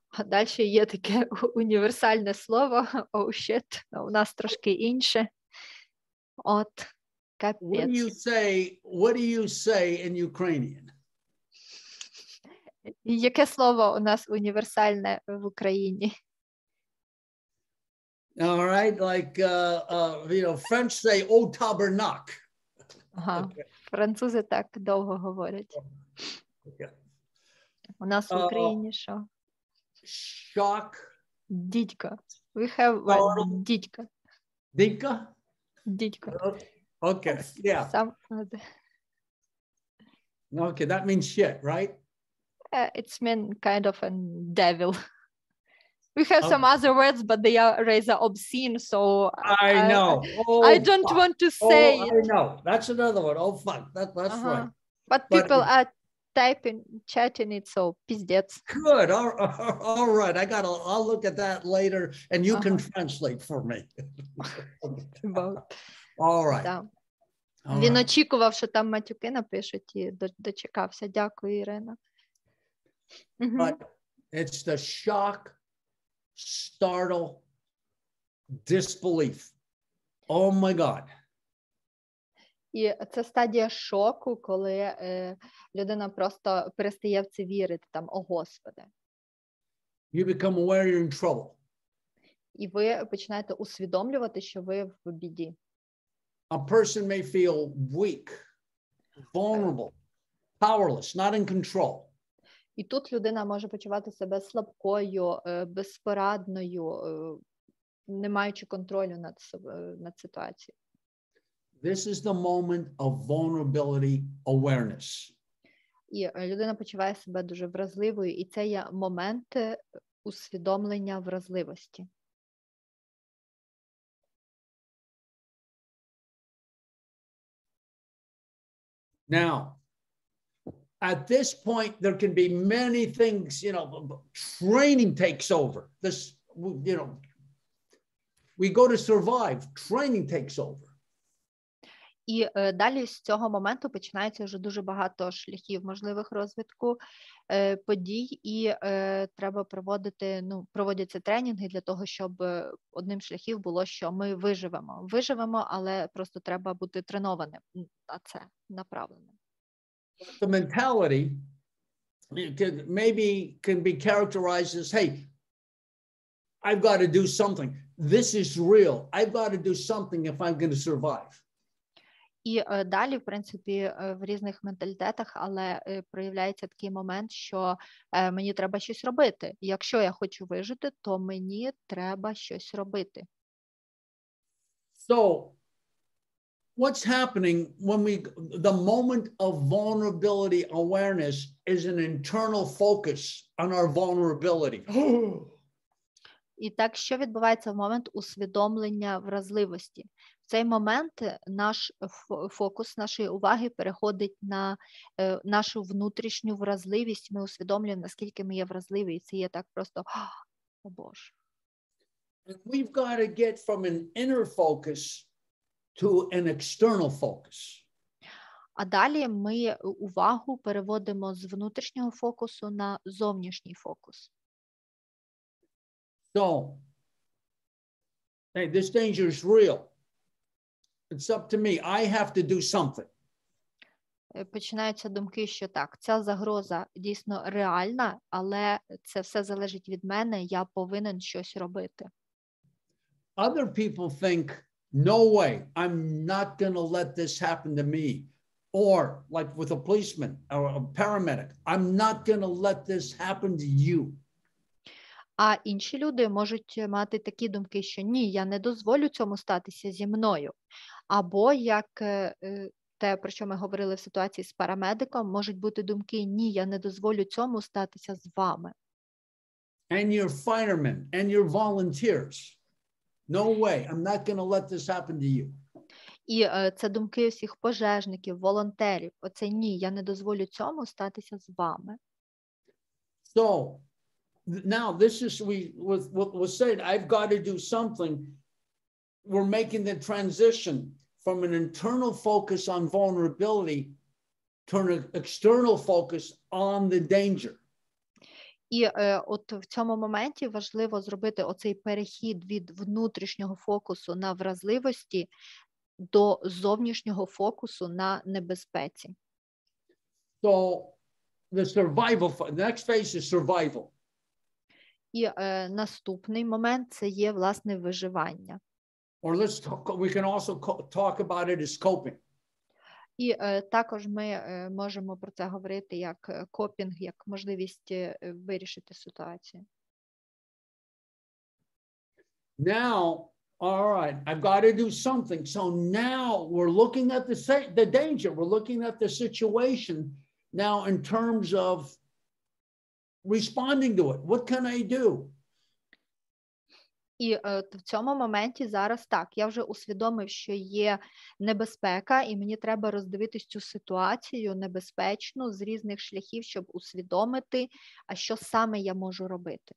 А далі є таке універсальне слово «oh shit», у нас трошки інше. От, капець. What do you say in Ukrainian? Яке слово у нас універсальне в Україні? All right, like, French say, oh, tabernacle. Ага, Okay. французи так довго говорять. Okay. У нас в Україні що? Shock. Дідько. We have one дідько. Dika? Дідько. Okay, yeah. Okay, that means shit, right? It's mean kind of a devil. We have some other words, but they are rather obscene, so I know. Oh, I don't want to say it. I know. That's another one. Oh, fuck. That's right. But people are typing, chatting it, so пиздец. Good. All right. I'll look at that later, and you can translate for me. All right. Да. Він очікував, що там матюки напишуть, і дочекався. Дякую, Ірина. But it's the shock, startle, disbelief. Oh my God. І це стадія шоку, коли людина просто перестає в це вірити, там, о Господи. You become aware you're in trouble. І ви починаєте усвідомлювати, що ви в біді. A person may feel weak, vulnerable, powerless, not in control. І тут людина може почувати себе слабкою, безпорадною, не маючи контролю над ситуацією. This is the moment of vulnerability awareness. І людина почуває себе дуже вразливою, і це є момент усвідомлення вразливості. Now, at this point, there can be many things, training takes over. We go to survive, training takes over. І далі з цього моменту починається вже дуже багато шляхів можливих розвитку подій, і треба проводяться тренінги для того, щоб одним з шляхів було, що ми виживемо. Виживемо, але просто треба бути тренованим на це, направленим. The mentality can be characterized as, hey, I've got to do something. This is real. I've got to do something if I'm going to survive. І далі, в принципі, в різних менталітетах, але проявляється такий момент, що мені треба щось робити. Якщо я хочу вижити, то мені треба щось робити. So, what's happening when the moment of vulnerability awareness is an internal focus on our vulnerability. І так, що відбувається в момент усвідомлення вразливості? В цей момент наш фокус нашої уваги переходить на нашу внутрішню вразливість. Ми усвідомлюємо, наскільки ми є вразливі, і це є так просто, о Боже. And we've got to get from an inner focus to an external focus. А далі ми увагу переводимо з внутрішнього фокусу на зовнішній фокус. So, hey, this danger is real. It's up to me. I have to do something. Починаються думки, що так, ця загроза дійсно реальна, але це все залежить від мене, я повинен щось робити. Other people think, no way, I'm not going to let this happen to me. Or like with a policeman or a paramedic, I'm not going to let this happen to you. А інші люди можуть мати такі думки, що ні, я не дозволю цьому статися зі мною. Або, як те, про що ми говорили в ситуації з парамедиком, можуть бути думки, ні, я не дозволю цьому статися з вами. And your firemen and your volunteers. No way, I'm not going to let this happen to you. І це думки всіх пожежників, волонтерів. Оце ні, я не дозволю цьому статися з вами. So now this is what was said, I've got to do something. We're making the transition from an internal focus on vulnerability to an external focus on the danger. І от в цьому моменті важливо зробити оцей перехід від внутрішнього фокусу на вразливості до зовнішнього фокусу на небезпеці. So the next phase is survival. І наступний момент – це є, власне, виживання. Or we can also talk about it as coping. І також ми можемо про це говорити як копінг, як можливість вирішити ситуацію. Now, all right, I've got to do something. So now we're looking at the danger. We're looking at the situation now in terms of responding to it. What can I do? І в цьому моменті зараз так, я вже усвідомив, що є небезпека, і мені треба роздивитись цю ситуацію небезпечну з різних шляхів, щоб усвідомити, а що саме я можу робити.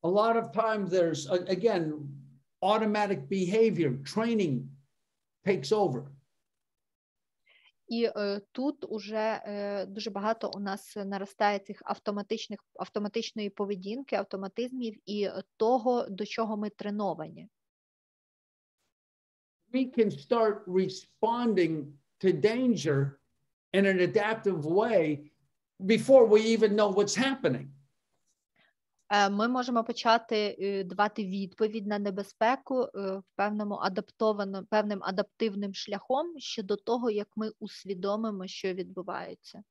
A lot of times there's, again, automatic behavior, training takes over. І тут уже дуже багато у нас наростає цих автоматичної поведінки, автоматизмів і того, до чого ми треновані. We can start responding to danger in an adaptive way before we even know what's happening. Ми можемо почати давати відповідь на небезпеку певним адаптивним шляхом ще до того, як ми усвідомимо, що відбувається.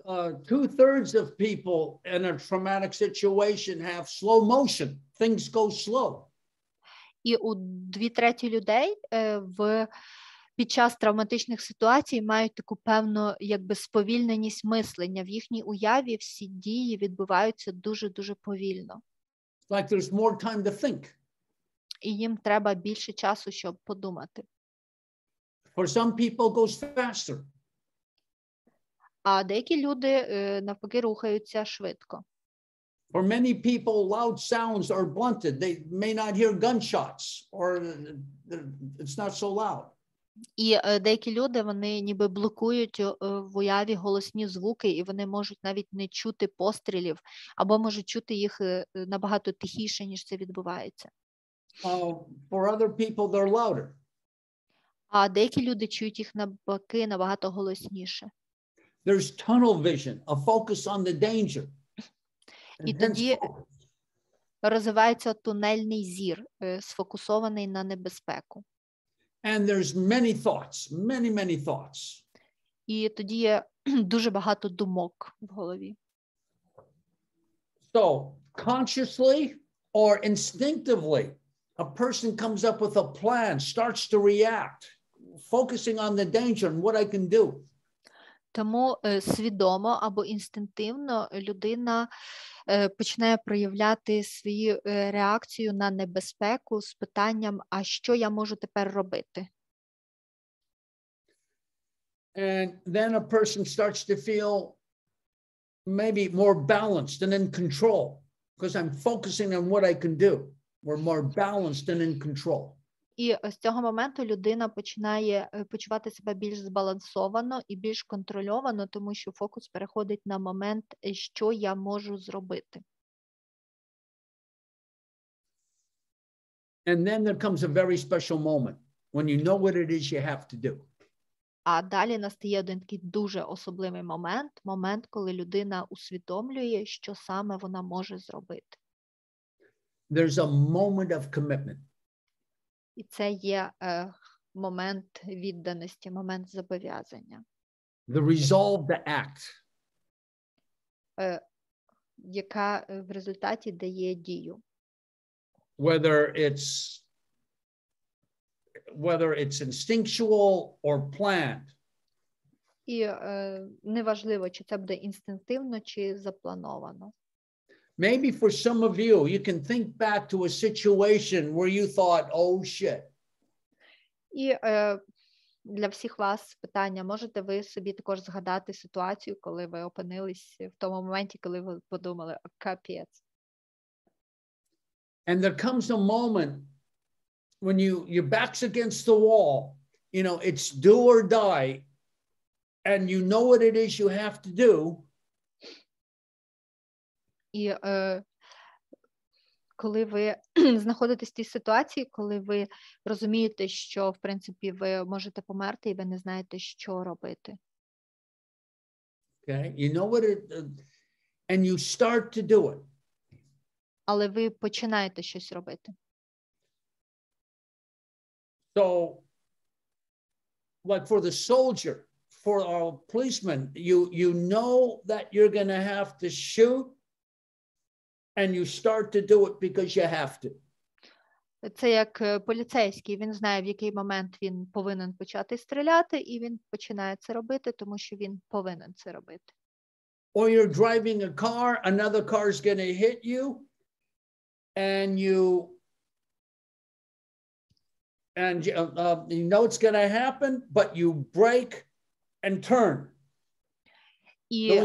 2/3 of people in a traumatic situation have slow motion. Things go slow. І у 2/3 людей під час травматичних ситуацій мають таку певну якби сповільненість мислення. В їхній уяві всі дії відбуваються дуже-дуже повільно. Like there's more time to think. І їм треба більше часу, щоб подумати. For some people goes faster. А деякі люди навпаки рухаються швидко. For many people, loud sounds are blunted. They may not hear gunshots or it's not so loud. І деякі люди, вони ніби блокують в уяві голосні звуки, і вони можуть навіть не чути пострілів, або можуть чути їх набагато тихіше, ніж це відбувається. For other people, they're louder. А деякі люди чують їх навпаки набагато голосніше. There's tunnel vision, a focus on the danger. І тоді розвивається тунельний зір, сфокусований на небезпеку. And there's many thoughts, many thoughts. І тоді є дуже багато думок в голові. So, consciously or instinctively, a person comes up with a plan, starts to react, focusing on the danger and what I can do. Тому свідомо або інстинктивно людина починає проявляти свою реакцію на небезпеку з питанням, а що я можу тепер робити? And then a person starts to feel maybe more balanced and in control. because I'm focusing on what I can do. We're more balanced and in control. І з цього моменту людина починає почувати себе більш збалансовано і більш контрольовано, тому що фокус переходить на момент, що я можу зробити. And then there comes a very special moment when you know what it is you have to do. А далі настає один такий дуже особливий момент, коли людина усвідомлює, що саме вона може зробити. There's a moment of commitment. І це є момент відданості, момент зобов'язання. The resolve to act. Яка в результаті дає дію. Whether it's instinctual or planned. І неважливо, чи це буде інстинктивно, чи заплановано. Maybe for some of you, you can think back to a situation where you thought, oh shit. І для всіх вас питання, можете ви собі також згадати ситуацію, коли ви опинились в тому моменті, коли ви подумали, капець. And there comes a moment when your back's against the wall, you know, it's do or die, and you know what it is you have to do. І коли ви знаходитесь в тій ситуації, коли ви розумієте, що, в принципі, ви можете померти, і ви не знаєте, що робити. Okay, you know what and you start to do it. Але ви починаєте щось робити. So, like for the soldier, for our policeman, you know that you're going to have to shoot, and you start to do it because you have to. Це як поліцейський, він знає, в який момент він повинен почати стріляти, і він починає це робити, тому що він повинен це робити. Or you're driving a car, another car is going to hit you, and you know it's going to happen, but you brake and turn. І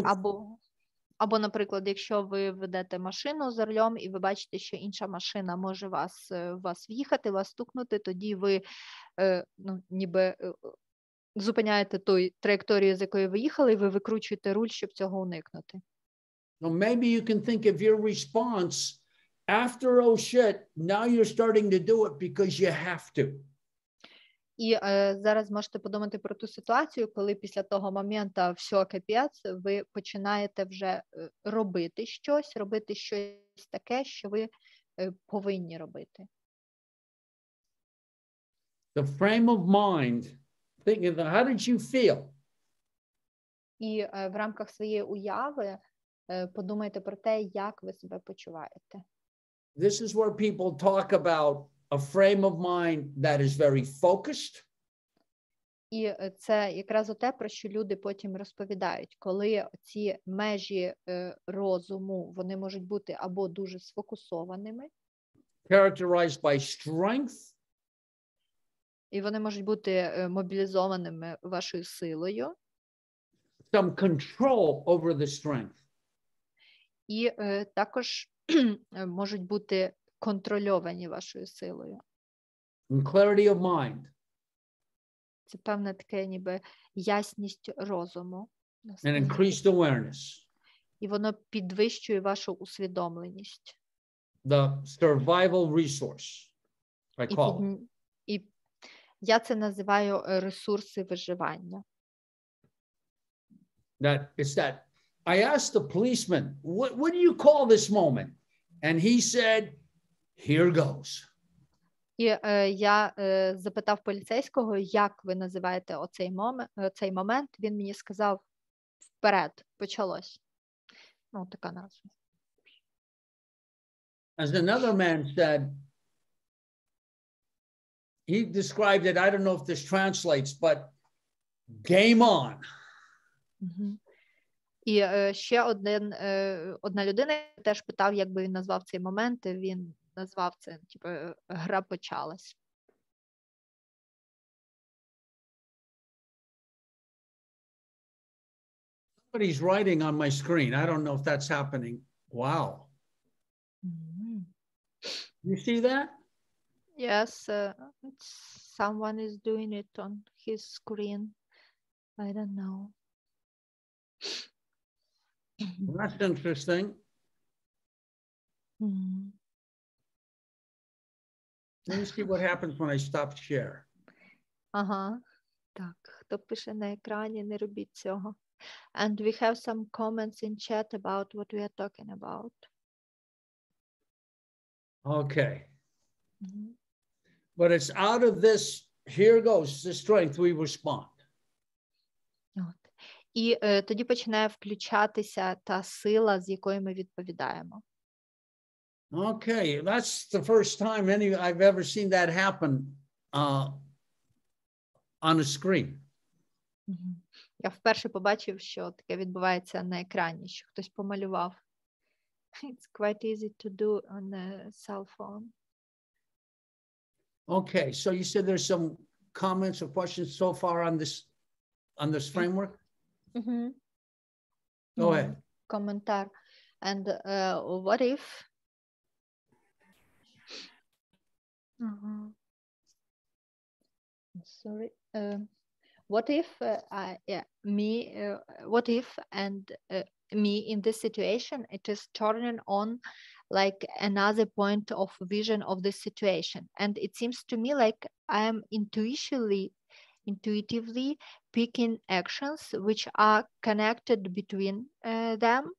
або, наприклад, якщо ви ведете машину за рулем, і ви бачите, що інша машина може вас в'їхати, вас стукнути, тоді ви ніби зупиняєте ту траєкторію, з якої ви їхали, і ви викручуєте руль, щоб цього уникнути. So maybe you can think of your response after oh shit, now you're starting to do it because you have to. І зараз можете подумати про ту ситуацію, коли після того моменту все, капець, ви починаєте вже робити щось таке, що ви повинні робити. The frame of mind, thinking, how did you feel? І в рамках своєї уяви подумайте про те, як ви себе почуваєте. This is where people talk about a frame of mind that is very focused. І це якраз те, про що люди потім розповідають, коли ці межі розуму, вони можуть бути або дуже сфокусованими, characterized by strength, і вони можуть бути мобілізованими вашою силою, some control over the strength. І також можуть бути контрольовані вашою силою. And clarity of mind. Це певне таке ніби ясність розуму. And increased awareness. І воно підвищує вашу усвідомленість. The survival resource, I call it. І я це називаю ресурси виживання. I asked the policeman, what do you call this moment? And he said, here goes. І я запитав поліцейського, як ви називаєте оцей момент. Він мені сказав, вперед, почалось. Ну, така назва. As another man said, he described it, I don't know if this translates, but game on. І ще одна людина теж питав, як би він назвав цей момент. Він назвав це, типу, гра почалась. Somebody's writing on my screen. I don't know if that's happening. Wow. You see that? Yes, someone is doing it on his screen. I don't know. That's interesting. Let me see what happens when I stop share. Ага. Так, хто пише на екрані, не робіть цього. And we have some comments in chat about what we are talking about. Okay. But it's out of this, here goes the strength, we respond. От. І тоді починає включатися та сила, з якою ми відповідаємо. Okay, that's the first time I've ever seen that happen on a screen. Я вперше побачив, що таке відбувається на екрані, що хтось помалював. It's quite easy to do on a cell phone. Okay, so you said there's some comments or questions so far on this framework? Go ahead. Коментар. And what if? Sorry. What if what if and me in this situation, it is turning on like another point of vision of this situation. And it seems to me like I am intuitively picking actions which are connected between them.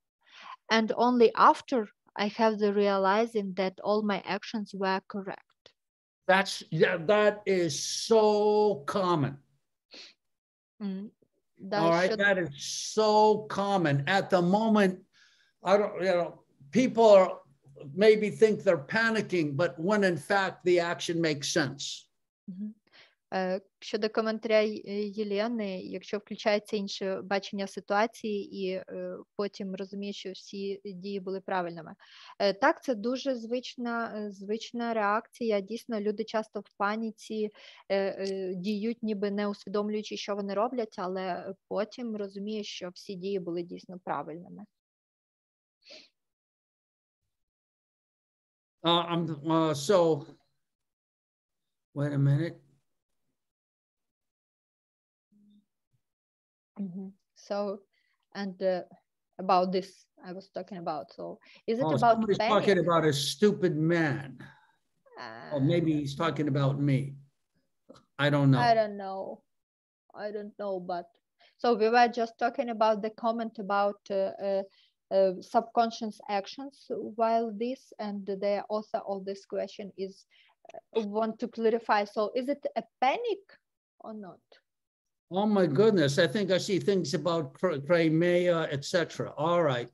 And only after I have the realizing that all my actions were correct. That is so common. All right, that is so common. At the moment, people maybe think they're panicking, but when in fact the action makes sense. Щодо коментаря Єлени, якщо включається інше бачення ситуації і потім розуміє, що всі дії були правильними. Так, це дуже звична реакція. Дійсно, люди часто в паніці діють, ніби не усвідомлюючи, що вони роблять, але потім розуміє, що всі дії були дійсно правильними. So, wait a minute. So, and about this, I was talking about. So, is it about somebody's panic? talking about a stupid man. Or maybe he's talking about me. I don't know. I don't know, but so we were just talking about the comment about subconscious actions while this, and the author of this question is want to clarify. So, is it a panic or not? Oh my goodness, I think I see things about Crimea, etc. All right.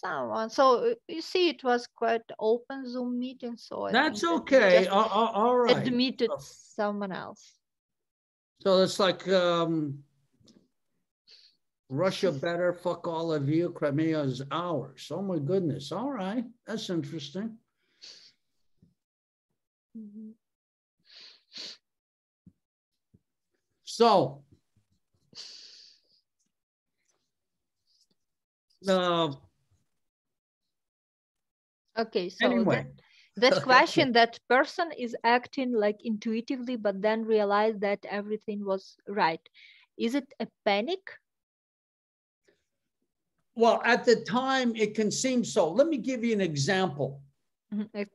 Someone. So you see, it was quite open Zoom meeting. So that's okay. All right. Admitted someone else. So it's like Russia better, fuck all of you. Crimea is ours. Oh my goodness. All right, that's interesting. So, okay, so anyway. this question, that person is acting like intuitively, but then realize that everything was right. Is it a panic? Well, at the time, it can seem so. Let me give you an example.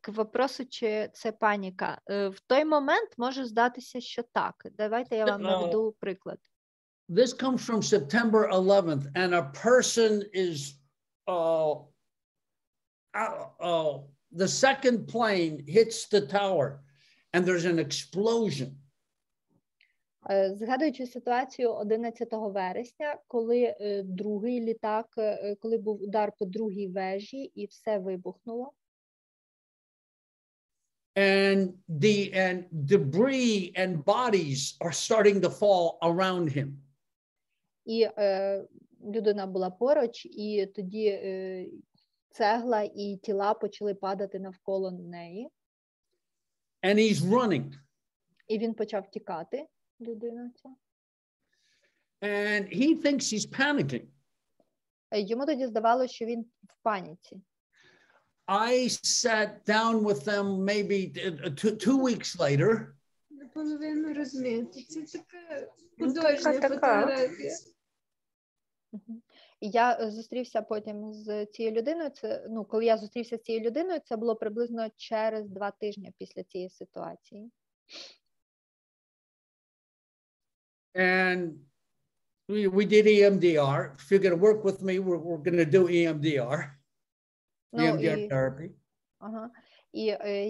К вопросу, чи це паніка. В той момент може здатися, що так. Давайте я вам наведу приклад. This comes from September 11th, and a person is, the second plane hits the tower, and there's an explosion. Згадуючи ситуацію 11 вересня, коли другий літак, коли був удар по другій вежі і все вибухнуло. And debris and bodies are starting to fall around him. І людина була поруч, і тоді цегла і тіла почали падати навколо неї. And he's running. І він почав тікати, людина ця. And he thinks he's panicking. Йому тоді здавалося, що він в паніці. I sat down with them maybe 2 weeks later. Наполовину розмити. Це така Ну, художня така. фотографія. І я зустрівся потім з цією людиною. Коли я зустрівся з цією людиною, це було приблизно через 2 тижні після цієї ситуації. And we did EMDR. If you're going to work with me, we're going to do EMDR. EMDR therapy. Ага. І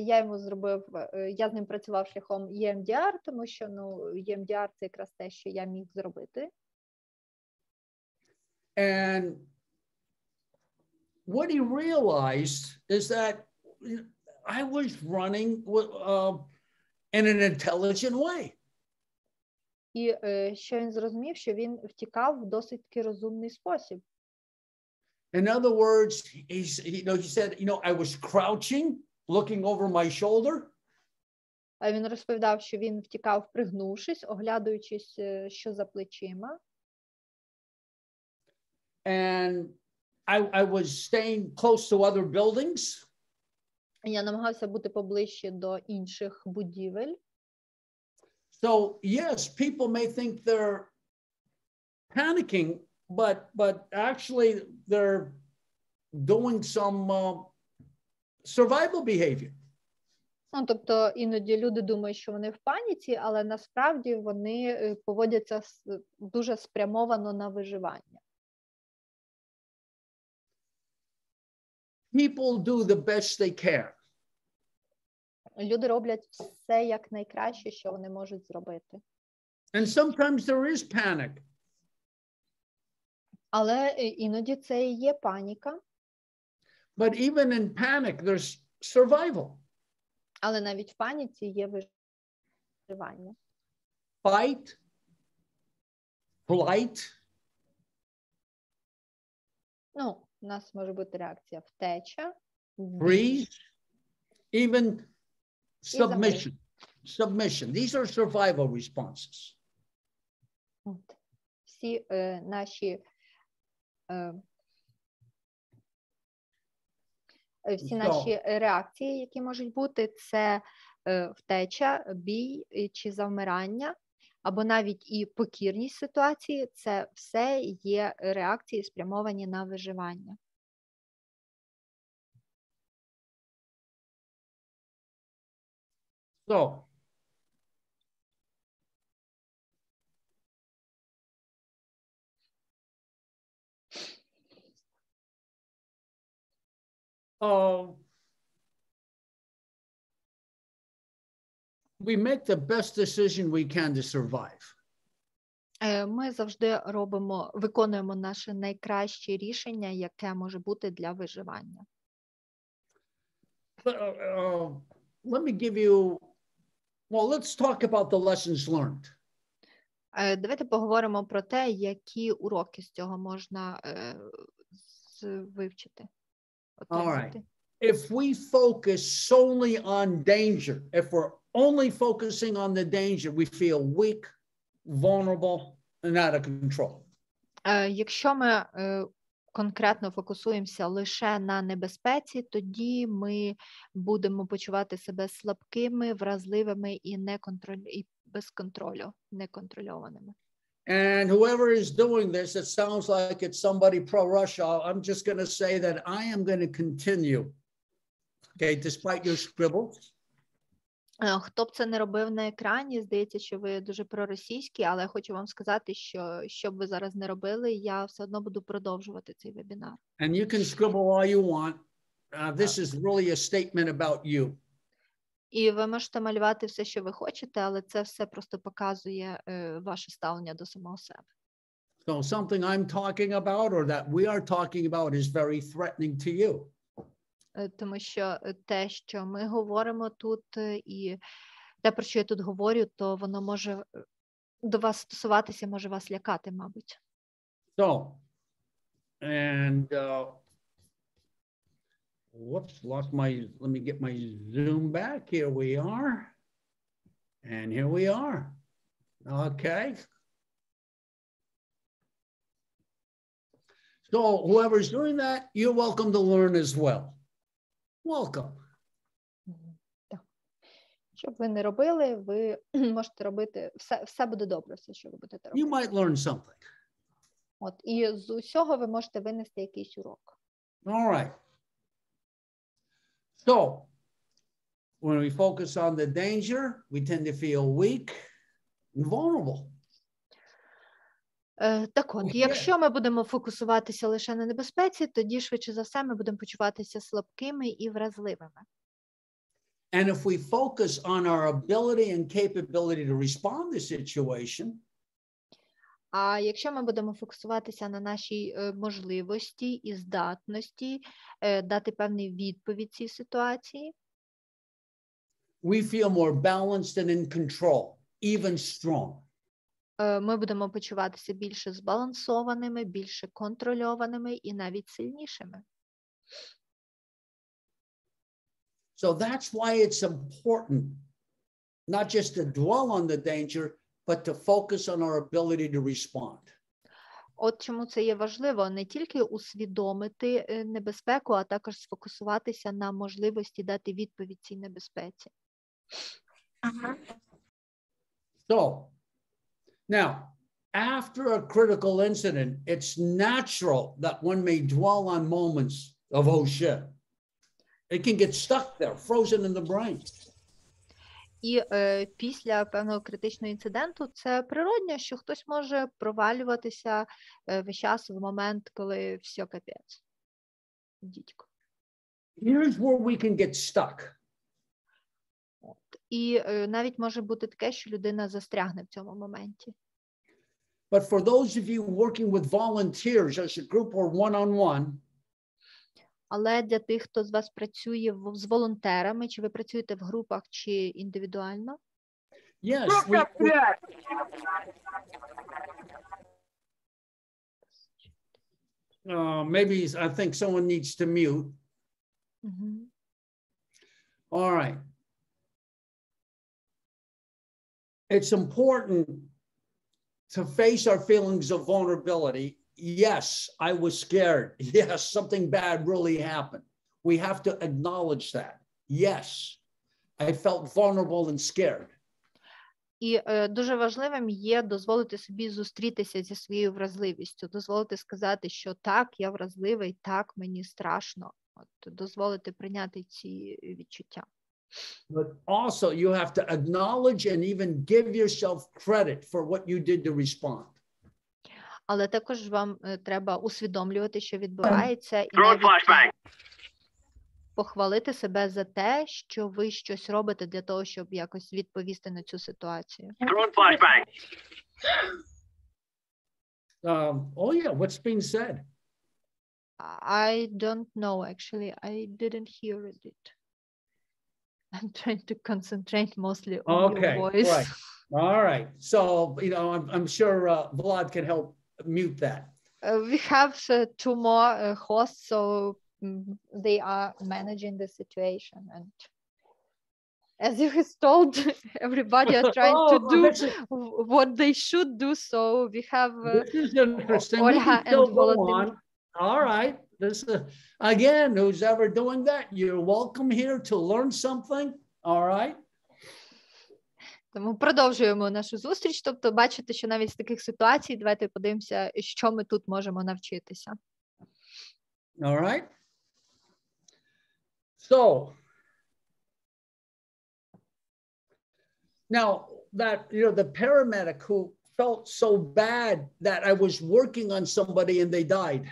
я йому зробив, я з ним працював шляхом EMDR, тому що EMDR – це якраз те, що я міг зробити. And what he realized is that I was running in an intelligent way. І що він зрозумів, що він втікав в досить таки розумний спосіб. In other words, he said, I was crouching, looking over my shoulder. А він розповідав, що він втікав, пригнувшись, оглядуючись, що за плечима. And I was staying close to other buildings. Я намагався бути поближче до інших будівель. So yes, people may think they're panicking, but actually they're doing some survival behavior. Тобто іноді люди думають, що вони в паніці, але насправді вони поводяться дуже спрямовано на виживання. People do the best they can. Люди роблять все як найкраще, що вони можуть зробити. And sometimes there is panic. Але іноді це і є паніка. But even in panic, there's survival. Але навіть в паніці є виживання. Fight, flight. У нас може бути реакція втеча, Freeze, even submission. Submission. These are survival responses. Всі наші реакції, які можуть бути, це втеча, бій чи завмирання, або навіть і покірність ситуації, це все є реакції, спрямовані на виживання. So, we make the best decision we can to survive. Ми завжди виконуємо наше найкраще рішення, яке може бути для виживання. Let me give you, let's talk about the lessons learned. Давайте поговоримо про те, які уроки з цього можна вивчити. All right. If we focus solely on danger, if we're only focusing on the danger, we feel weak, vulnerable, and out of control. Якщо ми конкретно фокусуємося лише на небезпеці, тоді ми будемо почувати себе слабкими, вразливими і без контролю, неконтрольованими. And whoever is doing this, it sounds like it's somebody pro-Russia. I'm just going to say that I am going to continue, okay, despite your scribbles. Хто б це не робив на екрані, здається, що ви дуже проросійські, але я хочу вам сказати, що б ви зараз не робили, я все одно буду продовжувати цей вебінар. And you can scribble all you want. This is really a statement about you. І ви можете малювати все, що ви хочете, але це все просто показує ваше ставлення до самого себе. So something I'm talking about or that we are talking about is very threatening to you. Тому що те, що ми говоримо тут, і те, про що я тут говорю, то воно може до вас стосуватися, може вас лякати, мабуть. So, and whoops, lost my, let me get my Zoom back. Here we are. And here we are. Okay. So whoever's doing that, you're welcome to learn as well. welcome. Так. Що б ви не робили, ви можете робити, все буде добре, все, що ви будете робити. You might learn something. От, і з усього ви можете винести якийсь урок. All right. So, when we focus on the danger, we tend to feel weak and vulnerable. Так от, якщо ми будемо фокусуватися лише на небезпеці, тоді, швидше за все, ми будемо почуватися слабкими і вразливими. And if we focus on our ability and capability to respond to the situation, А якщо ми будемо фокусуватися на нашій можливості і здатності дати певний відповідь цій ситуації, we feel more balanced and in control, even strong. ми будемо почуватися більше збалансованими, більше контрольованими і навіть сильнішими. So that's why it's important not just to dwell on the danger, but to focus on our ability to respond. От чому це є важливо, не тільки усвідомити небезпеку, а також сфокусуватися на можливості дати відповідь цій небезпеці. So, now, after a critical incident, it's natural that one may dwell on moments of, oh shit. It can get stuck there, frozen in the brain. І після певного критичного інциденту це природньо, що хтось може провалюватися весь час в момент, коли все капець. Дідько. Here's where we can get stuck. І навіть може бути таке, що людина застрягне в цьому моменті. But for those of you working with volunteers as a group or one-on-one, Але для тих, хто з вас працює з волонтерами, чи ви працюєте в групах, чи індивідуально, yes, maybe I think someone needs to mute. All right. It's important to face our feelings of vulnerability. Yes, I was scared. Yes, something bad really happened. We have to acknowledge that. Yes, I felt vulnerable and scared. І дуже важливим є дозволити собі зустрітися зі своєю вразливістю, дозволити сказати, що так, я вразливий, так, мені страшно. От, дозволити прийняти ці відчуття. But also you have to acknowledge and even give yourself credit for what you did to respond. Але також вам треба усвідомлювати, що відбувається, і навіть похвалити себе за те, що ви щось робите для того, щоб якось відповісти на цю ситуацію. Oh yeah, what's being said? I don't know, actually. I didn't hear it. I'm trying to concentrate mostly on your voice. Right. All right. So, you know, I'm sure Vlad can help mute that. We have two more hosts, so they are managing the situation. And as you have told, everybody are trying to do what they should do. So we have this is interesting. Olha and Volodymyr. All right. This again, who's ever doing that, you're welcome here to learn something. All right. Тому продовжуємо нашу зустріч. Тобто, бачите, що навіть з таких ситуацій, давайте подивимося, що ми тут можемо навчитися. All right. So, now that, you know, the paramedic who felt so bad that I was working on somebody and they died.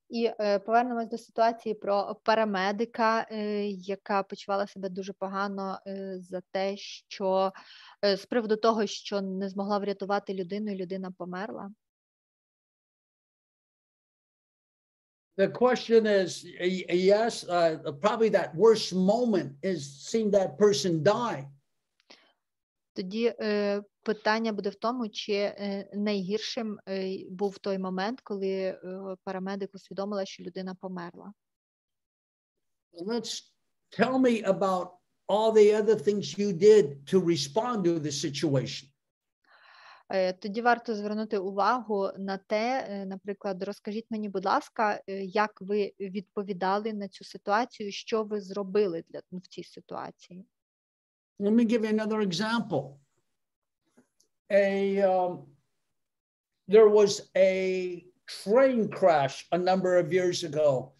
І повернемось до ситуації про парамедика, яка почувала себе дуже погано за те, що з приводу того, що не змогла врятувати людину, і людина померла. The question is, yes, probably that worst moment is seeing that person die. Тоді питання буде в тому, чи найгіршим був той момент, коли парамедик усвідомила, що людина померла. Let's tell me about all the other things you did to respond to the situation. Тоді варто звернути увагу на те, наприклад, розкажіть мені, будь ласка, як ви відповідали на цю ситуацію, що ви зробили в цій ситуації? Let me give you another example. There was a train crash a number of years ago.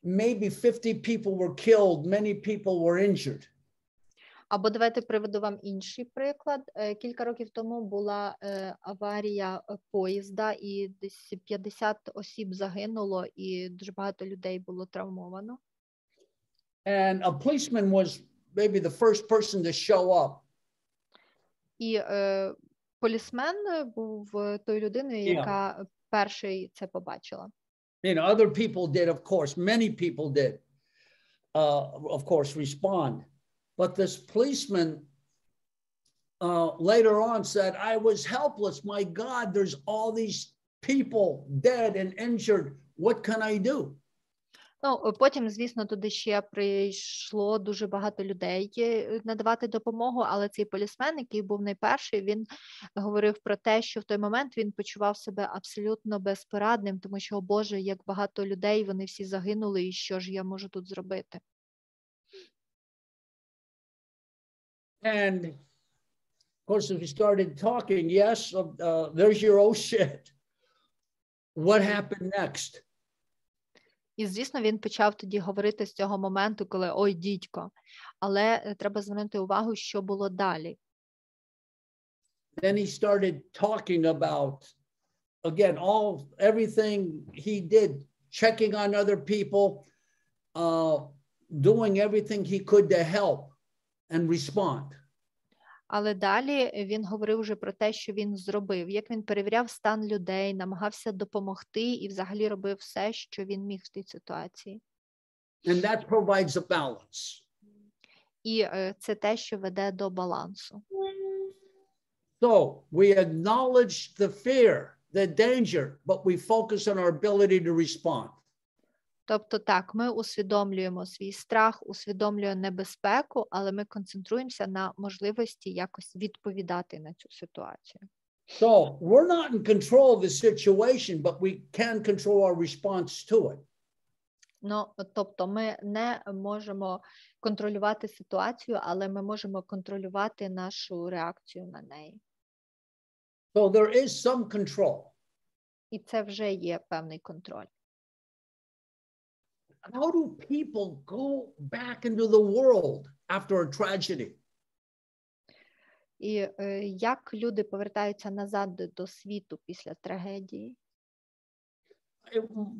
Maybe 50 people were killed, many people were injured. Або давайте приведу вам інший приклад. Кілька років тому була аварія поїзда, і десь 50 осіб загинуло, і дуже багато людей було травмовано. And a policeman was maybe the first person to show up. І полісмен був тою людиною, яка перший це побачила. You know, other people did, of course. Many people did, of course, respond. But this policeman later on said, I was helpless. My God, there's all these people dead and injured. What can I do? Ну, потім, звісно, туди ще прийшло дуже багато людей надавати допомогу, але цей полісмен, який був найперший, він говорив про те, що в той момент він почував себе абсолютно безпорадним, тому що, о Боже, як багато людей, вони всі загинули, і що ж я можу тут зробити? And of course, as we started talking, yes, there's your oh shit. What happened next? І, звісно, він почав тоді говорити з цього моменту, коли «Ой, дідько». Але треба звернути увагу, що було далі. Then he started talking about, again, everything he did, checking on other people, doing everything he could to help and respond. Але далі він говорив вже про те, що він зробив, як він перевіряв стан людей, намагався допомогти і взагалі робив все, що він міг в цій ситуації. And that provides a balance. І це те, що веде до балансу. So we acknowledge the fear, the danger, but we focus on our ability to respond. Тобто так, ми усвідомлюємо свій страх, усвідомлюємо небезпеку, але ми концентруємося на можливості якось відповідати на цю ситуацію. So we're not in control of the situation, but we can control our response to it. Ну, тобто ми не можемо контролювати ситуацію, але ми можемо контролювати нашу реакцію на неї. So there is some control. І це вже є певний контроль. How do people go back into the world after a tragedy? І як люди повертаються назад до світу після трагедії?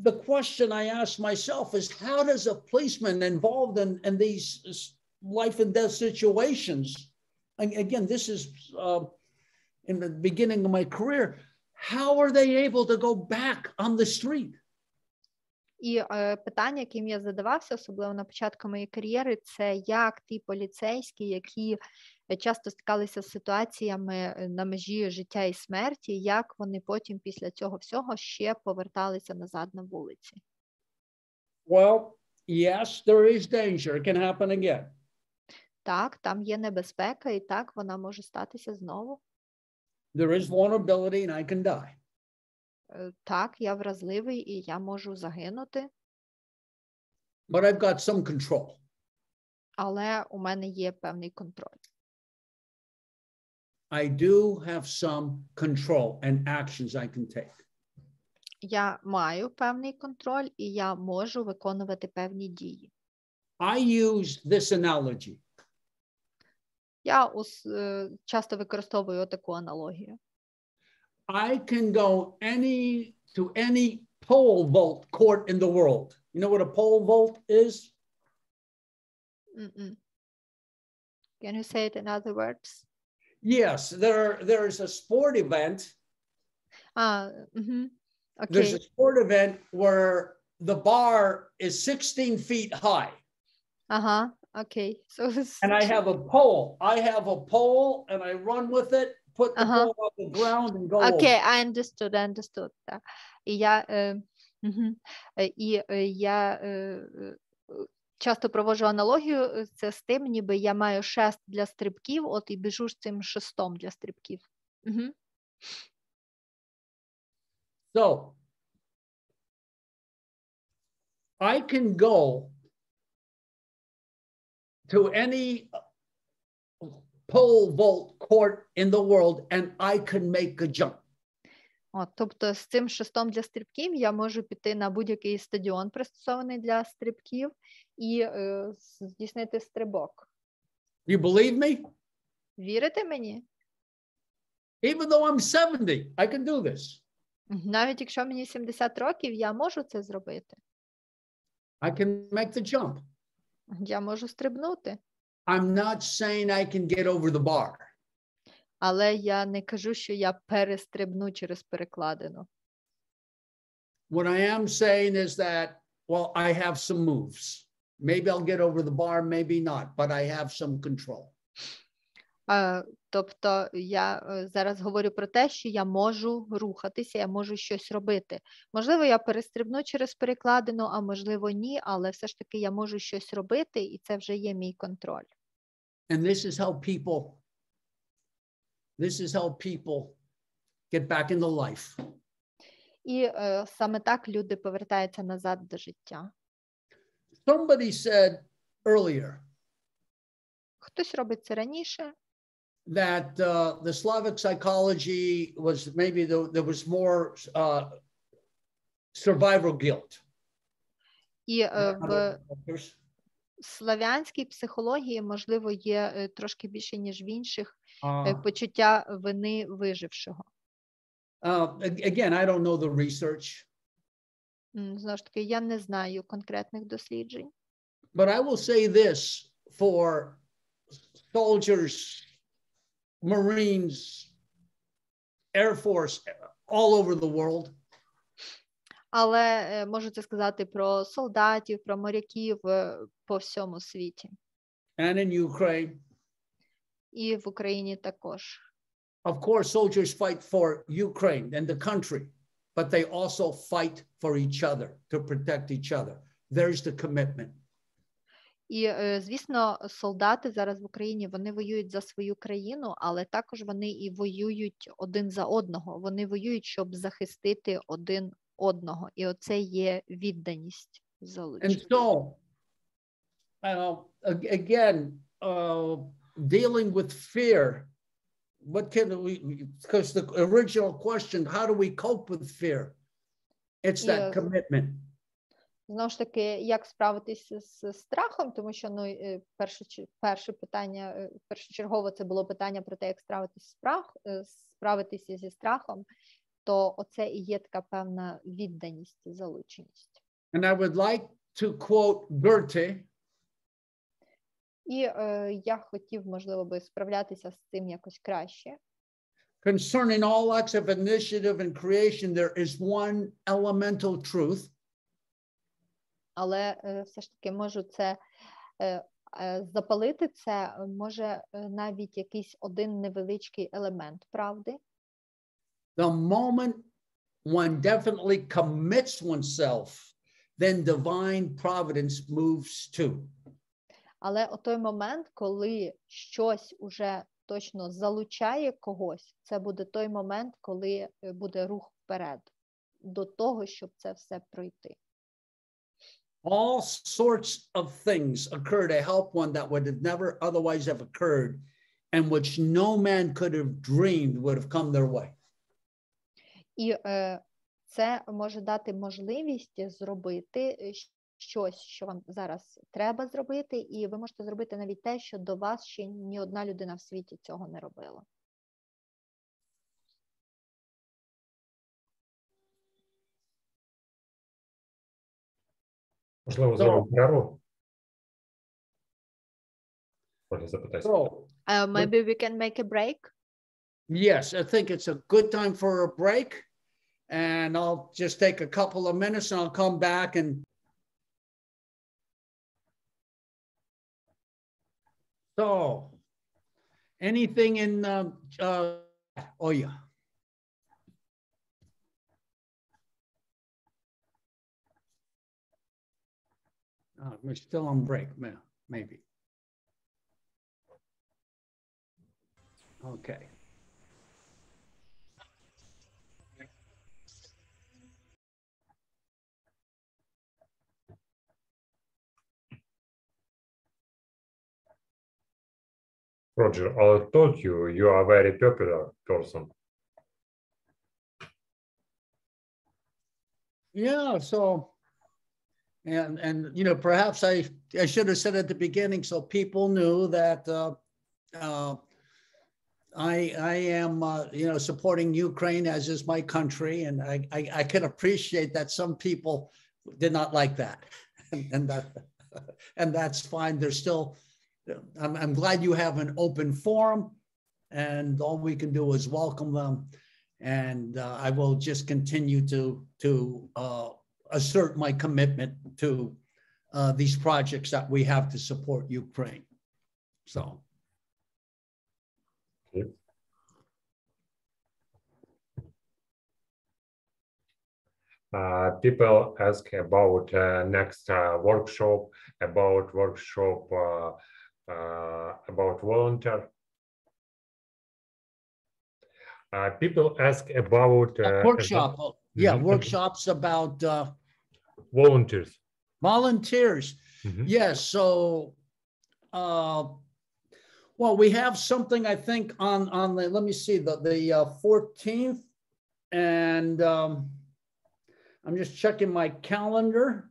The question I ask myself is, how does a policeman involved in these life and death situations, and again, this is in the beginning of my career, how are they able to go back on the street? І питання, яким я задавався, особливо на початку моєї кар'єри, це як ті поліцейські, які часто стикалися з ситуаціями на межі життя і смерті, як вони потім після цього всього ще поверталися назад на вулиці. Well, yes, there is danger. It can happen again. Так, там є небезпека, і так, вона може статися знову. There is vulnerability and I can die. Так, я вразливий, і я можу загинути. But I've got some control. Але у мене є певний контроль. I do have some control and actions I can take. Я маю певний контроль, і я можу виконувати певні дії. I use this analogy. Я часто використовую таку аналогію. I can go to any pole vault court in the world. You know what a pole vault is? Can you say it in other words? Yes, there's a sport event. Okay. There's a sport event where the bar is 16 feet high. Okay. So and I have a pole. And I run with it, put the pole on the ground and go Okay, over. I understood. І я часто проводжу аналогію це з тим, ніби я маю шест для стрибків, от і біжу з цим шестом для стрибків. So I can go to any pole vault court in the world and I can make a jump. Тобто з цим шестом для стрибків я можу піти на будь-який стадіон, пристосований для стрибків, і здійснити стрибок. You believe me? Вірите мені? Even though I'm 70, I can do this. Навіть якщо мені 70 років, я можу це зробити. I can make the jump. Я можу стрибнути. I'm not saying I can get over the bar. Але я не кажу, що я перестрибну через перекладину. What I am saying is that, well, I have some moves. Maybe I'll get over the bar, maybe not, but I have some control. Тобто я зараз говорю про те, що я можу рухатися, я можу щось робити. Можливо, я перестрибну через перекладину, а можливо ні, але все ж таки я можу щось робити, і це вже є мій контроль. And this is how people get back into life. І саме так люди повертаються назад до життя. Somebody said earlier Хтось робить це раніше. That the Slavic psychology was maybe there was more survival guilt. І в славянській психології, можливо, є трошки більше, ніж в інших, почуття вини вижившого. Again, I don't know the research. Знову ж таки, я не знаю конкретних досліджень. But I will say this for soldiers, Marines, Air Force, all over the world. Але можу це сказати про солдатів, про моряків по всьому світі. And in Ukraine. І в Україні також. Of course, soldiers fight for Ukraine and the country, but they also fight for each other, to protect each other. There's the commitment. І, звісно, солдати зараз в Україні, вони воюють за свою країну, але також вони і воюють один за одного. Вони воюють, щоб захистити один одного. І оце є відданість залучення. And so, again, dealing with fear, what can we, because the original question, how do we cope with fear? It's that commitment. Знову ж таки, як справитися з страхом, тому що перше питання, першочергово це було питання про те, як справитися зі страхом, то оце і є така певна відданість, залученість. And I would like to quote Goethe. І я хотів, можливо, би справлятися з цим якось краще. Concerning all acts of initiative and creation, there is one elemental truth. Але все ж таки можу це запалити, це може навіть якийсь один невеличкий елемент правди. The moment one definitely commits oneself, then divine providence moves too. Але о той момент, коли щось уже точно залучає когось, це буде той момент, коли буде рух вперед до того, щоб це все пройти. All sorts of things occur to help one that would have never otherwise have occurred and which no man could have dreamed would have come their way. І це може дати можливість зробити щось, що вам зараз треба зробити, і ви можете зробити навіть те, що до вас ще ні одна людина в світі цього не робила. Можливо, зробимо перерву? Оля, запитайся. Maybe we can make a break? Yes, I think it's a good time for a break. And I'll just take a couple of minutes and I'll come back and so anything in oh yeah. We're still on break, maybe. Okay. Roger, I told you, you are a very popular person. Yeah, so, and you know, perhaps I should have said at the beginning so people knew that I am, you know, supporting Ukraine, as is my country, and I can appreciate that some people did not like that, and that's fine. There's still, I'm glad you have an open forum, and all we can do is welcome them, and I will just continue to assert my commitment to these projects that we have to support Ukraine. So. People ask about next workshop, about volunteer. People ask about workshop. Yeah, workshops about volunteers. Volunteers. Yes. So, well, we have something I think on the, let me see, the 14th, and I'm just checking my calendar.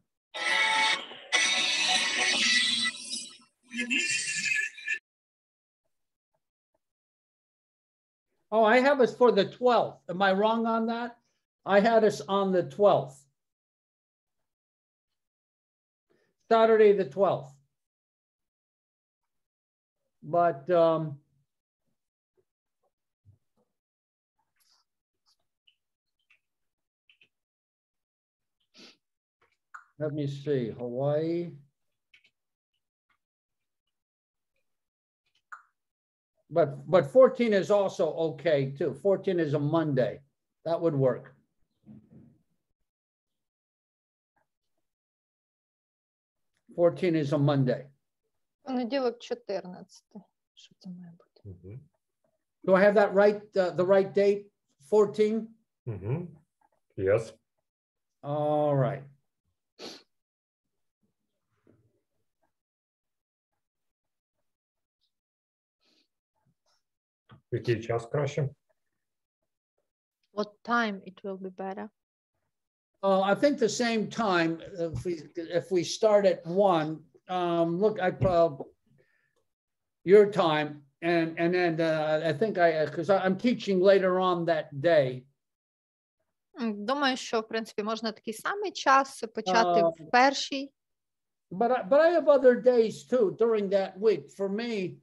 Oh, I have us for the 12th. Am I wrong on that? I had us on the 12th. Saturday the 12th. But let me see, Hawaii. But 14 is also okay too. 14 is a Monday. That would work. '14 is a Monday. Понеділок 14. Що це має бути? Do I have that right? The right date? 14? Yes. All right. Який час краще? What time it will be better? I think the same time, if we start at 1, look, your time, and then I think because I'm teaching later on that day. Думаю, що, в принципі, можна такий самий час почати в першій. But I have other days too during that week. For me,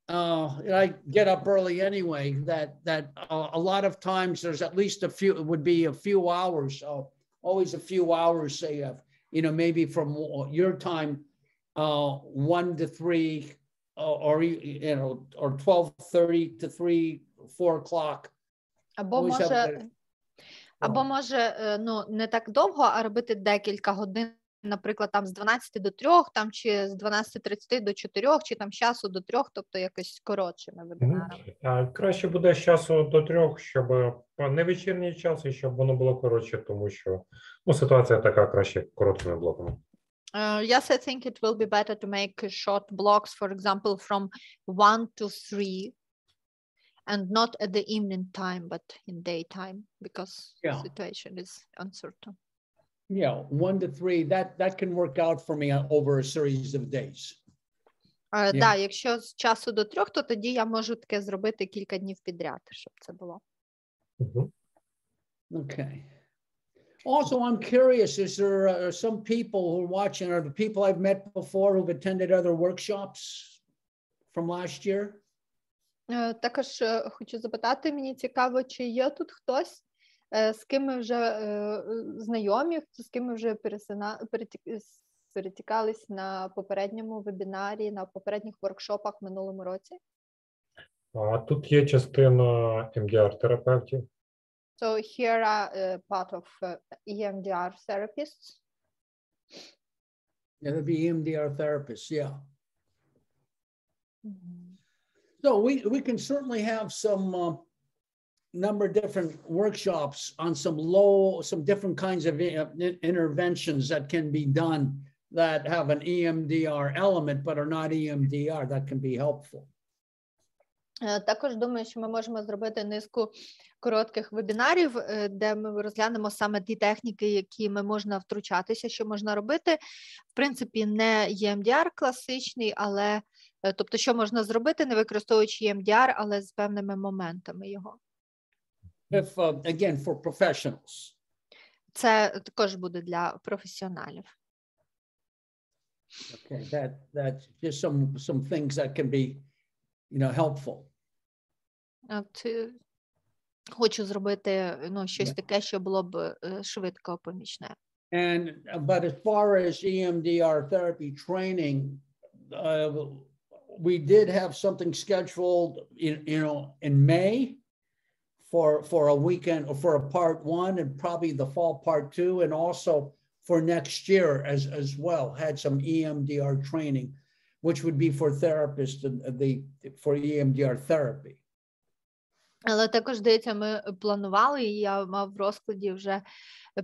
I get up early anyway, that a lot of times there's at least it would be a few hours. So always a few hours, say, you know, maybe from your time, 1 to 3, or, you know, or 12:30 to 3, 4 o'clock. Або може, ну, не так довго, а робити декілька годин, наприклад, там з 12 до 3, там, чи з 12:30 до 4, чи там з часу до 3, тобто якось коротшими вебінарами. Краще буде з часу до 3, щоб не вечірній час, і щоб воно було коротше, тому що, ну, ситуація така, краще короткими блоками. Yes, I think it will be better to make short blocks, for example, from 1 to 3, and not at the evening time, but in daytime, because the situation is uncertain. Yeah, 1 to 3, that can work out for me over a series of days. Так, якщо з часу до 3, то тоді я можу таке зробити кілька днів підряд, щоб це було. Okay. Also, I'm curious, is there some people who are watching, or the people I've met before who've attended other workshops from last year? Також хочу запитати, мені цікаво, чи є тут хтось, з ким ми вже знайомі, з ким ми вже перетікались на попередньому вебінарі, на попередніх воркшопах в минулому році? Тут є частина EMDR-терапевтів. So here are part of EMDR therapists. Yeah, that'd be EMDR therapists, yeah. So we can certainly have some number of different workshops on some different kinds of interventions that can be done that have an EMDR element but are not EMDR. That can be helpful. Також думаю, що ми можемо зробити низку коротких вебінарів, де ми розглянемо саме ті техніки, якими можна втручатися, що можна робити. В принципі, не EMDR класичний, але, тобто, що можна зробити, не використовуючи EMDR, але з певними моментами його. If, again, for professionals. Це також буде для професіоналів. Okay, that's just some things that can be, helpful. От, хочу зробити щось таке, що було б швидко помічне. But as far as EMDR therapy training, we did have something scheduled, in May for a weekend or for a part 1 and probably the fall part 2, and also for next year as well, had some EMDR training, which would be for therapists for EMDR therapy. Але також, здається, ми планували, і я мав в розкладі вже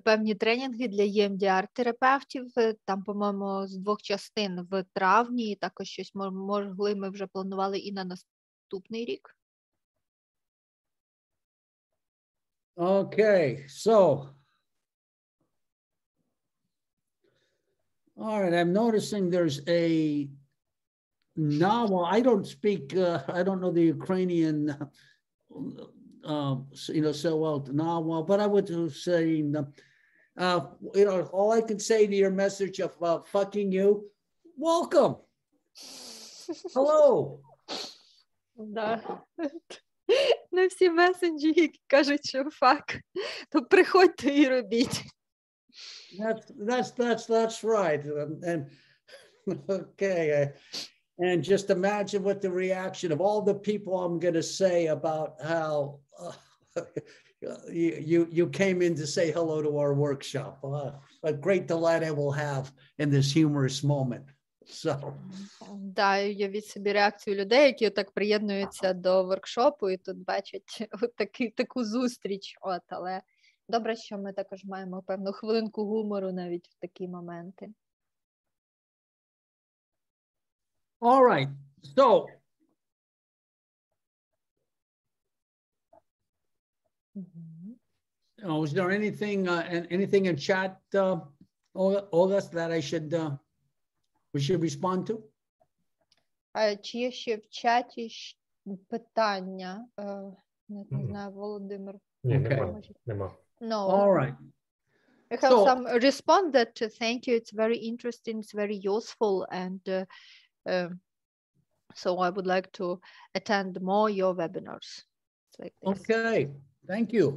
певні тренінги для EMDR-терапевтів, там, по-моєму, з 2 частин в травні, і також щось могли ми вже планували і на наступний рік. Okay, so, all right, I'm noticing there's a novel. I don't speak, I don't know the Ukrainian, so well novel, but I would say, all I can say to your message of fucking you, welcome. Hello. Да. Не всі месенджі, які кажуть, що фак, то приходьте і робіть. That's right. And okay. And just imagine what the reaction of all the people I'm going to say about how you came in to say hello to our workshop. A great delight I will have in this humorous moment. So. Да, уявіть собі реакцію людей, які так приєднуються до воркшопу і тут бачать таку зустріч. Але добре, що ми також маємо певну хвилинку гумору навіть в такі моменти. All right. So, is there anything in chat, Olga, that we should respond to? Чи є ще в чаті питання? Не знаю, Володимир. Ні, нема. No. All right. I have some response that thank you. It's very interesting. It's very useful, and so I would like to attend more your webinars. Like this. Okay, thank you.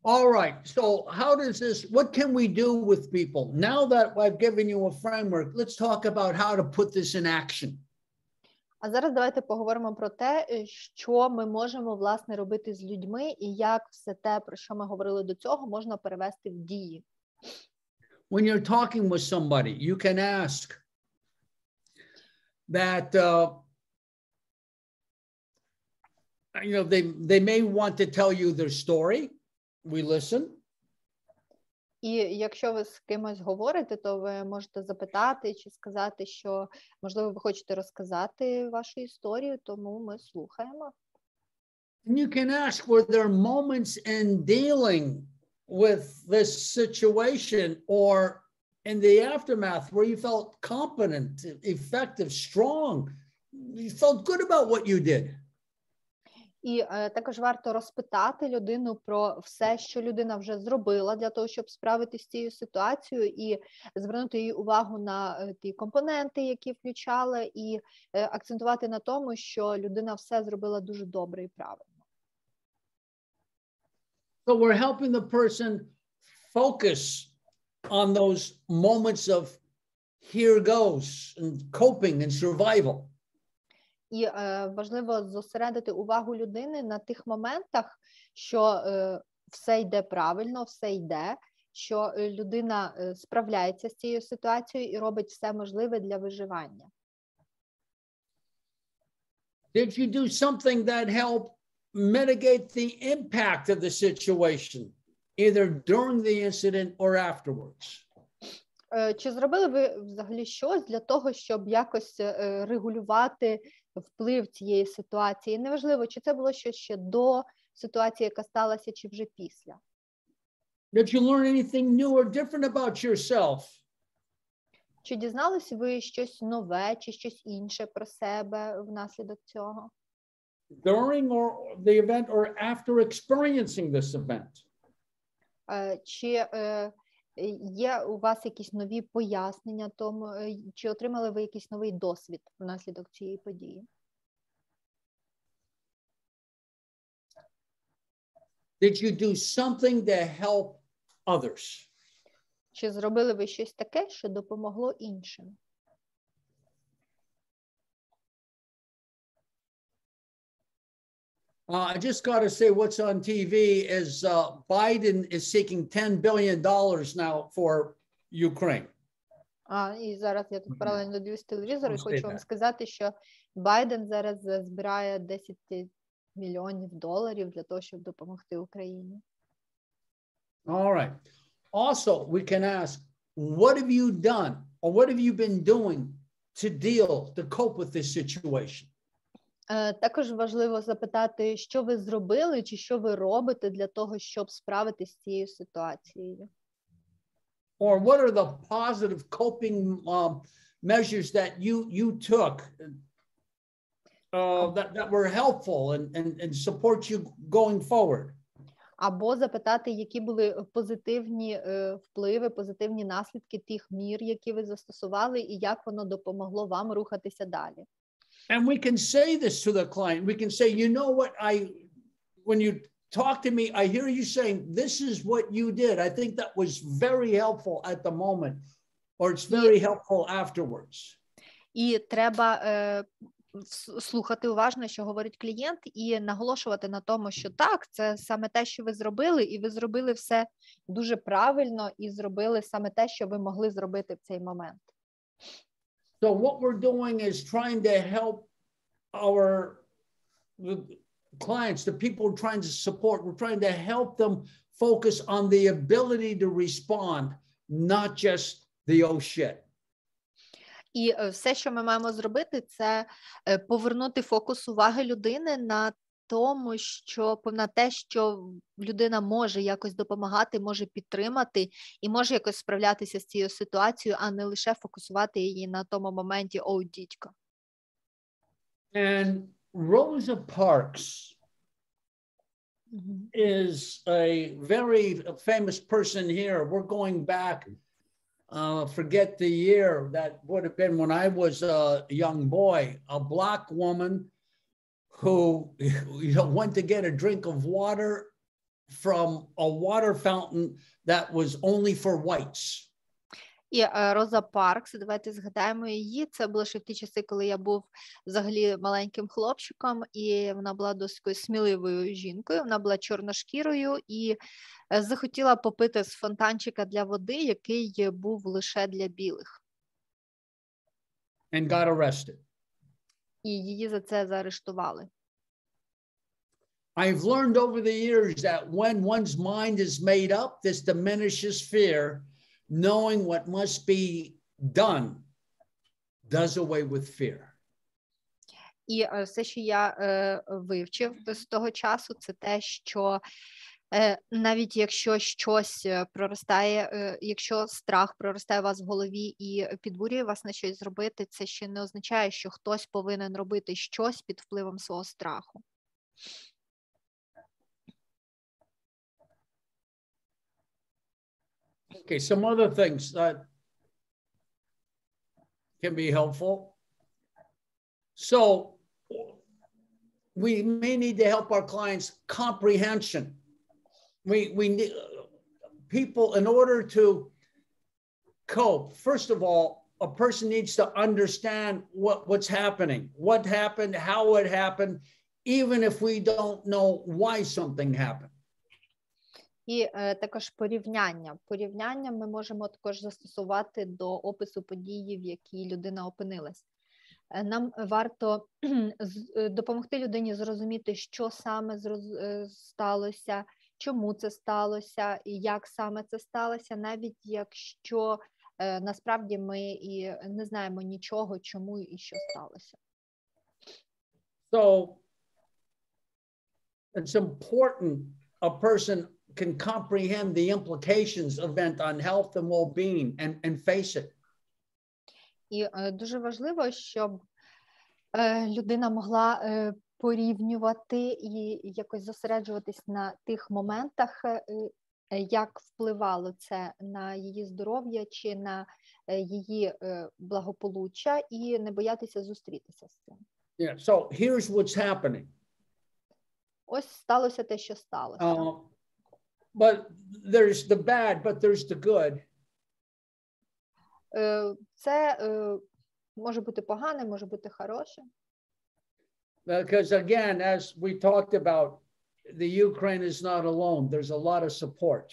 All right, so what can we do with people? Now that I've given you a framework, let's talk about how to put this in action. А зараз давайте поговоримо про те, що ми можемо, власне, робити з людьми і як все те, про що ми говорили до цього, можна перевести в дії. When you're talking with somebody, you can ask that, they may want to tell you their story. We listen. І якщо ви з кимось говорите, то ви можете запитати чи сказати, що, можливо, ви хочете розказати вашу історію, тому ми слухаємо. And you can ask, were there moments in dealing with this situation or in the aftermath where you felt competent, effective, strong, you felt good about what you did? І також варто розпитати людину про все, що людина вже зробила для того, щоб справитися з цією ситуацією, і звернути її увагу на ті компоненти, які включала, і акцентувати на тому, що людина все зробила дуже добре і правильно. So we're helping the person focus on those moments of here goes and coping and survival. І важливо зосередити увагу людини на тих моментах, що все йде правильно, все йде, що людина справляється з цією ситуацією і робить все можливе для виживання. Did you do something that helped mitigate the impact of the situation, either during the incident or afterwards? Чи зробили ви взагалі щось для того, щоб якось регулювати вплив цієї ситуації? Неважливо, чи це було щось ще до ситуації, яка сталася, чи вже після. Did you learn anything new or different about yourself? Чи дізнались ви щось нове, чи щось інше про себе внаслідок цього? During or the event or after experiencing this event? Чи є у вас якісь нові пояснення тому, чи отримали ви якийсь новий досвід внаслідок цієї події? Did you do something to help others? Чи зробили ви щось таке, що допомогло іншим? I just got to say what's on TV is Biden is seeking $10 billion now for Ukraine. І зараз я тут паралельно дивлюсь телевізор і Don't say хочу вам that. сказати, що Байден зараз збирає 10 мільйонів доларів для того, щоб допомогти Україні. All right. Also, we can ask, what have you done or what have you been doing to cope with this situation? Також важливо запитати, що ви зробили чи що ви робите для того, щоб справитися з цією ситуацією. Or what are the positive coping measures that you took that were helpful and support you going forward? Або запитати, які були позитивні впливи, позитивні наслідки тих мір, які ви застосували, і як воно допомогло вам рухатися далі. And we can say this to the client. We can say, you know what, when you talk to me, I hear you saying, this is what you did. I think that was very helpful at the moment, or it's very helpful afterwards. І треба слухати уважно, що говорить клієнт, і наголошувати на тому, що так, це саме те, що ви зробили, і ви зробили все дуже правильно, і зробили саме те, що ви могли зробити в цей момент. So what we're doing is trying to help the clients, the people we're trying to support, we're trying to help them focus on the ability to respond, not just the oh shit. І все, що ми маємо зробити, це повернути фокус уваги людини на тому, на те, що людина може якось допомагати, може підтримати і може якось справлятися з цією ситуацією, а не лише фокусувати її на тому моменті «О, дідько». And Rosa Parks is a very famous person here. We're going back, forget the year, that would have been when I was a young boy, a black woman who went to get a drink of water from a water fountain that was only for whites. І Роза Паркс, давайте згадаємо її, це було ще в ті часи, коли я був взагалі маленьким хлопчиком, і вона була досить сміливою жінкою, вона була чорношкірою і захотіла попити з фонтанчика для води, який був лише для білих. And got arrested. І її за це заарештували. I've learned over the years that when one's mind is made up, this diminishes fear. Knowing what must be done does away with fear. І все, що я вивчив з того часу, це те, що навіть якщо щось проростає, якщо страх проростає у вас в голові і підбурює вас на щось зробити, це ще не означає, що хтось повинен робити щось під впливом свого страху. Okay, some other things that can be helpful. So we may need to help our clients comprehension. We need people, in order to cope, first of all, a person needs to understand what's happening, what happened, how it happened, even if we don't know why something happened. І також порівняння. Порівняння ми можемо також застосувати до опису події, в якій людина опинилась. Нам варто допомогти людині зрозуміти, що саме сталося, чому це сталося і як саме це сталося, навіть якщо насправді ми і не знаємо нічого, чому і що сталося. So it's important a person can comprehend the implications of event on health and well-being and face it. І дуже важливо, щоб людина могла порівнювати і якось зосереджуватись на тих моментах, як впливало це на її здоров'я чи на її благополуччя, і не боятися зустрітися з цим. Yeah, so here's what's happening. Ось сталося те, що сталося. But there's the bad, but there's the good. Це може бути погане, може бути хороше. Because again, as we talked about, the Ukraine is not alone. There's a lot of support.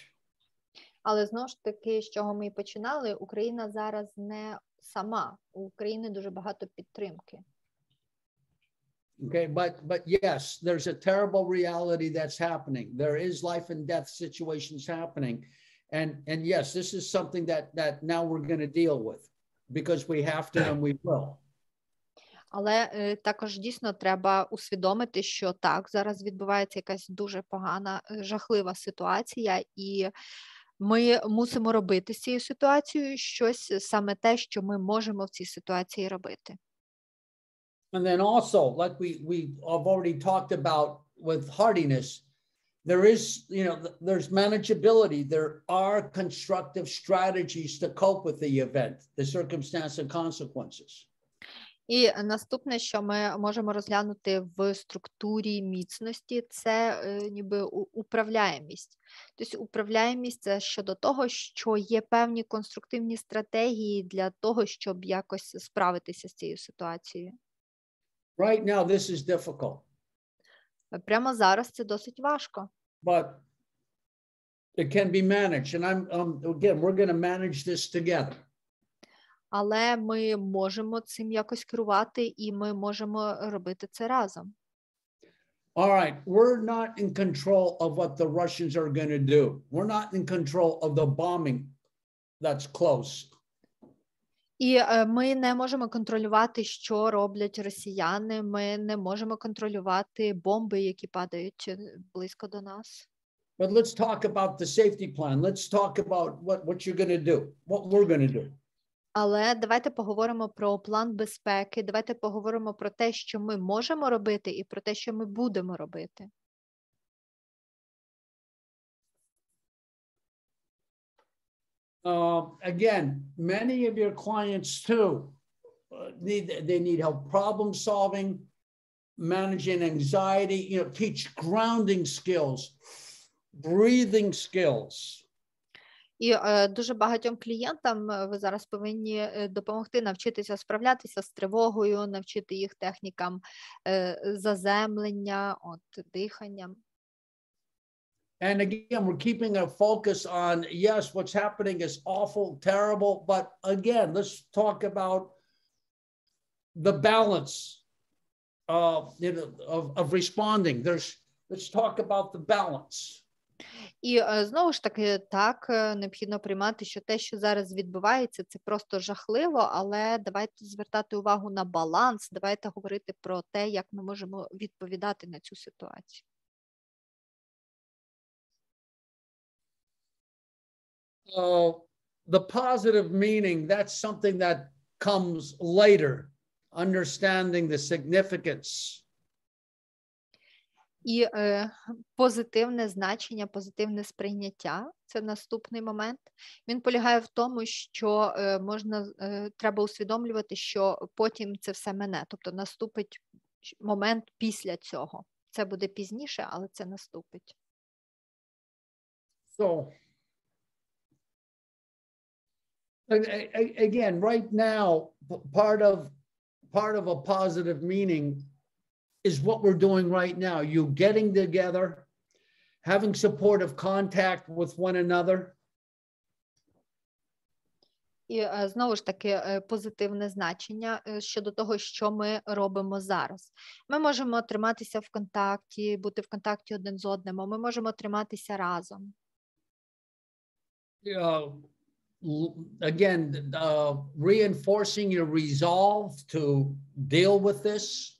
Але знову ж таки, з чого ми і починали, Україна зараз не сама. У України дуже багато підтримки. Okay, but yes, there's a terrible reality that's happening. There is life and death situations happening. And yes, this is something that now we're going to deal with because we have to and we will. Але також дійсно треба усвідомити, що так, зараз відбувається якась дуже погана, жахлива ситуація, і ми мусимо робити з цією ситуацією щось саме те, що ми можемо в цій ситуації робити. And then also, like we have already talked about with hardiness, there is, there's manageability. There are constructive strategies to cope with the event, the circumstance and consequences. І наступне, що ми можемо розглянути в структурі міцності, це ніби управляємість. Тобто управляємість – це щодо того, що є певні конструктивні стратегії для того, щоб якось справитися з цією ситуацією. Right now, this is difficult. Прямо зараз це досить важко. But it can be managed. And again, we're going to manage this together. Але ми можемо цим якось керувати, і ми можемо робити це разом. All right, we're not in control of what the Russians are going to do. We're not in control of the bombing that's close. І ми не можемо контролювати, що роблять росіяни. Ми не можемо контролювати бомби, які падають близько до нас. But let's talk about the safety plan. Let's talk about what you're going to do, what we're going to do. Але давайте поговоримо про план безпеки, давайте поговоримо про те, що ми можемо робити, і про те, що ми будемо робити. Again, many of your clients too need help problem solving, managing anxiety, teach grounding skills, breathing skills. І дуже багатьом клієнтам ви зараз повинні допомогти навчитися справлятися з тривогою, навчити їх технікам заземлення, диханням. And again, we're keeping a focus on, yes, what's happening is awful, terrible, but again, let's talk about the balance of responding. Let's talk about the balance. І знову ж таки, так, необхідно приймати, що те, що зараз відбувається, це просто жахливо, але давайте звертати увагу на баланс, давайте говорити про те, як ми можемо відповідати на цю ситуацію. The positive meaning, that's something that comes later, understanding the significance. І позитивне значення, позитивне сприйняття – це наступний момент. Він полягає в тому, що треба усвідомлювати, що потім це все мине. Тобто наступить момент після цього. Це буде пізніше, але це наступить. So, again, right now, part of a positive meaning is what we're doing right now. You getting together, having supportive contact with one another. І знову ж таки позитивне значення щодо того, що ми робимо зараз. Ми можемо триматися в контакті, бути в контакті один з одним, ми можемо триматися разом. again, reinforcing your resolve to deal with this.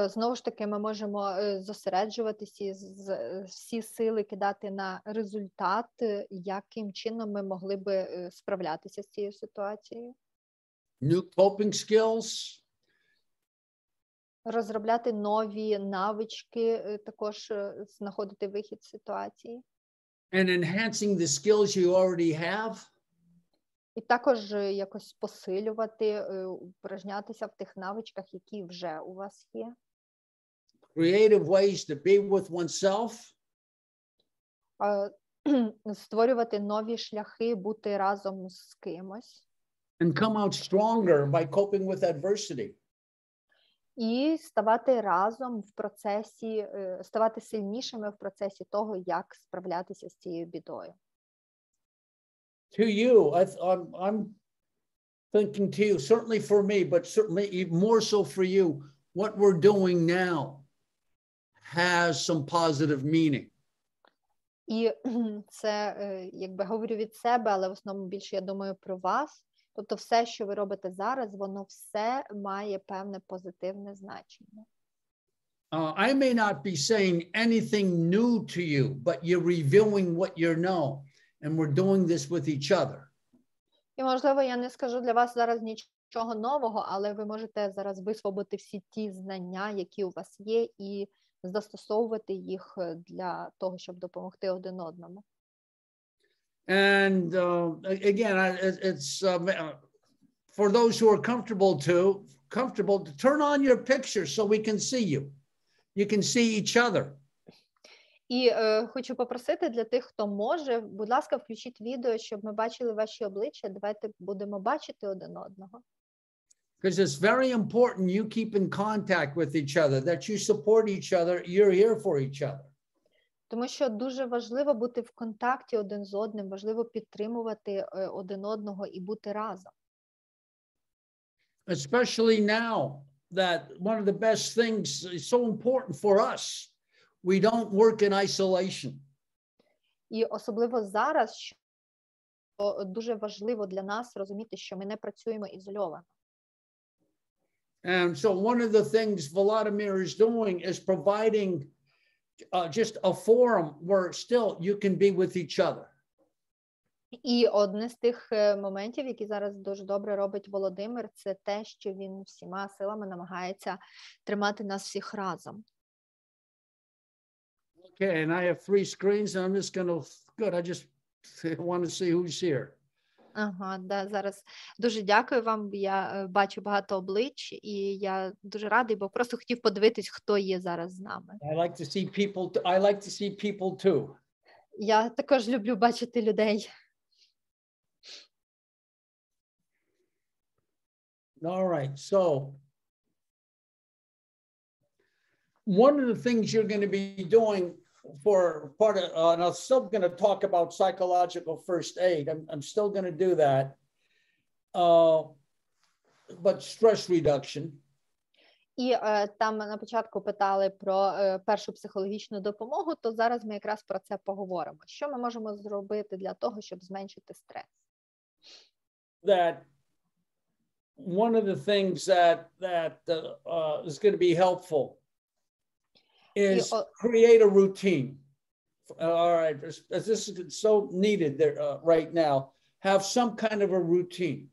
Знову ж таки, ми можемо зосереджуватися і всі сили кидати на результат, яким чином ми могли би справлятися з цією ситуацією. New coping skills. Розробляти нові навички, також знаходити вихід з ситуації. And enhancing the skills you already have. І також якось посилювати, упражнятися в тих навичках, які вже у вас є. Creative ways to be with oneself. Створювати нові шляхи, бути разом з кимось. And come out stronger by coping with adversity. І ставати разом в процесі, ставати сильнішими в процесі того, як справлятися з цією бідою. To you, I'm thinking to you, certainly for me, but certainly even more so for you, what we're doing now has some positive meaning. І це, якби говорю від себе, але в основному більше я думаю про вас. Тобто все, що ви робите зараз, воно все має певне позитивне значення. I may not be saying anything new to you, but you're reviewing what you know, and we're doing this with each other. І, можливо, я не скажу для вас зараз нічого нового, але ви можете зараз висвободити всі ті знання, які у вас є, і застосовувати їх для того, щоб допомогти один одному. And again, it's for those who are comfortable to turn on your picture so we can see you. You can see each other. І хочу попросити для тих, хто може, будь ласка, включіть відео, щоб ми бачили ваші обличчя. Давайте будемо бачити один одного. Because it's very important you keep in contact with each other, that you support each other, you're here for each other. Тому що дуже важливо бути в контакті один з одним, важливо підтримувати один одного і бути разом. Especially now that one of the best things is so important for us, we don't work in isolation. І особливо зараз, що дуже важливо для нас розуміти, що ми не працюємо ізольовано. And so one of the things Volodymyr is doing is providing just a forum where still you can be with each other. І одне з тих моментів, які зараз дуже добре робить Володимир, це те, що він всіма силами намагається тримати нас всіх разом. Okay, and I have 3 screens, and I'm just going to, good, I just want to see who's here. Ага, да, зараз дуже дякую вам, я бачу багато облич, і я дуже радий, бо просто хотів подивитись, хто є зараз з нами. I like to see people too. Я також люблю бачити людей. All right, so one of the things you're going to be doing for part of, and I'm still going to talk about psychological first aid. I'm still going to do that. But stress reduction. І там на початку питали про першу психологічну допомогу, то зараз ми якраз про це поговоримо. Що ми можемо зробити для того, щоб зменшити стрес? That one of the things that is going to be helpful is create a routine. All right, this is so needed there right now. Have some kind of a routine.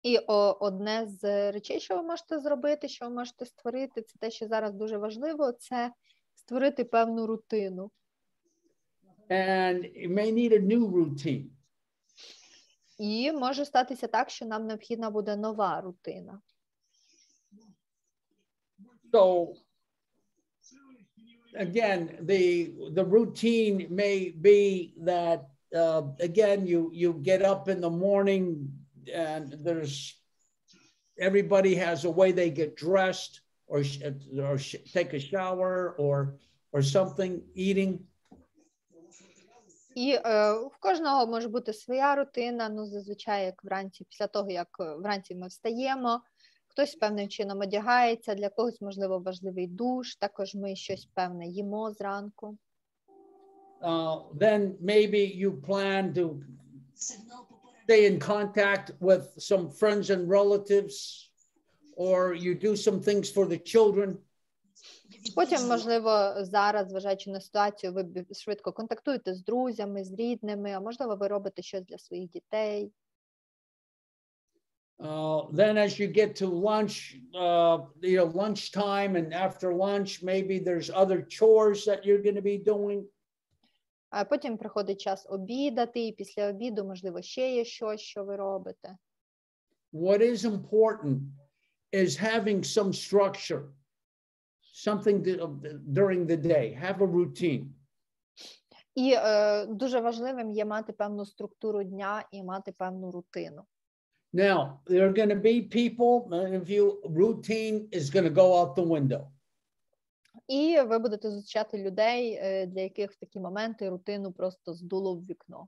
І одне з речей, що ви можете зробити, що ви можете створити, це те, що зараз дуже важливо, це створити певну рутину. And you may need a new routine. І може статися так, що нам необхідна буде нова рутина. So again, the routine may be that again you get up in the morning and everybody has a way they get dressed or take a shower or something, eating. І в кожного може бути своя рутина, ну зазвичай як вранці, після того як вранці ми встаємо, хтось певним чином одягається, для когось можливо важливий душ, також ми щось певне їмо зранку. Then maybe you plan to stay in contact with some friends and relatives, or you do some things for the children. Потім, можливо, зараз, зважаючи на ситуацію, ви швидко контактуєте з друзями, з рідними, а можливо, ви робите щось для своїх дітей. Then as you get to lunch, lunchtime, and after lunch, maybe there's other chores that you're going to be doing. А потім приходить час обідати, і після обіду, можливо, ще є щось, що ви робите. What is important is having some structure, something during the day, have a routine. І дуже важливим є мати певну структуру дня і мати певну рутину. Now, there are going to be people, if you routine is going to go out the window. І ви будете зустрічати людей, для яких в такі моменти рутину просто здуло в вікно.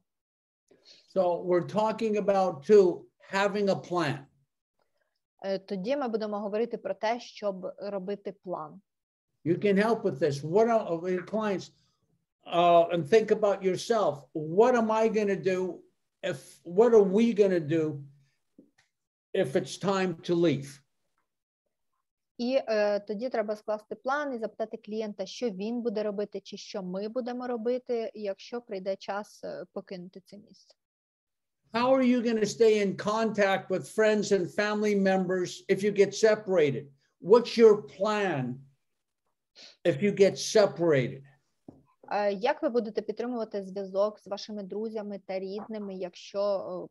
So we're talking about having a plan. Тоді ми будемо говорити про те, щоб робити план. You can help with this. What are your clients and think about yourself. What am I going to do? What are we going to do if it's time to leave? І тоді треба скласти план і запитати клієнта, що він буде робити, чи що ми будемо робити, якщо прийде час покинути це місце. How are you going to stay in contact with friends and family members if you get separated? What's your plan if you get separated? Як ви будете підтримувати зв'язок з вашими друзями та рідними, якщо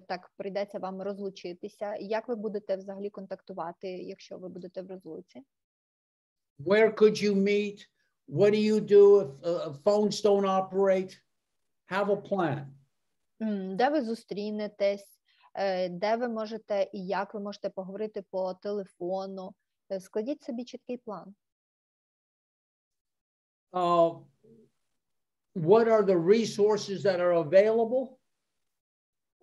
так прийдеться вам розлучитися? Як ви будете взагалі контактувати, якщо ви будете в розлуці? Where could you meet? What do you do if phones don't operate? Have a plan. Де ви зустрінетесь? Де ви можете і як ви можете поговорити по телефону? Складіть собі чіткий план. What are the resources that are available?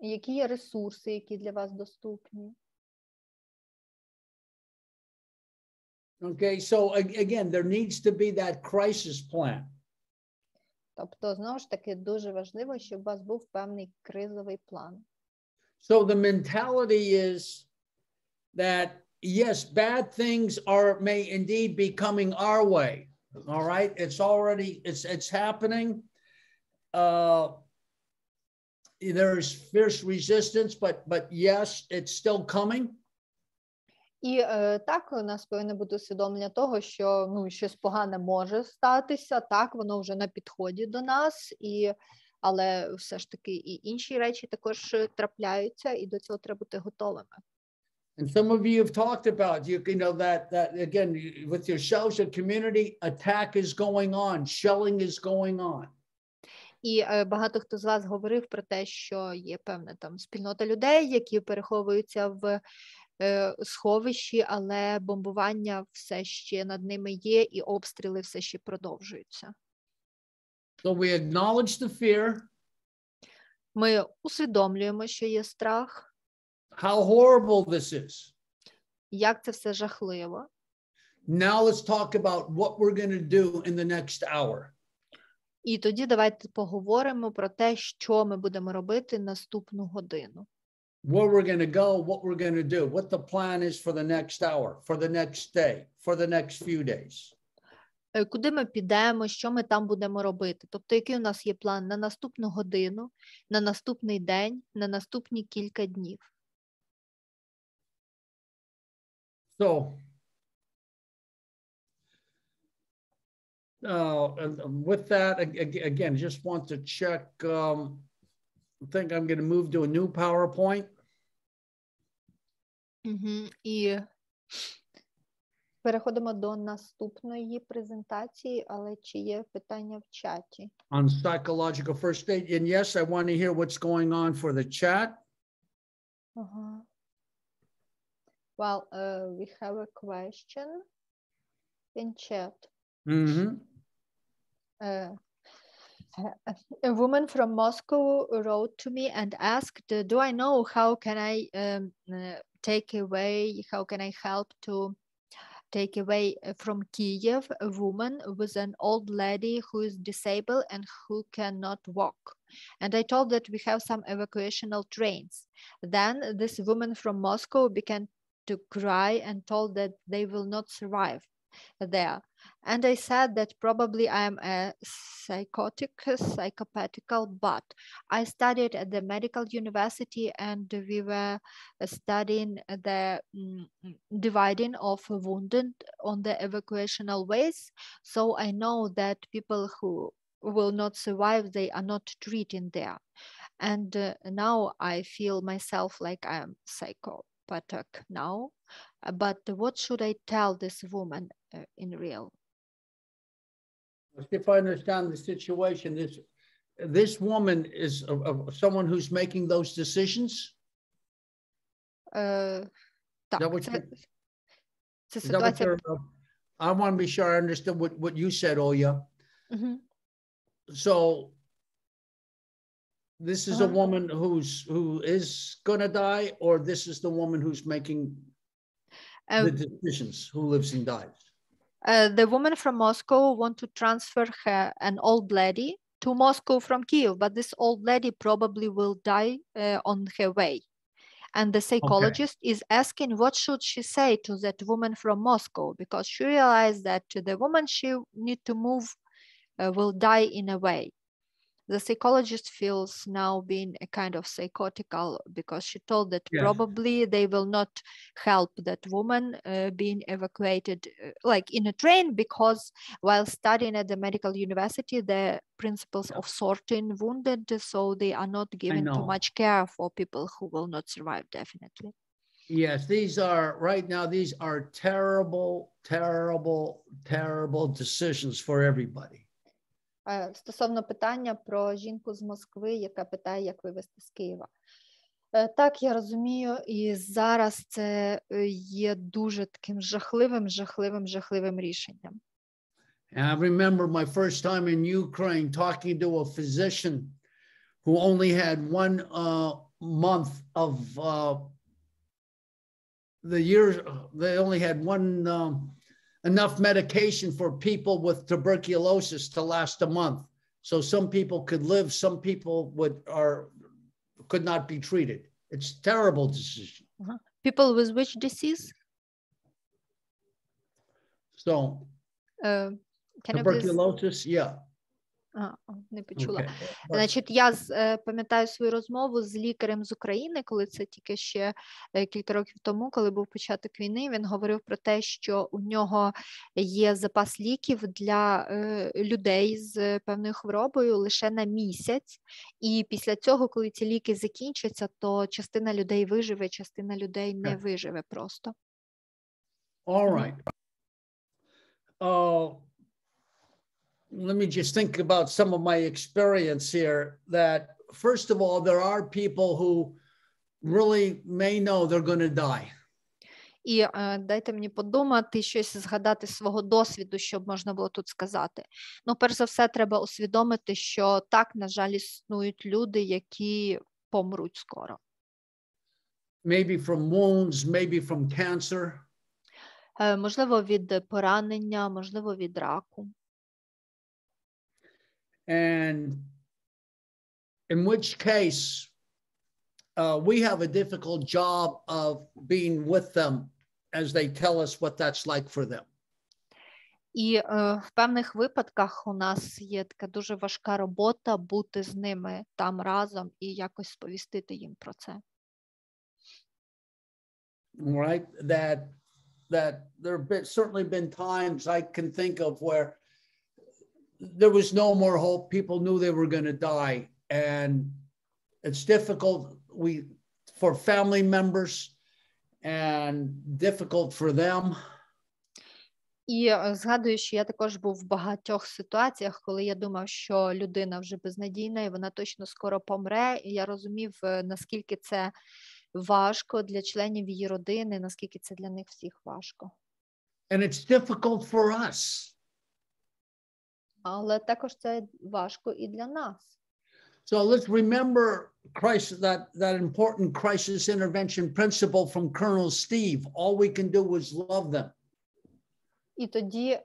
Які є ресурси, які для вас доступні? Okay, so again, there needs to be that crisis plan. Тобто, знову ж таки, дуже важливо, щоб у вас був певний кризовий план. So the mentality is that, yes, bad things may indeed be coming our way. All right, it's happening. There's fierce resistance, but yes, it's still coming. І так, у нас повинно бути усвідомлення того, що щось погане може статися, так, воно вже на підході до нас, але все ж таки і інші речі також трапляються, і до цього треба бути готовими. And some of you have talked about, that again, with yourselves, your community, attack is going on, shelling is going on. І багато хто з вас говорив про те, що є певна там спільнота людей, які переховуються в сховищі, але бомбування все ще над ними є, і обстріли все ще продовжуються. So we acknowledge the fear. Ми усвідомлюємо, що є страх. How horrible this is. Як це все жахливо. Now let's talk about what we're going to do in the next hour. І тоді давайте поговоримо про те, що ми будемо робити наступну годину. Where we're going to go, what we're going to do, what the plan is for the next hour, for the next day, for the next few days. Куди ми підемо, що ми там будемо робити? Тобто, який у нас є план на наступну годину, на наступний день, на наступні кілька днів. So, and with that, again, just want to check, I think I'm going to move to a new PowerPoint. І переходимо до наступної презентації, але чи є питання в чаті? On psychological first aid. And yes, I want to hear what's going on for the chat. Well, we have a question in chat. A woman from Moscow wrote to me and asked, do I know how can I take away, how can I help to take away from Kiev a woman with an old lady who is disabled and who cannot walk. And I told that we have some evacuational trains. Then this woman from Moscow began to cry and told that they will not survive there. And I said that probably I am a psychopathical, but I studied at the medical university and we were studying the dividing of wounded on the evacuational ways. So I know that people who will not survive, they are not treated there. And now I feel myself like I am psychopathic now. But what should I tell this woman in real? If I understand the situation, this woman is someone who's making those decisions? Так, це ситуація. I want to be sure I understood what you said, Olya. So this is a woman who is going to die, or this is the woman who's making the decisions, who lives and dies? The woman from Moscow want to transfer an old lady to Moscow from Kiev, but this old lady probably will die on her way. And the psychologist is asking what should she say to that woman from Moscow, because she realized that the woman she need to move will die in a way. The psychologist feels now being a kind of psychotical because she told that probably they will not help that woman being evacuated like in a train, because while studying at the medical university, the principles of sorting wounded, so they are not giving too much care for people who will not survive, definitely. Yes, these are right now, these are terrible, terrible, terrible decisions for everybody. Стосовно питання про жінку з Москви, яка питає, як вивезти з Києва. Так, я розумію, і зараз це є дуже таким жахливим рішенням. I remember my first time in Ukraine talking to a physician who only had 1 month of the year, they only had enough medication for people with tuberculosis to last a month. So some people could live, some people could not be treated. It's a terrible decision. People with which disease? So tuberculosis, yeah. Не почула. Значить, я пам'ятаю свою розмову з лікарем з України, коли це тільки ще кілька років тому, коли був початок війни, він говорив про те, що у нього є запас ліків для людей з певною хворобою лише на місяць, і після цього, коли ці ліки закінчаться, то частина людей виживе, частина людей не виживе просто. All right. Let me just think about some of my experience here, that first of all, there are people who really may know they're going to die. І дайте мені подумати, щось згадати свого досвіду, щоб можна було тут сказати. Ну, перш за все, треба усвідомити, що так, на жаль, існують люди, які помруть скоро. Maybe from wounds, maybe from cancer. Можливо, від поранення, можливо, від раку. And in which case, we have a difficult job of being with them as they tell us what that's like for them. І в певних випадках у нас є така дуже важка робота бути з ними там разом і якось сповістити їм про це. Right? That there have certainly been times I can think of where there was no more hope. People knew they were going to die, and it's difficult for family members and difficult for them. І згадую, що я також був в багатьох ситуаціях, коли я думав, що людина вже безнадійна і вона точно скоро помре, і я розумів, наскільки це важко для членів її родини, наскільки це для них всіх важко. And it's difficult for us. Але також це важко і для нас. So let's remember that important crisis intervention principle from Colonel Steve. All we can do is love them. І тоді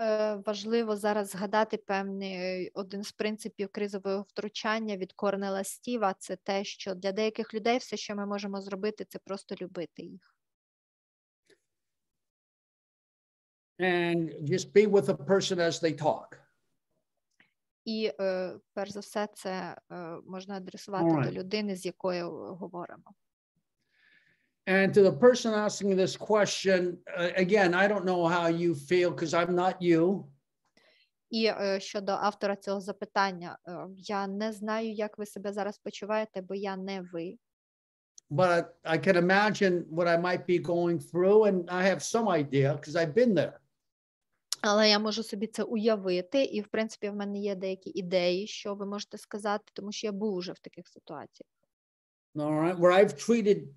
важливо зараз згадати певний один з принципів кризового втручання від Корнела Стіва. Це те, що для деяких людей все, що ми можемо зробити, це просто любити їх. And just be with a person as they talk. І перш за все це можна адресувати Alright. до людини, з якою говоримо. And to the person asking this question, again, I don't know how you feel because I'm not you. І щодо автора цього запитання, я не знаю, як ви себе зараз почуваєте, бо я не ви. But I can imagine what I might be going through, and I have some idea because I've been there. Але я можу собі це уявити, і, в принципі, в мене є деякі ідеї, що ви можете сказати, тому що я був уже в таких ситуаціях. All right, where I've treated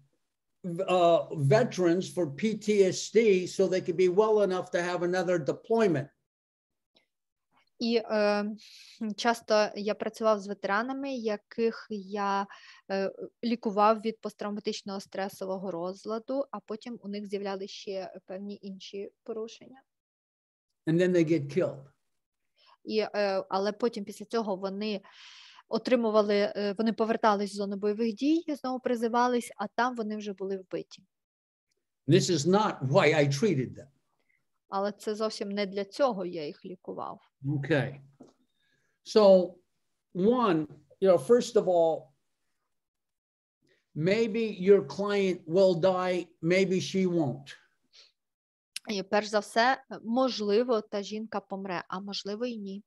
veterans for PTSD so they could be well enough to have another deployment. І часто я працював з ветеранами, яких я лікував від посттравматичного стресового розладу, а потім у них з'являлися ще певні інші порушення. And then they get killed. Але потім після цього вони вони повертались з зони бойових дій, знову призивались, а там вони вже були вбиті. This is not why I treated them. Але це зовсім не для цього я їх лікував. Okay. So, one, first of all, maybe your client will die, maybe she won't. І перш за все, можливо, та жінка помре, а можливо і ні.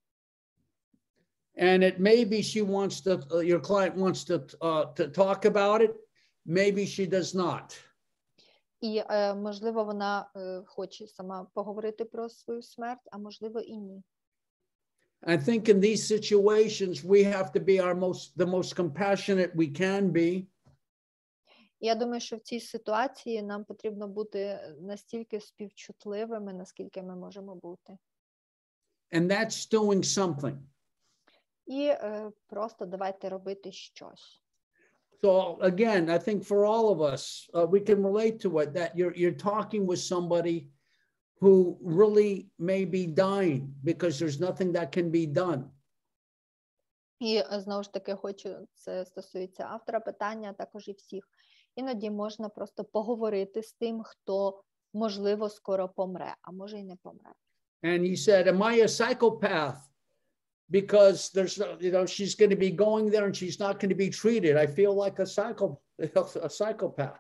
And it maybe she wants to, your client wants to talk about it, maybe she does not. І, можливо, вона хоче сама поговорити про свою смерть, а можливо і ні. I think in these situations we have to be the most compassionate we can be. Я думаю, що в цій ситуації нам потрібно бути настільки співчутливими, наскільки ми можемо бути. And that's doing something. І просто давайте робити щось. So again, I think for all of us, we can relate to it, that you're talking with somebody who really may be dying because there's nothing that can be done. І знову ж таки це стосується автора питання, а також і всіх. Іноді можна просто поговорити з тим, хто, можливо, скоро помре, а може й не помре. And he said, am I a psychopath? Because she's going to be going there and she's not going to be treated. I feel like a psychopath.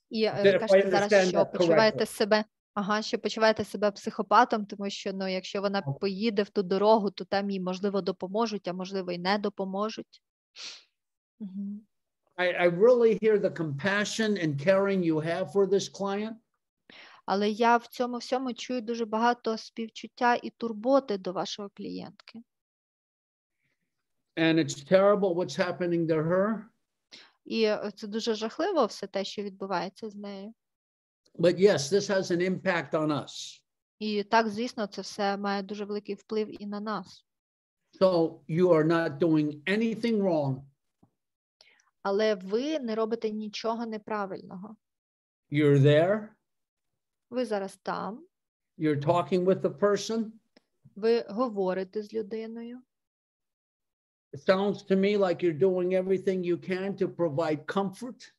І ви кажете зараз, що почуваєте себе, що почуваєте себе психопатом, тому що, якщо вона поїде в ту дорогу, то там їй, можливо, допоможуть, а можливо, і не допоможуть. I really hear the compassion and caring you have for this client. Але я в цьому всьому чую дуже багато співчуття і турботи до вашого клієнтки. And it's terrible what's happening to her. І це дуже жахливо все те, що відбувається з нею. But yes, this has an impact on us. І так, звісно, це все має дуже великий вплив і на нас. So you are not doing anything wrong. Але ви не робите нічого неправильного. You're there. Ви зараз там. You're talking with the person. Ви говорите з людиною. It sounds to me like you're doing everything you can to provide comfort.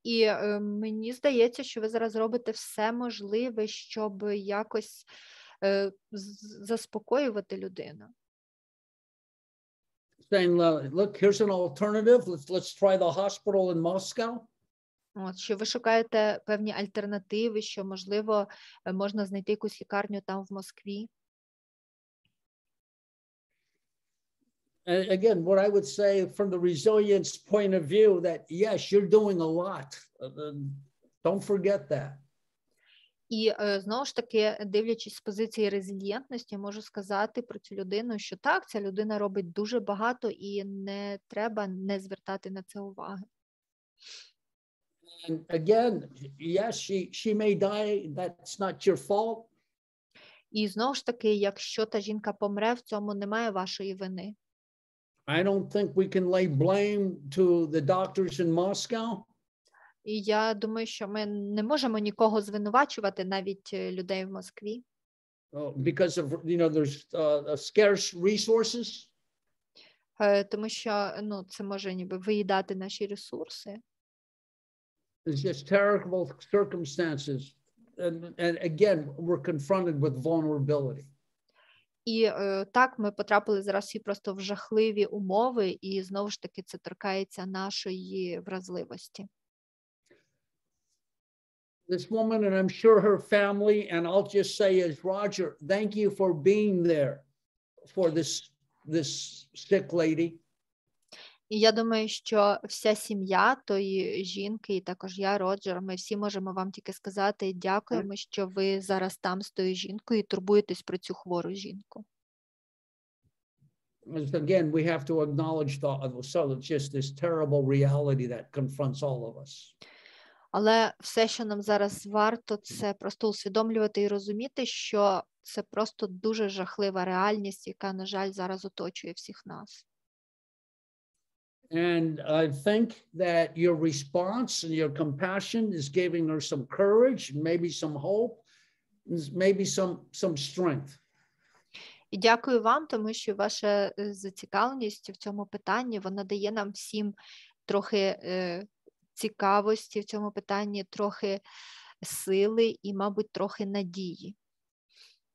І мені здається, що ви зараз робите все можливе, щоб якось заспокоювати людину. Saying, look, here's an alternative. Let's try the hospital in Moscow. От, що ви шукаєте певні альтернативи, що, можливо, можна знайти якусь лікарню там в Москві. Again, what I would say from the resilience point of view, that yes, you're doing a lot. Don't forget that. І знову ж таки, дивлячись з позиції резильєнтності, можу сказати про цю людину, що так, ця людина робить дуже багато і не треба не звертати на це уваги. And again, yes, she may die. That's not your fault. І знову ж таки, якщо та жінка помре, в цьому немає вашої вини. I don't think we can lay blame to the doctors in Moscow. І я думаю, що ми не можемо нікого звинувачувати, навіть людей в Москві. Because of, there's scarce resources. Тому що, це може ніби виїдати наші ресурси. It's just terrible circumstances. And again, we're confronted with vulnerability. І так, ми потрапили зараз всі просто в жахливі умови, і знову ж таки це торкається нашої вразливості. This woman, and I'm sure her family, and I'll just say as Roger, thank you for being there for this sick lady. І я думаю, що вся сім'я тої жінки, і також я, Роджер, ми всі можемо вам тільки сказати дякуємо, що ви зараз там з тою жінкою і турбуєтесь про цю хвору жінку. Again, we have to acknowledge just this terrible reality that confronts all of us. Але все, що нам зараз варто, це просто усвідомлювати і розуміти, що це просто дуже жахлива реальність, яка, на жаль, зараз оточує всіх нас. And I think that your response and your compassion is giving her some courage, and maybe some hope, and maybe some strength. І дякую вам, тому що ваша зацікавленість в цьому питанні, вона дає нам всім трохи цікавості в цьому питанні, трохи сили і, мабуть, трохи надії.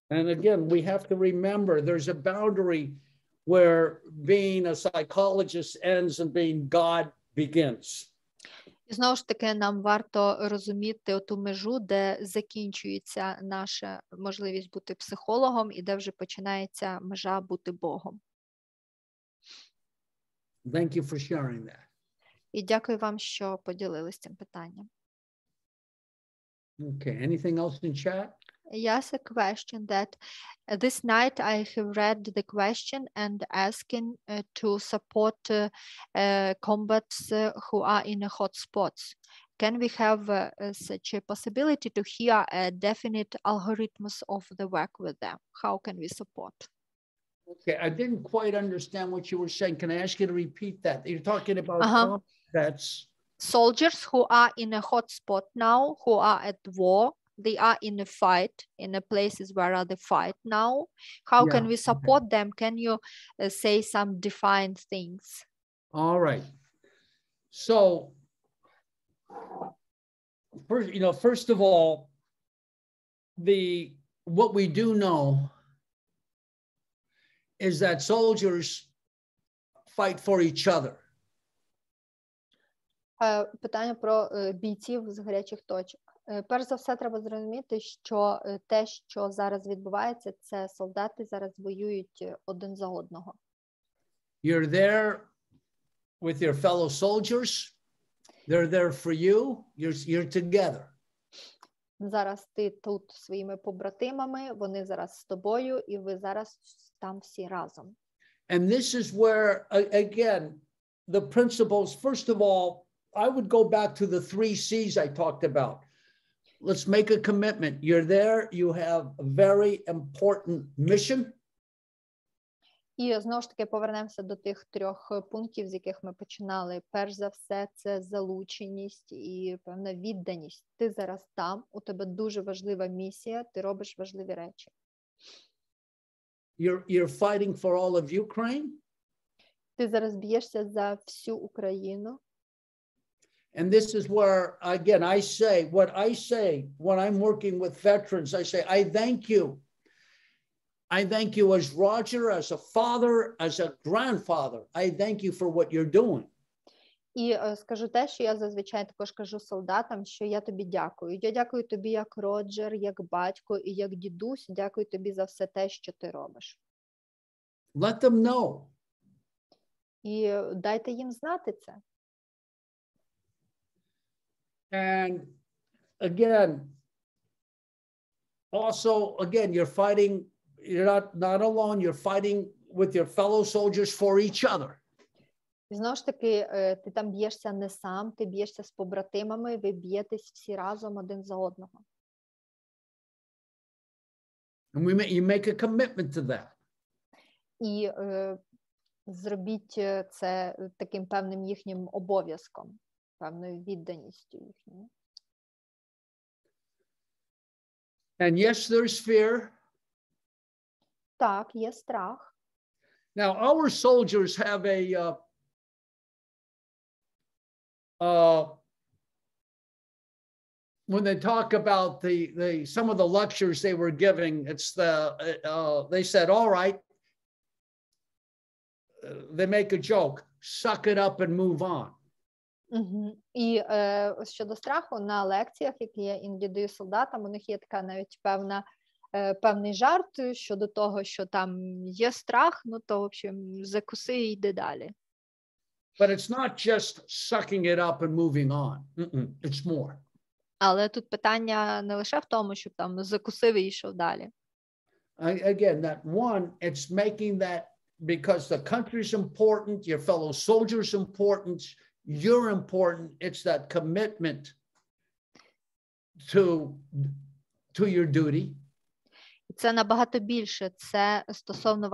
And again, we have to remember there's a boundary where being a psychologist ends and being God begins. І знову ж таки, нам варто розуміти оту межу, де закінчується наша можливість бути психологом і де вже починається межа бути Богом. Thank you for sharing that. І дякую вам, що поділились цим питанням. Okay, anything else in chat? Yes, a question that this night I have read the question and asking to support combats who are in hot spots. Can we have such a possibility to hear definite algorithms of the work with them? How can we support? Okay, I didn't quite understand what you were saying. Can I ask you to repeat that? You're talking about combats. Soldiers who are in a hot spot now, who are at war. They are in a fight, in the places where are the fight now. How can we support them? Can you say some defined things? All right. So, first of all, what we do know is that soldiers fight for each other. Питання про бійців з гарячих точок. Перш за все, треба зрозуміти, що те, що зараз відбувається, це солдати зараз воюють один за одного. You're there with your fellow soldiers. They're there for you. You're together. Зараз ти тут зі своїми побратимами, вони зараз з тобою, і ви зараз там всі разом. And this is where, again, the principles, first of all, I would go back to the 3 C's I talked about. Let's make a commitment. You're there. You have a very important mission. І знову ж таки повернемося до тих 3 пунктів, з яких ми починали. Перш за все, це залученість і певна відданість. Ти зараз там, у тебе дуже важлива місія, ти робиш важливі речі. You're fighting for all of Ukraine. Ти зараз б'єшся за всю Україну. And this is where, again, I say when I'm working with veterans, I say, I thank you. I thank you as Roger, as a father, as a grandfather. I thank you for what you're doing. І скажу те, що я зазвичай також кажу солдатам, що я тобі дякую. Я дякую тобі як Роджер, як батько і як дідусь. Дякую тобі за все те, що ти робиш. Let them know. І дайте їм знати це. And again, you're fighting, you're not alone, you're fighting with your fellow soldiers for each other. І знову ж таки, ти там б'єшся не сам, ти б'єшся з побратимами, ви б'єтесь всі разом один за одного. And you make a commitment to that. І зробіть це таким певним їхнім обов'язком. певною відданістю їхньою. And yes, there's fear. Так, є страх. Now, our soldiers have when they talk about some of the lectures they were giving, it's they said, all right, they make a joke, suck it up and move on. І щодо страху, на лекціях, які я іноді даю солдатам, у них є така навіть певний жарт щодо того, що там є страх, ну то, в общем, закуси і йди далі. But it's not just sucking it up and moving on. It's more. Але тут питання не лише в тому, щоб там закусив і йшов далі. Again, that one, it's making that because the country's important, your fellow soldiers important, you're important. It's that commitment to your duty. Це набагато більше. Це стосовно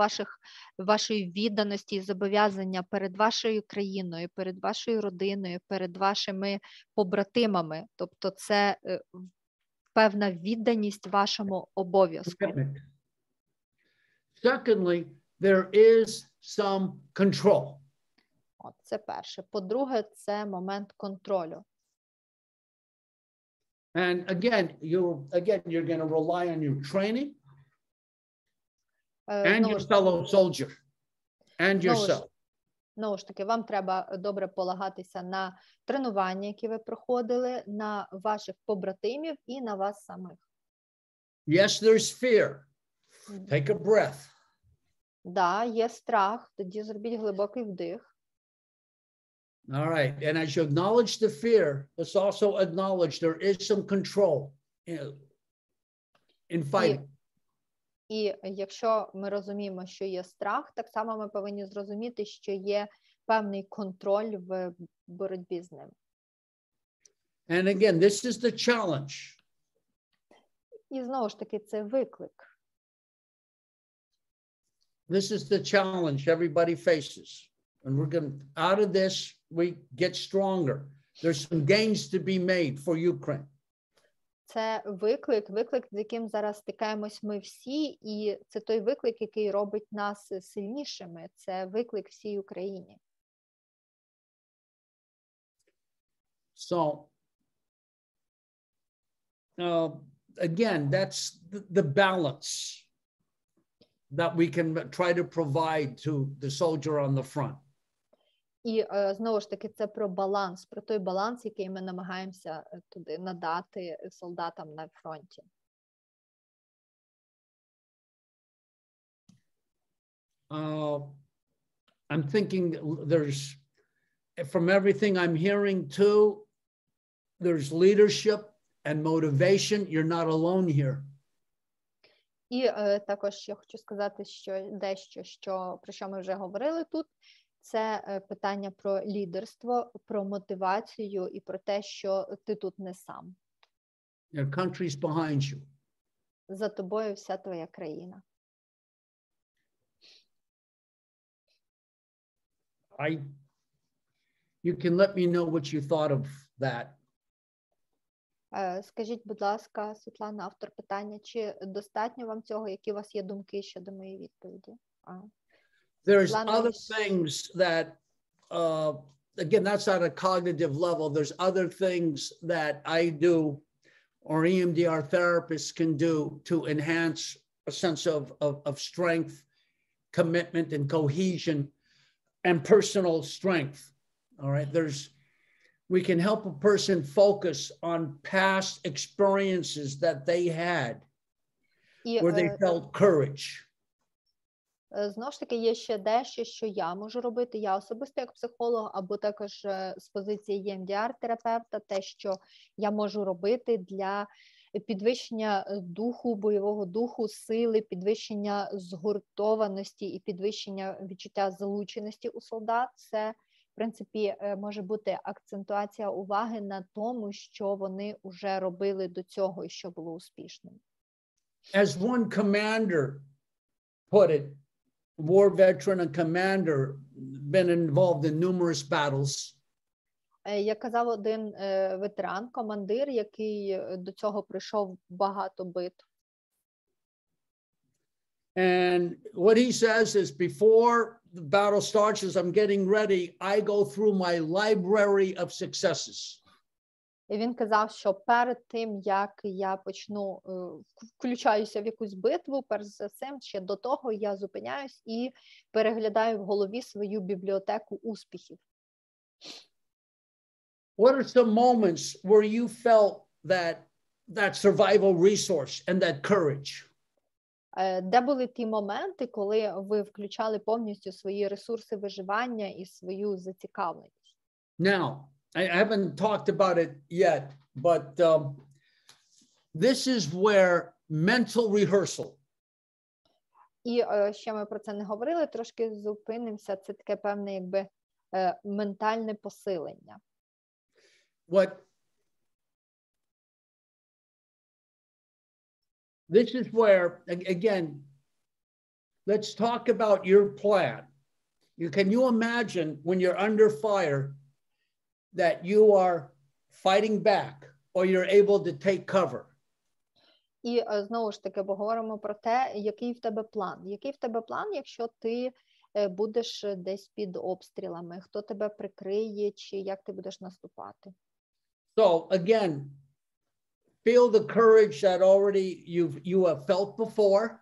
вашої відданості і зобов'язання перед вашою країною, перед вашою родиною, перед вашими побратимами. Тобто це певна відданість вашому обов'язку. Secondly, there is some control. От, це перше. По-друге, це момент контролю. And again, you're going to rely on your training and your fellow soldier and yourself. Знову ж таки, вам треба добре полагатися на тренування, які ви проходили, на ваших побратимів і на вас самих. Yes, there's fear. Take a breath. Да, є страх, тоді зробіть глибокий вдих. All right, and as you acknowledge the fear, let's also acknowledge there is some control in fighting. І якщо ми розуміємо, що є страх, так само ми повинні зрозуміти, що є певний контроль в боротьбі з ним. And again, this is the challenge. І знову ж таки, це виклик. This is the challenge everybody faces. And we're going to, out of this, we get stronger. There's some gains to be made for Ukraine. Це виклик, з яким зараз стикаємось ми всі, і це той виклик, який робить нас сильнішими. Це виклик всій Україні. So, again, that's the balance that we can try to provide to the soldier on the front. І знову ж таки, це про баланс, про той баланс, який ми намагаємося туди надати солдатам на фронті. I'm thinking there's, from everything I'm hearing too, there's leadership and motivation. You're not alone here. І також я хочу сказати, що дещо, про що ми вже говорили тут, це питання про лідерство, про мотивацію і про те, що ти тут не сам. Your country's behind you. За тобою вся твоя країна. You can let me know what you thought of that. Скажіть, будь ласка, Світлана, автор питання, чи достатньо вам цього, які у вас є думки щодо моєї відповіді? There's other things that, again, that's at a cognitive level. There's other things that I do or EMDR therapists can do to enhance a sense of strength, commitment, and cohesion, and personal strength. All right, we can help a person focus on past experiences that they had where they felt courage. Знову ж таки, є ще дещо, що я можу робити, я особисто як психолог, або також з позиції EMDR-терапевта, те, що я можу робити для підвищення духу, бойового духу, сили, підвищення згуртованості і підвищення відчуття залученості у солдат. Це, в принципі, може бути акцентуація уваги на тому, що вони вже робили до цього і що було успішним. As one commander put it, war veteran and commander, been involved in numerous battles. Як казав один ветеран, командир, який до цього пройшов багато битв. And what he says is, before the battle starts, as I'm getting ready, I go through my library of successes. І він казав, що перед тим, як я почну, включаюся в якусь битву, перш за все, ще до того я зупиняюсь і переглядаю в голові свою бібліотеку успіхів. What are some moments where you felt that survival resource and that courage? Де були ті моменти, коли ви включали повністю свої ресурси виживання і свою зацікавленість? Now, I haven't talked about it yet, but this is where mental rehearsal. І ще ми про це не говорили, трошки зупинимося, це таке певне якби ментальне посилення. This is where, again, let's talk about your plan. Can you imagine when you're under fire that you are fighting back or you're able to take cover? І знову ж таки поговоримо про те, який в тебе план. Який в тебе план, якщо ти будеш десь під обстрілами? Хто тебе прикриє, чи як ти будеш наступати? So again, feel the courage that already you have felt before.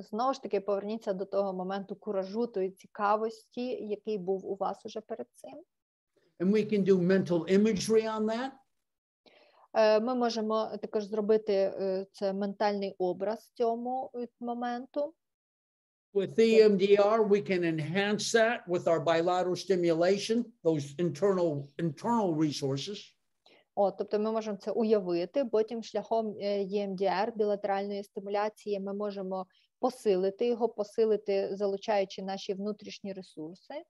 Знову ж таки, поверніться до того моменту куражу, тої цікавості, який був у вас уже перед цим. And we can do mental imagery on that. Ми можемо також зробити це ментальний образ цьому моменту. With EMDR, we can enhance that with our bilateral stimulation, those internal resources. Тобто ми можемо це уявити, потім шляхом EMDR, білатеральної стимуляції, ми можемо посилити його, залучаючи наші внутрішні ресурси.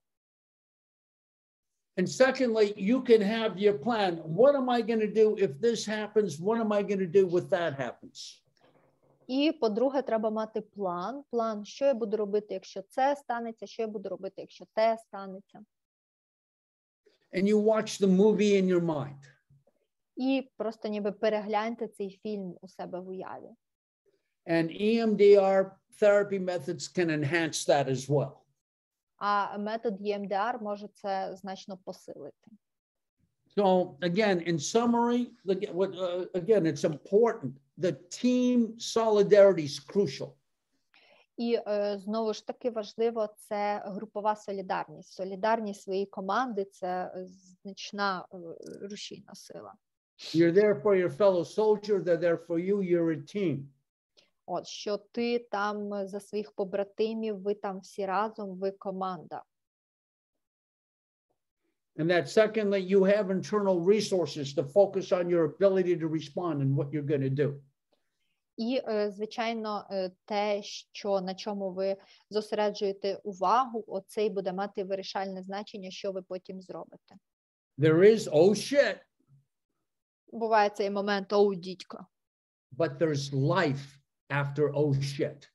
And secondly, you can have your plan. What am I going to do if this happens? What am I going to do if that happens? І, по-друге, треба мати план. План, що я буду робити, якщо це станеться, що я буду робити, якщо те станеться. And you watch the movie in your mind. І просто ніби перегляньте цей фільм у себе в уяві. And EMDR therapy methods can enhance that as well. А метод EMDR може це значно посилити. So again, in summary, again, it's important. The team solidarity is crucial. І знову ж таки важливо, це групова солідарність. Солідарність своєї команди – це значна рушійна сила. You're there for your fellow soldier, they're there for you, you're a team. Що ти там за своїх побратимів, ви там всі разом, ви команда. And that secondly, you have internal resources to focus on your ability to respond and what you're going to do. І, звичайно, те, на чому ви зосереджуєте увагу, оце й буде мати вирішальне значення, що ви потім зробите. There is, oh shit. Буває цей момент, оу, дідько. But there's life after oh shit.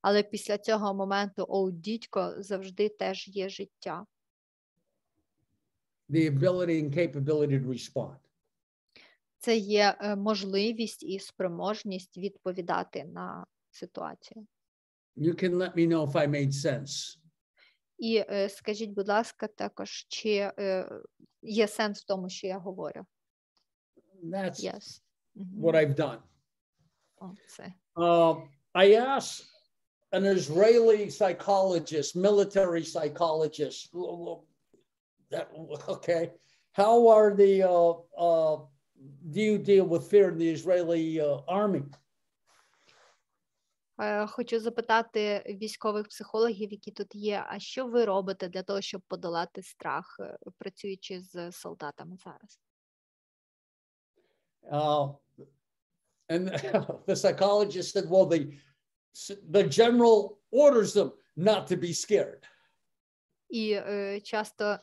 Але після цього моменту, оу, дідько, завжди теж є життя. The ability and capability to respond. Це є можливість і спроможність відповідати на ситуацію. You can let me know if I made sense. І скажіть, будь ласка, також, чи є сенс в тому, що я говорю? That's Yes. what I've done. Це. I asked an Israeli psychologist, military psychologist, okay, how are do you deal with fear in the Israeli army? Хочу запитати військових психологів, які тут є, а що ви робите для того, щоб подолати страх, працюючи з солдатами зараз? And the psychologist said, well, the general orders them not to be scared. І часто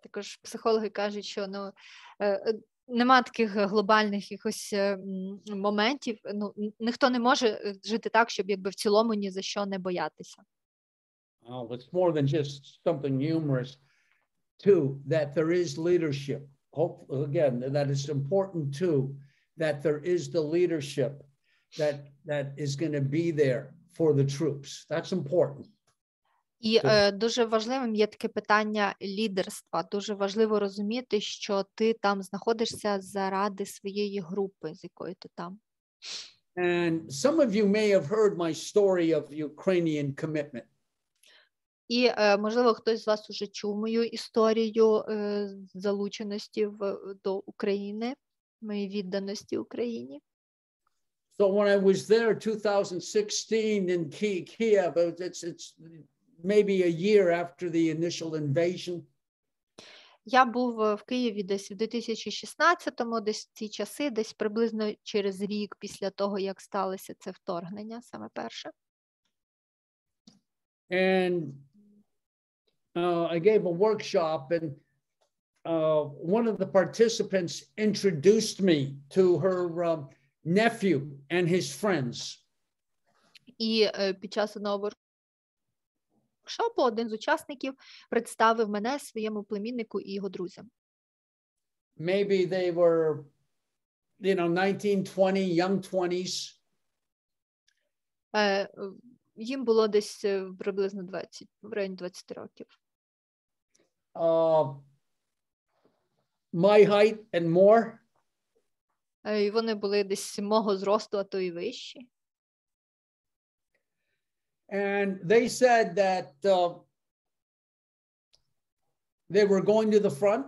також психологи кажуть, що нема таких глобальних якихось моментів, ніхто не може жити так, щоб якби в цілому ні за що не боятися. Oh, it's more than just something humorous. too, that there is leadership. Hope, again, that it's important too, that there is the leadership that is going to be there for the troops. That's important. І дуже важливим є таке питання лідерства. Дуже важливо розуміти, що ти там знаходишся заради своєї групи, з якою ти там. And some of you may have heard my story of Ukrainian commitment. І, можливо, хтось з вас уже чув мою історію залученості до України, моєї відданості Україні. So when I was there 2016 in Kiev, it's maybe a year after the initial invasion. Я був в Києві десь в 2016-му, десь в ці часи, десь приблизно через рік після того, як сталося це вторгнення, саме перше. And I gave a workshop, and one of the participants introduced me to her nephew and his friends. І під час одного воркшопу один з учасників представив мене своєму племіннику і його друзям. Maybe they were, 19, 20, young 20s. Їм було десь приблизно 20, в районі 20 років. My height and more. І вони були десь мого зросту, а то і вищі. And they said that they were going to the front.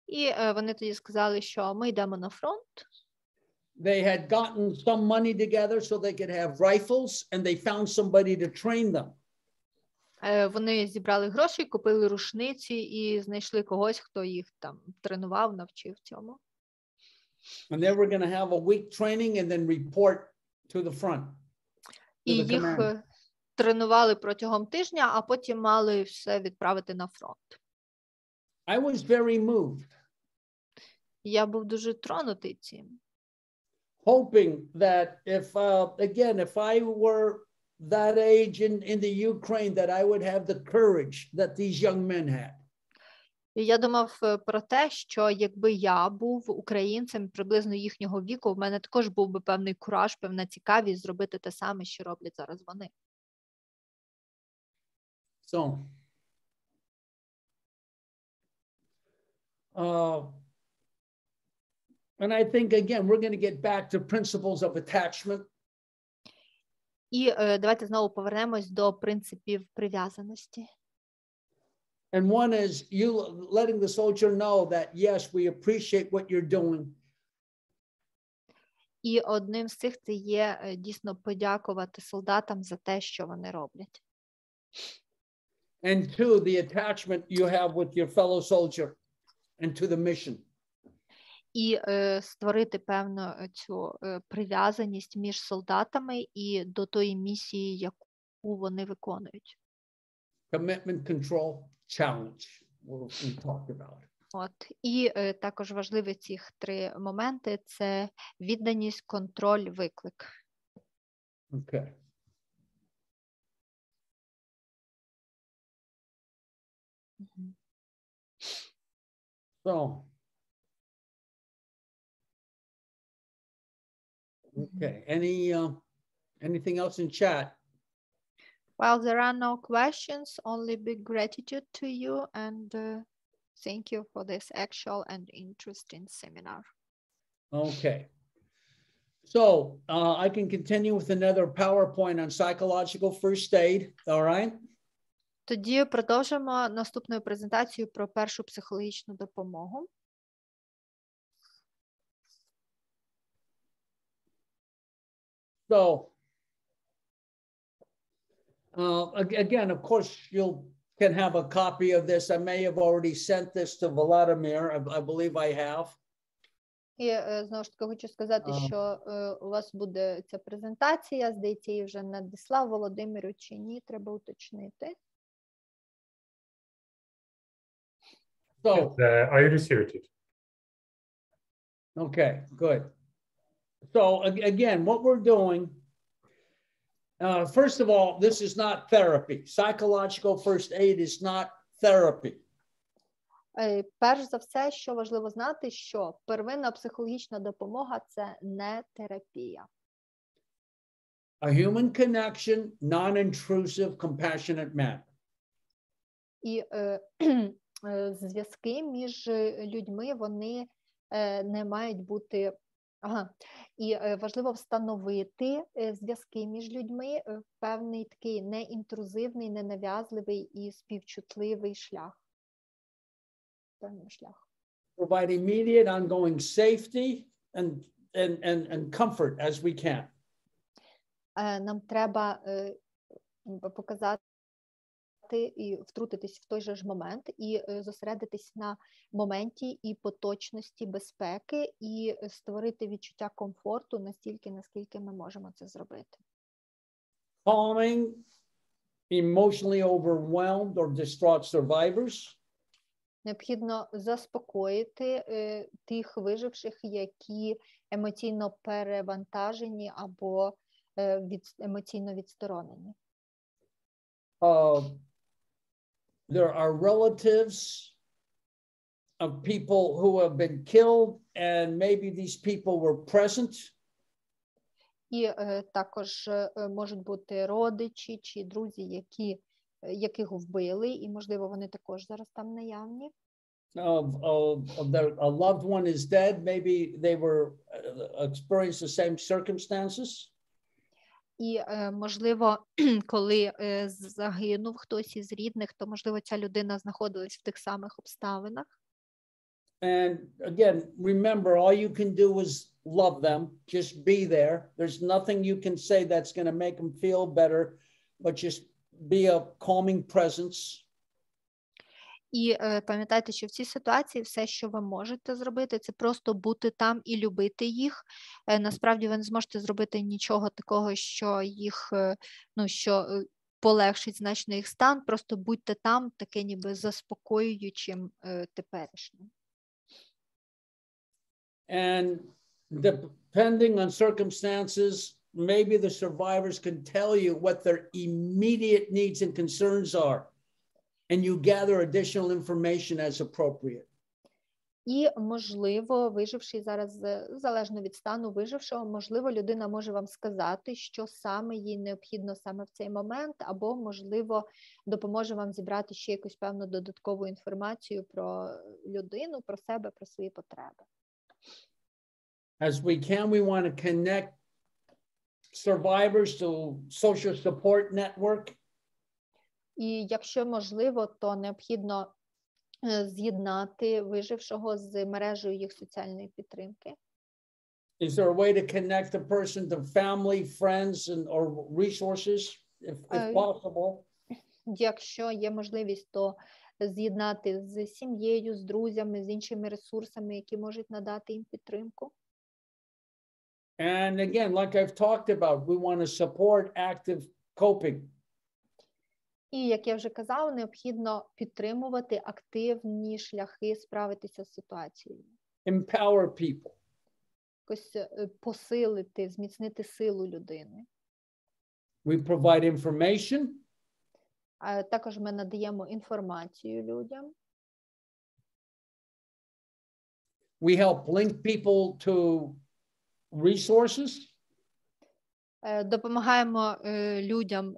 І вони тоді сказали, що ми йдемо на фронт. They had gotten some money together so they could have rifles, and they found somebody to train them. Вони зібрали гроші, купили рушниці і знайшли когось, хто їх там тренував, навчив цьому. And they were going to have a week training and then report to the front. І їх тренували протягом тижня, а потім мали все відправити на фронт. I was very moved. Я був дуже тронутий цим. Hoping that if I were that age in the Ukraine, that I would have the courage that these young men had. І я думав про те, що якби я був українцем приблизно їхнього віку, в мене також був би певний кураж, певна цікавість зробити те саме, що роблять зараз вони. So, and I think, again, we're going to get back to principles of attachment. І давайте знову повернемось до принципів прив'язаності. And one is you letting the soldier know that, yes, we appreciate what you're doing. І одним з цих це є дійсно подякувати солдатам за те, що вони роблять. And two, the attachment you have with your fellow soldier and to the mission. І створити певну цю прив'язаність між солдатами і до тої місії, яку вони виконують. Commitment, control, challenge. We talked about. От. І також важливі цих три моменти – це відданість, контроль, виклик. Okay. So, okay. Anything else in chat? Well, there are no questions, only big gratitude to you, and thank you for this actual and interesting seminar. Okay. So I can continue with another PowerPoint on psychological first aid, all right? Тоді продовжимо наступною презентацією про першу психологічну допомогу. So, again, of course, you can have a copy of this. I may have already sent this to Vladimir. I believe I have. І знову ж таки хочу сказати, що у вас буде ця презентація, здається, її вже надіслав Володимиру чи ні, треба уточнити. So, I received it. okay, good. So again, what we're doing, first of all, this is not therapy. Psychological first aid is not therapy. Перш за все, що важливо знати, що первинна психологічна допомога – це не терапія. A human connection, non-intrusive, compassionate manner. І зв'язки між людьми, вони не мають бути... І важливо встановити зв'язки між людьми в певний такий неінтрузивний, ненав'язливий і співчутливий шлях. Певний шлях. Provide immediate, ongoing safety and comfort as we can. Нам треба показати і втрутитись в той же ж момент, і зосередитись на моменті і поточності безпеки, і створити відчуття комфорту настільки, наскільки ми можемо це зробити. Calming emotionally overwhelmed or distraught survivors. Необхідно заспокоїти тих виживших, які емоційно перевантажені або емоційно відсторонені. There are relatives of people who have been killed, and maybe these people were present. І також можуть бути родичі чи друзі, яких вбили, і, можливо, вони також зараз там наявні. A loved one is dead, maybe they were experienced the same circumstances. І, можливо, коли загинув хтось із рідних, то, можливо, ця людина знаходилась в тих самих обставинах. And again, remember, all you can do is love them, just be there. There's nothing you can say that's going to make them feel better, but just be a calming presence. І пам'ятайте, що в цій ситуації все, що ви можете зробити, це просто бути там і любити їх. Насправді ви не зможете зробити нічого такого, що їх, що полегшить значно їх стан. Просто будьте там, таке ніби заспокоюючим теперішнім. And depending on circumstances, maybe the survivors can tell you what their immediate needs and concerns are. And you gather additional information as appropriate. І, можливо, виживший зараз, залежно від стану вижившого, можливо, людина може вам сказати, що саме їй необхідно саме в цей момент, або, можливо, допоможе вам зібрати ще якусь певну додаткову інформацію про людину, про себе, про свої потреби. As we can, we want to connect survivors to social support network. І якщо можливо, то необхідно з'єднати вижившого з мережею їх соціальної підтримки. Is there a way to connect a person to family, friends, or resources, if possible? Якщо є можливість, то з'єднати з сім'єю, з друзями, з іншими ресурсами, які можуть надати їм підтримку. And again, like I've talked about, we want to support active coping. І, як я вже казала, необхідно підтримувати активні шляхи справитися з ситуацією. Empower people. Якось посилити, зміцнити силу людини. We provide information. А також ми надаємо інформацію людям. We help link people to resources. Допомагаємо людям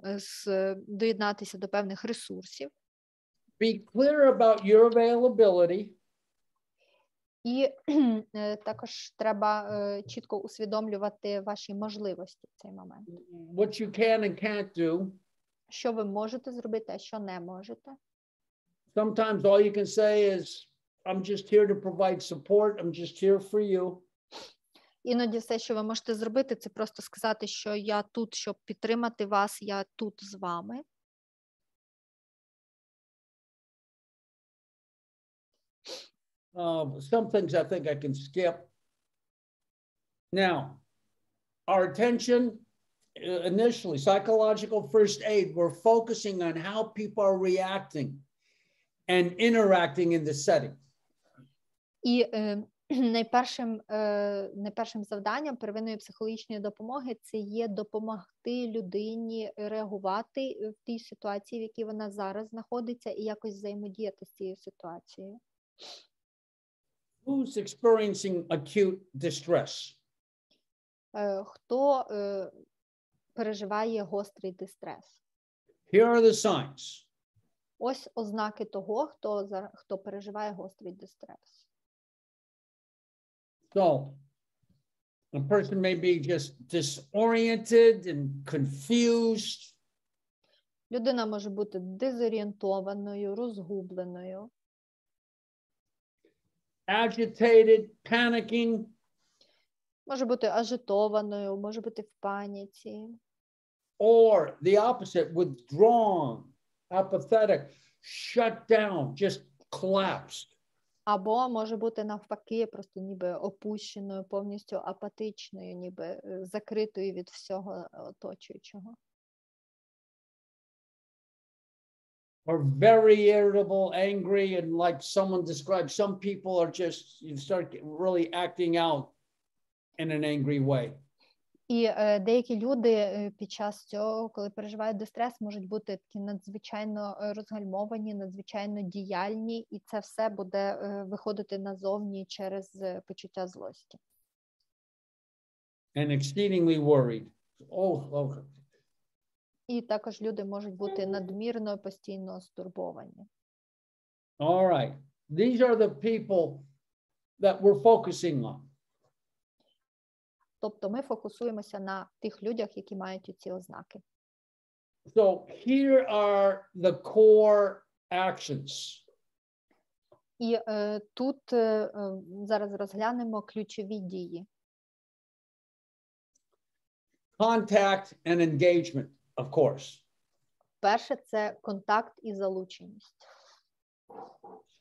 доєднатися до певних ресурсів. Be clear about your availability. І також треба чітко усвідомлювати ваші можливості в цей момент. What you can and can't do. Що ви можете зробити, а що не можете. Sometimes all you can say is, I'm just here to provide support. I'm just here for you. Іноді все, що ви можете зробити, це просто сказати, що я тут, щоб підтримати вас, я тут з вами. Some things I think I can skip. Now, our attention initially, psychological first aid, we're focusing on how people are reacting and interacting in the setting. І найпершим завданням первинної психологічної допомоги це є допомогти людині реагувати в тій ситуації, в якій вона зараз знаходиться, і якось взаємодіяти з цією ситуацією. Who's experiencing acute distress? Хто переживає гострий дистрес? Here are the signs. Ось ознаки того, хто переживає гострий дистрес. So, a person may be just disoriented and confused. Людина може бути дезорієнтованою, розгубленою. Agitated, panicking. Може бути ажитованою, може бути в паніці. Or the opposite, withdrawn, apathetic, shut down, just collapsed. Або може бути навпаки, просто ніби опущеною, повністю апатичною, ніби закритою від всього оточуючого. Or very irritable, angry, and like someone described, some people are just, you start really acting out in an angry way. І деякі люди під час цього, коли переживають дистрес, можуть бути такі надзвичайно розгальмовані, надзвичайно діяльні, і це все буде виходити назовні через почуття злості. And exceedingly worried. Oh. І також люди можуть бути надмірно, постійно стурбовані. All right. These are the people that we're focusing on. Тобто ми фокусуємося на тих людях, які мають ці ознаки. So here are the core actions. І тут зараз розглянемо ключові дії. Contact and engagement, of course. Перше – це контакт і залученість.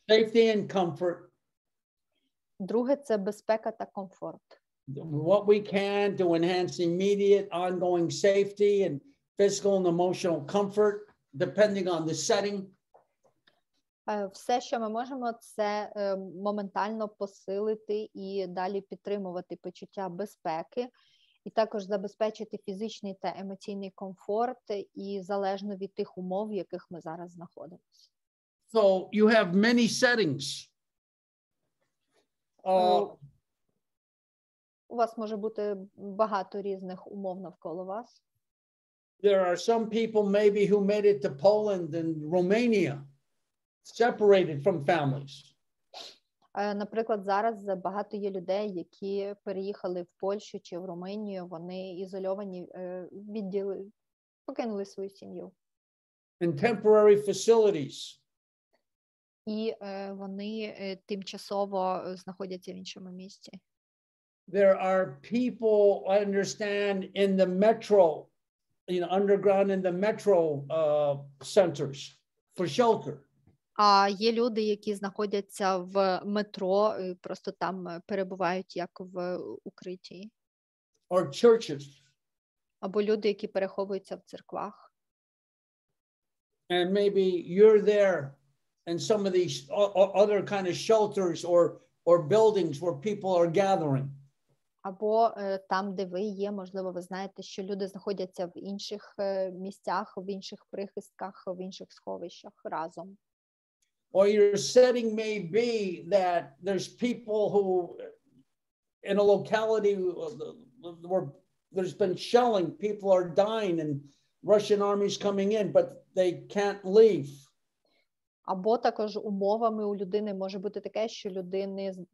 Safety and comfort. Друге – це безпека та комфорт. What we can to enhance immediate ongoing safety and physical and emotional comfort, depending on the setting. Все, що ми можемо, це моментально посилити і далі підтримувати почуття безпеки, і також забезпечити фізичний та емоційний комфорт, і залежно від тих умов, в яких ми зараз знаходимося. So you have many settings. У вас може бути багато різних умов навколо вас. There are some people maybe who made it to Poland and Romania, separated from families. Наприклад, зараз багато є людей, які переїхали в Польщу чи в Румунію, вони ізольовані, покинули свою сім'ю. In temporary facilities. І вони тимчасово знаходяться в іншому місці. There are people, I understand, in the metro, underground in the metro centers for shelter. А є люди, які знаходяться в метро, просто там перебувають як в укритті. Or churches. Або люди, які переховуються в церквах. And maybe you're there in some of these other kind of shelters or buildings where people are gathering. Або там, де ви є, можливо, ви знаєте, що люди знаходяться в інших місцях, в інших прихистках, в інших сховищах разом. Or your setting may be that there's people who, in a locality where there's been shelling, people are dying and Russian armies coming in, but they can't leave. Або також умовами у людини може бути таке, що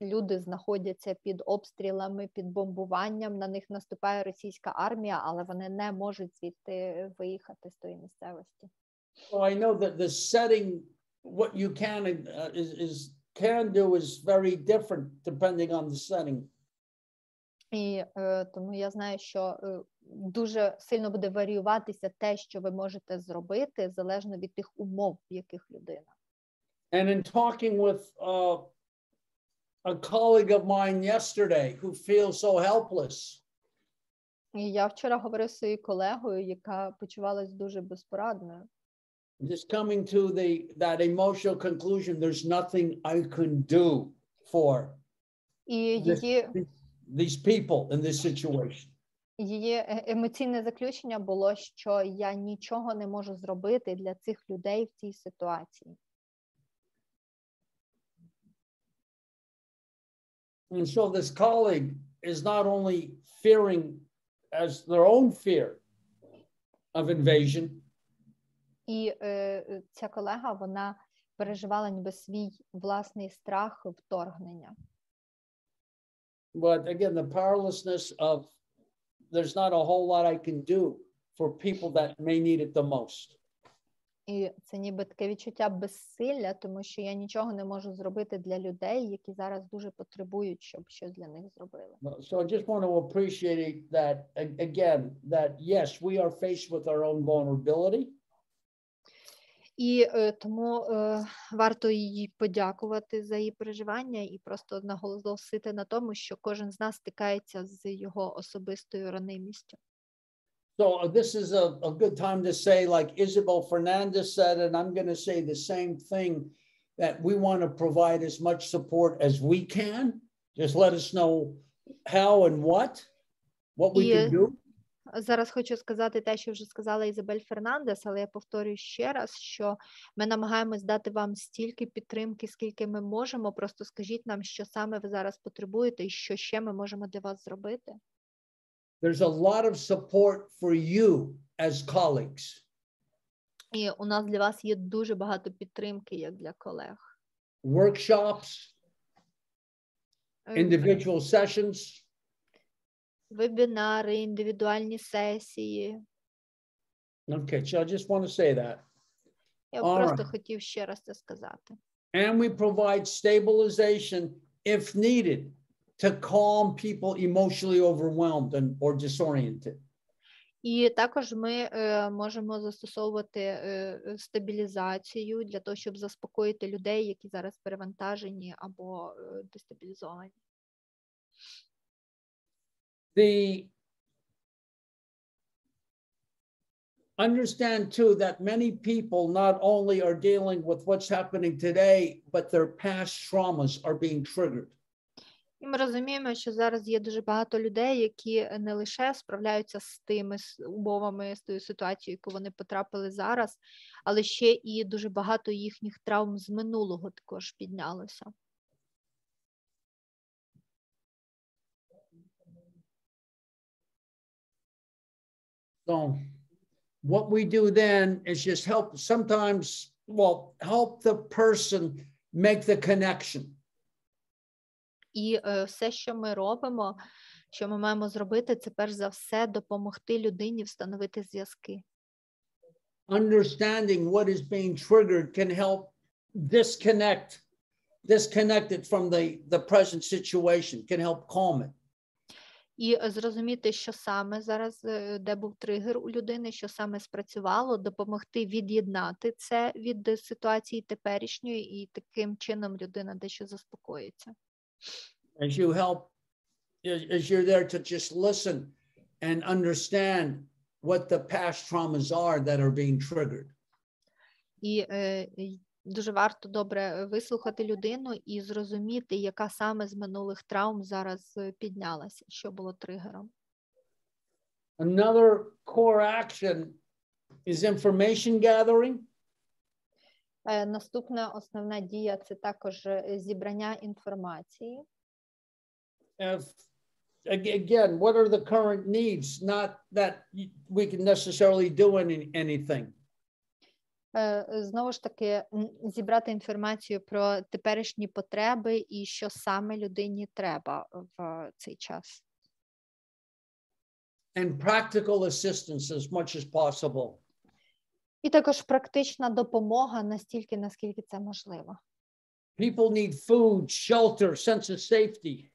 люди знаходяться під обстрілами, під бомбуванням, на них наступає російська армія, але вони не можуть звідти виїхати з тої місцевості. So I know that the setting, what you can do is very different depending on the setting. І тому я знаю, що дуже сильно буде варіюватися те, що ви можете зробити, залежно від тих умов, в яких людина. And in talking with a colleague of mine yesterday who feels so helpless. І я вчора говорив зі своєю колегою, яка почувалась дуже безпорадною. Just coming to that emotional conclusion, there's nothing I can do for these people in this situation. Її емоційне заключення було, що я нічого не можу зробити для цих людей в цій ситуації. And so this colleague is not only fearing as their own fear of invasion. І ця колега, вона переживала ніби свій власний страх вторгнення. But again, the powerlessness of there's not a whole lot I can do for people that may need it the most. І це ніби таке відчуття безсилля, тому що я нічого не можу зробити для людей, які зараз дуже потребують, щоб щось для них зробили. So I just want to appreciate that again, that yes, we are faced with our own vulnerability. І тому варто їй подякувати за її переживання і просто наголосити на тому, що кожен з нас стикається з його особистою ранимістю. So this is a good time to say, like Isabel Fernandez said, and I'm going to say the same thing, that we want to provide as much support as we can. Just let us know how and what we can do. Зараз хочу сказати те, що вже сказала Ізабель Фернандес, але я повторюю ще раз, що ми намагаємось дати вам стільки підтримки, скільки ми можемо. Просто скажіть нам, що саме ви зараз потребуєте і що ще ми можемо для вас зробити. There's a lot of support for you as colleagues. І у нас для вас є дуже багато підтримки, як для колег. Workshops, individual sessions. Вебінари, індивідуальні сесії. Okay, so I just want to say that. Я просто хотів ще раз це сказати. And we provide stabilization if needed to calm people emotionally overwhelmed or disoriented. І також ми можемо застосовувати стабілізацію для того, щоб заспокоїти людей, які зараз перевантажені або дестабілізовані. Understand too that many people not only are dealing with what's happening today, but their past traumas are being triggered. І ми розуміємо, що зараз є дуже багато людей, які не лише справляються з тими умовами, з тою ситуацією, яку вони потрапили зараз, але ще і дуже багато їхніх травм з минулого також піднялося. So what we do then is just help the person make the connection. І все, що ми робимо, що ми маємо зробити, це перш за все допомогти людині встановити зв'язки. Understanding what is being triggered can help disconnect it from the present situation, can help calm it. І зрозуміти, що саме зараз, де був тригер у людини, що саме спрацювало, допомогти від'єднати це від ситуації теперішньої, і таким чином людина дещо заспокоїться. As you're there to just listen and understand what the past traumas are that are being triggered. І дуже варто добре вислухати людину і зрозуміти, яка саме з минулих травм зараз піднялася, що було тригером. Another core action is information gathering. Наступна основна дія – це також зібрання інформації. Again, what are the current needs? Not that we can necessarily do anything. Знову ж таки, зібрати інформацію про теперішні потреби і що саме людині треба в цей час. And practical assistance as much as possible. І також практична допомога настільки, наскільки це можливо. People need food, shelter, sense of safety.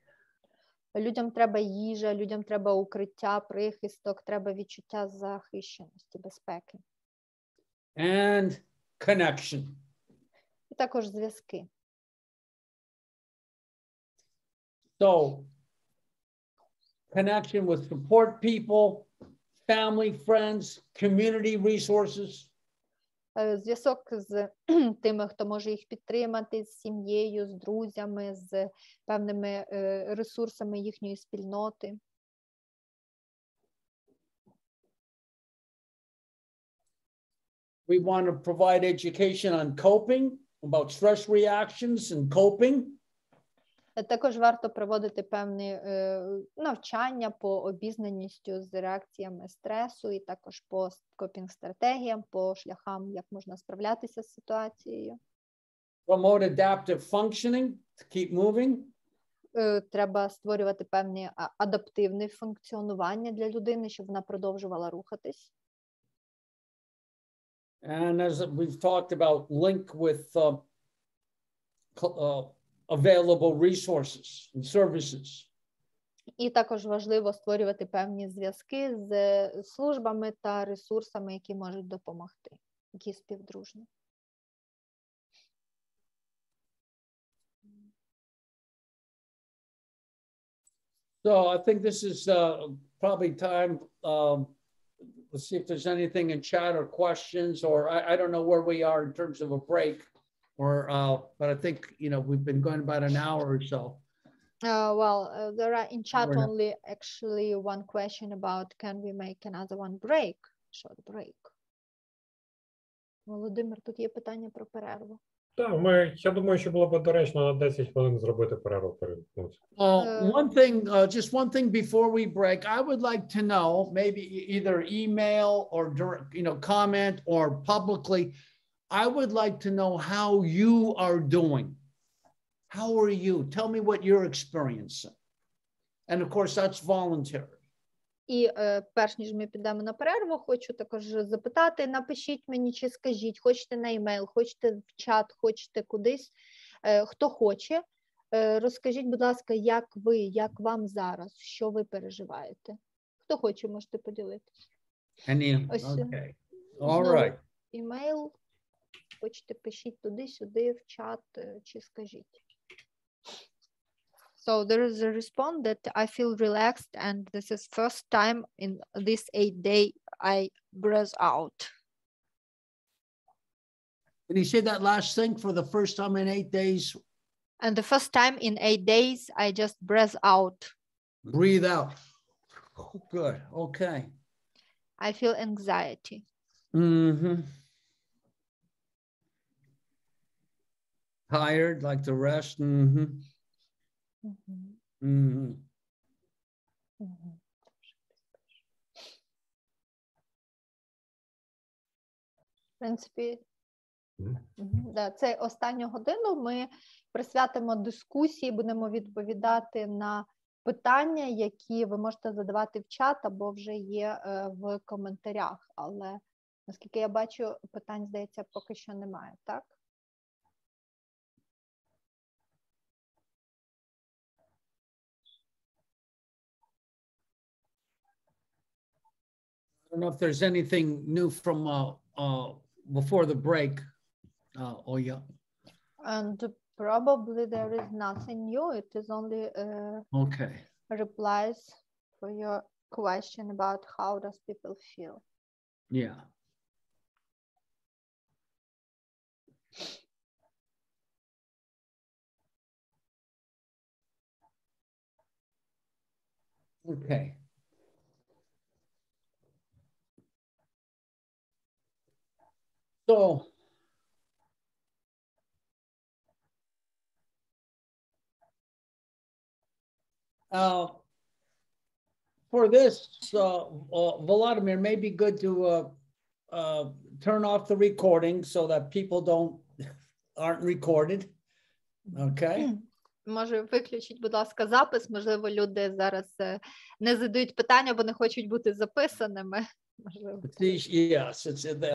Людям треба їжа, людям треба укриття, прихисток, треба відчуття захищеності, безпеки. And connection. І також зв'язки. So, connection with support people, family, friends, community resources. Зв'язок з тими, хто може їх підтримати, з сім'єю, з друзями, з певними ресурсами їхньої спільноти. We want to provide education on coping, about stress reactions and coping. Також варто проводити певні навчання по обізнаністю з реакціями стресу і також по копінг-стратегіям, по шляхам, як можна справлятися з ситуацією. Promote adaptive functioning to keep moving. Треба створювати певні адаптивне функціонування для людини, щоб вона продовжувала рухатись. And as we've talked about, link with available resources and services. І також важливо створювати певні зв'язки з службами та ресурсами, які можуть допомогти, які співдружні. So I think this is probably time. Let's see if there's anything in chat or questions, or I don't know where we are in terms of a break, or but I think we've been going about an hour or so. There are in chat only actually one question about can we make another one break, short break. Володимир, тут є питання про перерву. Так, я думаю, що було б доречно на 10 хвилин зробити перерву. Just one thing before we break, I would like to know, maybe either email or comment or publicly, I would like to know how you are doing. How are you? Tell me what you're experiencing. And of course, that's voluntary. І перш ніж ми підемо на перерву, хочу також запитати, напишіть мені чи скажіть, хочете на емейл, хочете в чат, хочете кудись, хто хоче, розкажіть, будь ласка, як ви, як вам зараз, що ви переживаєте. Хто хоче, можете поділитися. Okay. All right. Емейл, хочете, пишіть туди-сюди, в чат, чи скажіть. So there is a response that I feel relaxed and this is first time in this 8 day I breathe out. Can you say that last thing for the first time in 8 days? And the first time in 8 days I just breathe out. Breathe out. Good. Okay. I feel anxiety. Mm-hmm. Tired, like the rest. Mm-hmm. Mm-hmm. Mm-hmm. Mm-hmm. В принципі, да, це останню годину ми присвятимо дискусії, будемо відповідати на питання, які ви можете задавати в чат або вже є в коментарях. Але, наскільки я бачу, питань, здається, поки що немає, так? I don't know if there's anything new from before the break. Yeah. And probably there is nothing new. It is only Okay. replies for your question about how does people feel. Yeah. Okay. So for this, Volodymyr, may be good to turn off the recording so that people aren't recorded. Okay. Може, виключіть, будь ласка, запис. Можливо, люди зараз не задають питання, бо не хочуть бути записаними. Можливо. Yes, it's